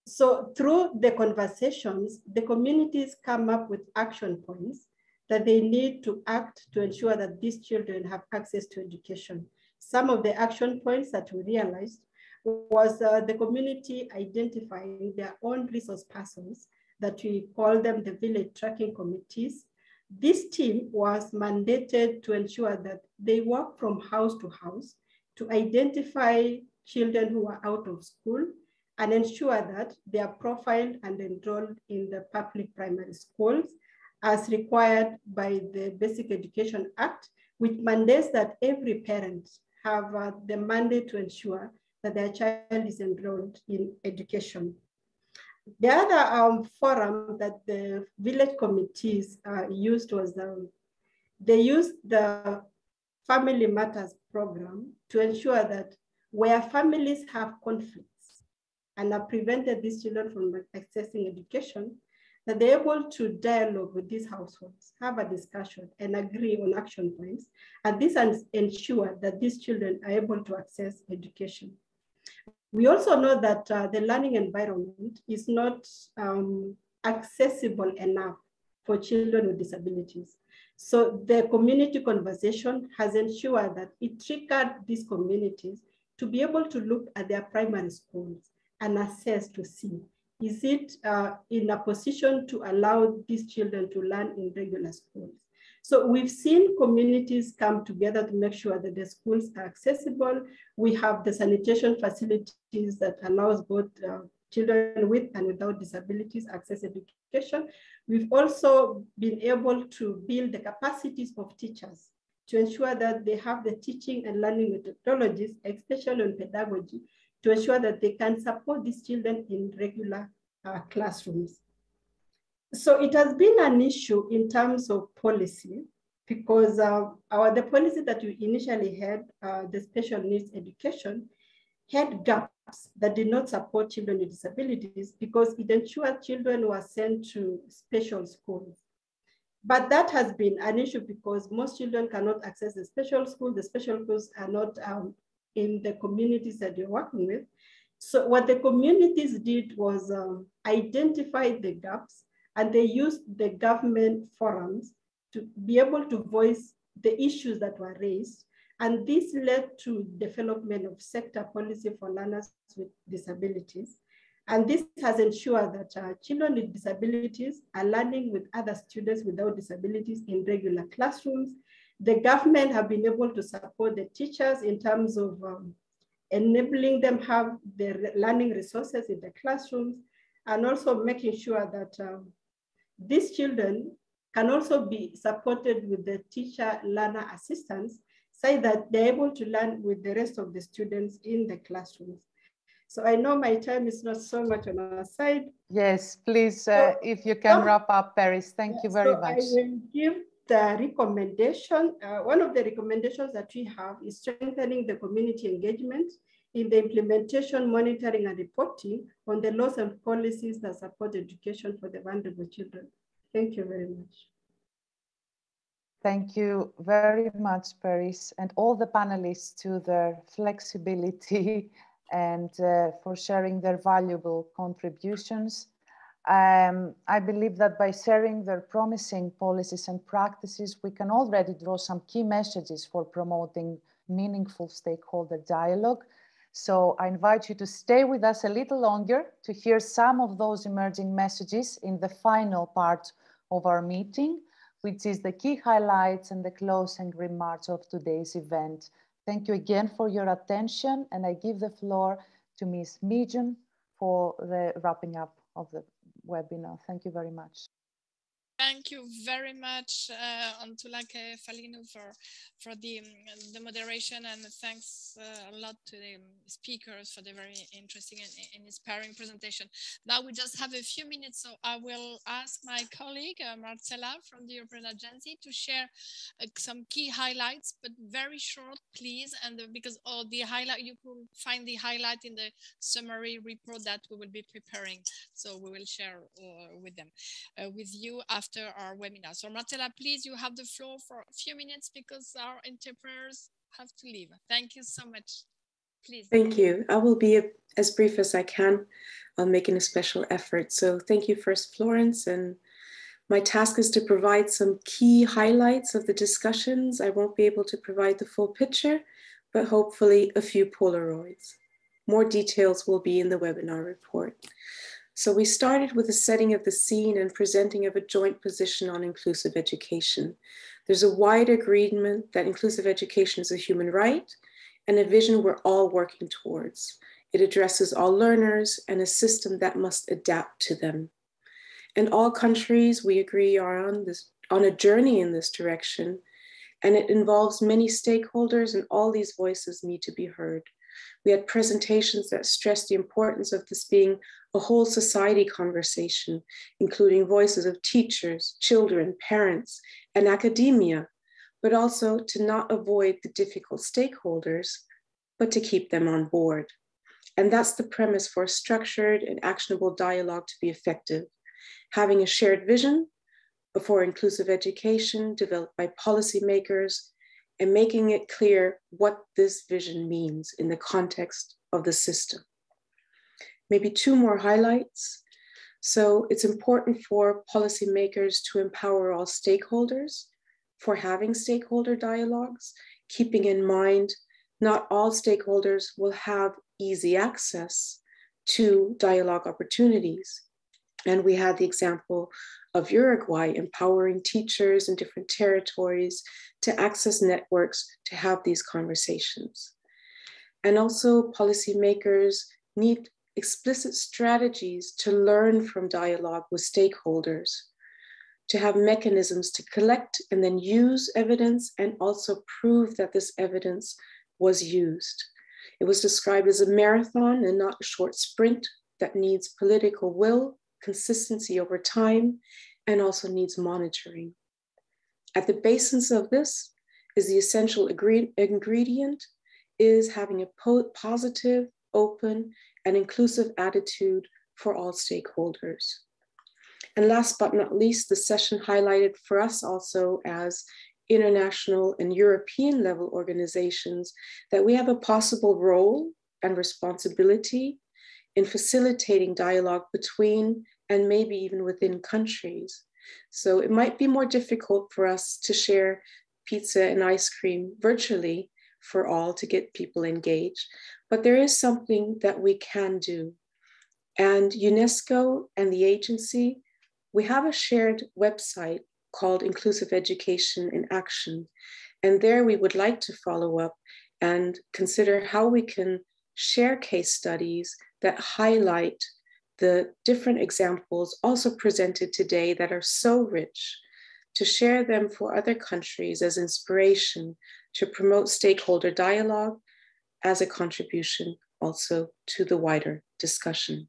So through the conversations, the communities come up with action points that they need to act to ensure that these children have access to education. Some of the action points that we realized was the community identifying their own resource persons, that we call them the village tracking committees. This team was mandated to ensure that they work from house to house to identify children who are out of school and ensure that they are profiled and enrolled in the public primary schools as required by the Basic Education Act, which mandates that every parent have the mandate to ensure that their child is enrolled in education. The other forum that the village committees used was they used the Family Matters program to ensure that where families have conflicts and have prevented these children from accessing education, that they're able to dialogue with these households, have a discussion, and agree on action points. And this ensure that these children are able to access education. We also know that the learning environment is not accessible enough for children with disabilities. So the community conversation has ensured that it triggered these communities to be able to look at their primary schools and assess to see, is it in a position to allow these children to learn in regular schools? So we've seen communities come together to make sure that the schools are accessible. We have the sanitation facilities that allows both children with and without disabilities access education. We've also been able to build the capacities of teachers to ensure that they have the teaching and learning methodologies, especially on pedagogy, to ensure that they can support these children in regular classrooms. So it has been an issue in terms of policy because the policy that we initially had, the special needs education, had gaps that did not support children with disabilities because it ensured children were sent to special schools. But that has been an issue because most children cannot access the special schools. The special schools are not in the communities that you're working with. So what the communities did was identify the gaps, and they used the government forums to be able to voice the issues that were raised. And this led to development of sector policy for learners with disabilities. And this has ensured that children with disabilities are learning with other students without disabilities in regular classrooms. The government have been able to support the teachers in terms of enabling them have the learning resources in the classrooms, and also making sure that these children can also be supported with the teacher learner assistance so that they're able to learn with the rest of the students in the classrooms. So I know my time is not so much on our side. Yes, please, if you can wrap up, Paris. Thank you very much. I will give the recommendation. One of the recommendations that we have is strengthening the community engagement in the implementation, monitoring, and reporting on the laws and policies that support education for the vulnerable children. Thank you very much. Thank you very much, Paris, and all the panelists to their flexibility and for sharing their valuable contributions. I believe that by sharing their promising policies and practices, we can already draw some key messages for promoting meaningful stakeholder dialogue. So I invite you to stay with us a little longer to hear some of those emerging messages in the final part of our meeting, which is the key highlights and the closing remarks of today's event. Thank you again for your attention, and I give the floor to Ms. Mihan for the wrapping up of the webinar. Thank you very much. Thank you very much, Antulake Falino, for the moderation, and thanks a lot to the speakers for the very interesting and inspiring presentation. Now we just have a few minutes, so I will ask my colleague, Marcella from the European Agency, to share some key highlights, but very short, please, and because all the highlight, you could find the highlight in the summary report that we will be preparing, so we will share with them, with you after our webinar. So Marcella, please, you have the floor for a few minutes because our interpreters have to leave. Thank you so much. Please. Thank you. I will be as brief as I can. I'll make an special effort. So thank you first, Florence. And my task is to provide some key highlights of the discussions. I won't be able to provide the full picture, but hopefully a few Polaroids. More details will be in the webinar report. So we started with a setting of the scene and presenting of a joint position on inclusive education. There's a wide agreement that inclusive education is a human right and a vision we're all working towards. It addresses all learners and a system that must adapt to them. And all countries, we agree, are on a journey in this direction, and it involves many stakeholders, and all these voices need to be heard. We had presentations that stressed the importance of this being a whole society conversation, including voices of teachers, children, parents, and academia, but also to not avoid the difficult stakeholders, but to keep them on board. And that's the premise for a structured and actionable dialogue to be effective. having a shared vision for inclusive education developed by policymakers, and making it clear what this vision means in the context of the system. Maybe two more highlights. So it's important for policymakers to empower all stakeholders for having stakeholder dialogues, keeping in mind not all stakeholders will have easy access to dialogue opportunities. And we had the example of Uruguay empowering teachers in different territories to access networks to have these conversations. And also policymakers need explicit strategies to learn from dialogue with stakeholders, to have mechanisms to collect and then use evidence and also prove that this evidence was used. It was described as a marathon and not a short sprint that needs political will, consistency over time, and also needs monitoring. At the basis of this is the essential ingredient is having a positive, open, and inclusive attitude for all stakeholders. And last but not least, the session highlighted for us also as international and European level organizations that we have a possible role and responsibility in facilitating dialogue between and maybe even within countries. So it might be more difficult for us to share pizza and ice cream virtually for all to get people engaged, but there is something that we can do. And UNESCO and the agency, we have a shared website called Inclusive Education in Action. And there we would like to follow up and consider how we can share case studies that highlight the different examples also presented today that are so rich, to share them for other countries as inspiration to promote stakeholder dialogue as a contribution also to the wider discussion.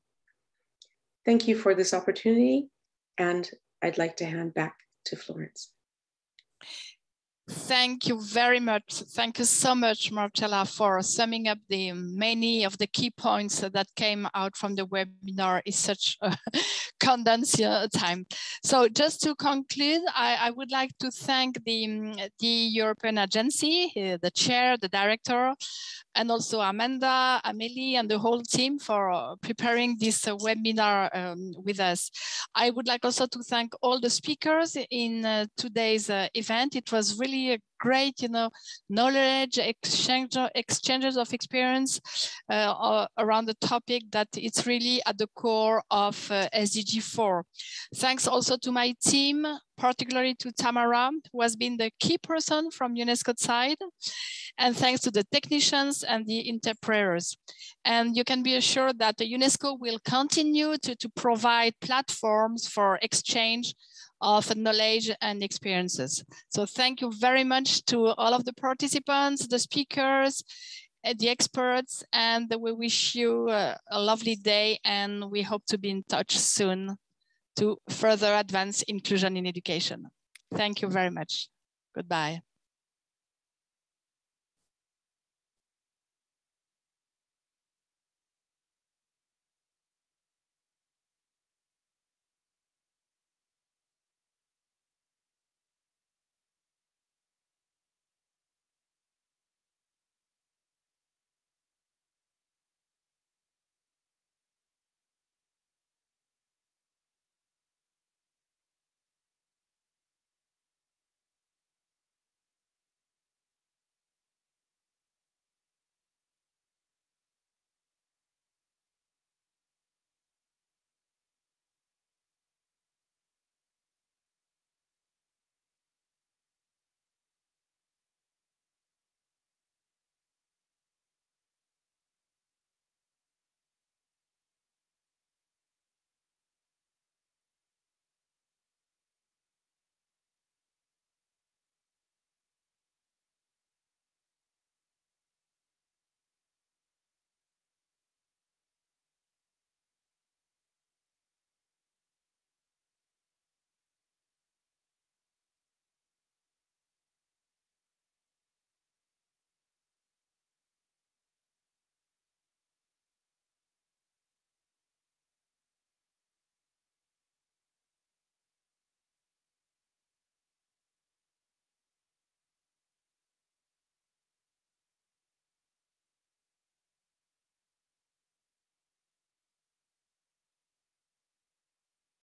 Thank you for this opportunity, and I'd like to hand back to Florence. Thank you very much. Thank you so much, Marcella, for summing up the many of the key points that came out from the webinar in such a condensed time. So just to conclude, I would like to thank the European Agency, the chair, the director, and also Amanda, Amelie, and the whole team for preparing this webinar with us. I would like also to thank all the speakers in today's event. It was really a great, knowledge exchanges of experience around the topic that it's really at the core of SDG 4. Thanks also to my team, particularly to Tamara, who has been the key person from UNESCO side. And thanks to the technicians and the interpreters. And you can be assured that the UNESCO will continue to provide platforms for exchange of knowledge and experiences. So thank you very much to all of the participants, the speakers, the experts, and we wish you a lovely day, and we hope to be in touch soon to further advance inclusion in education. Thank you very much. Goodbye.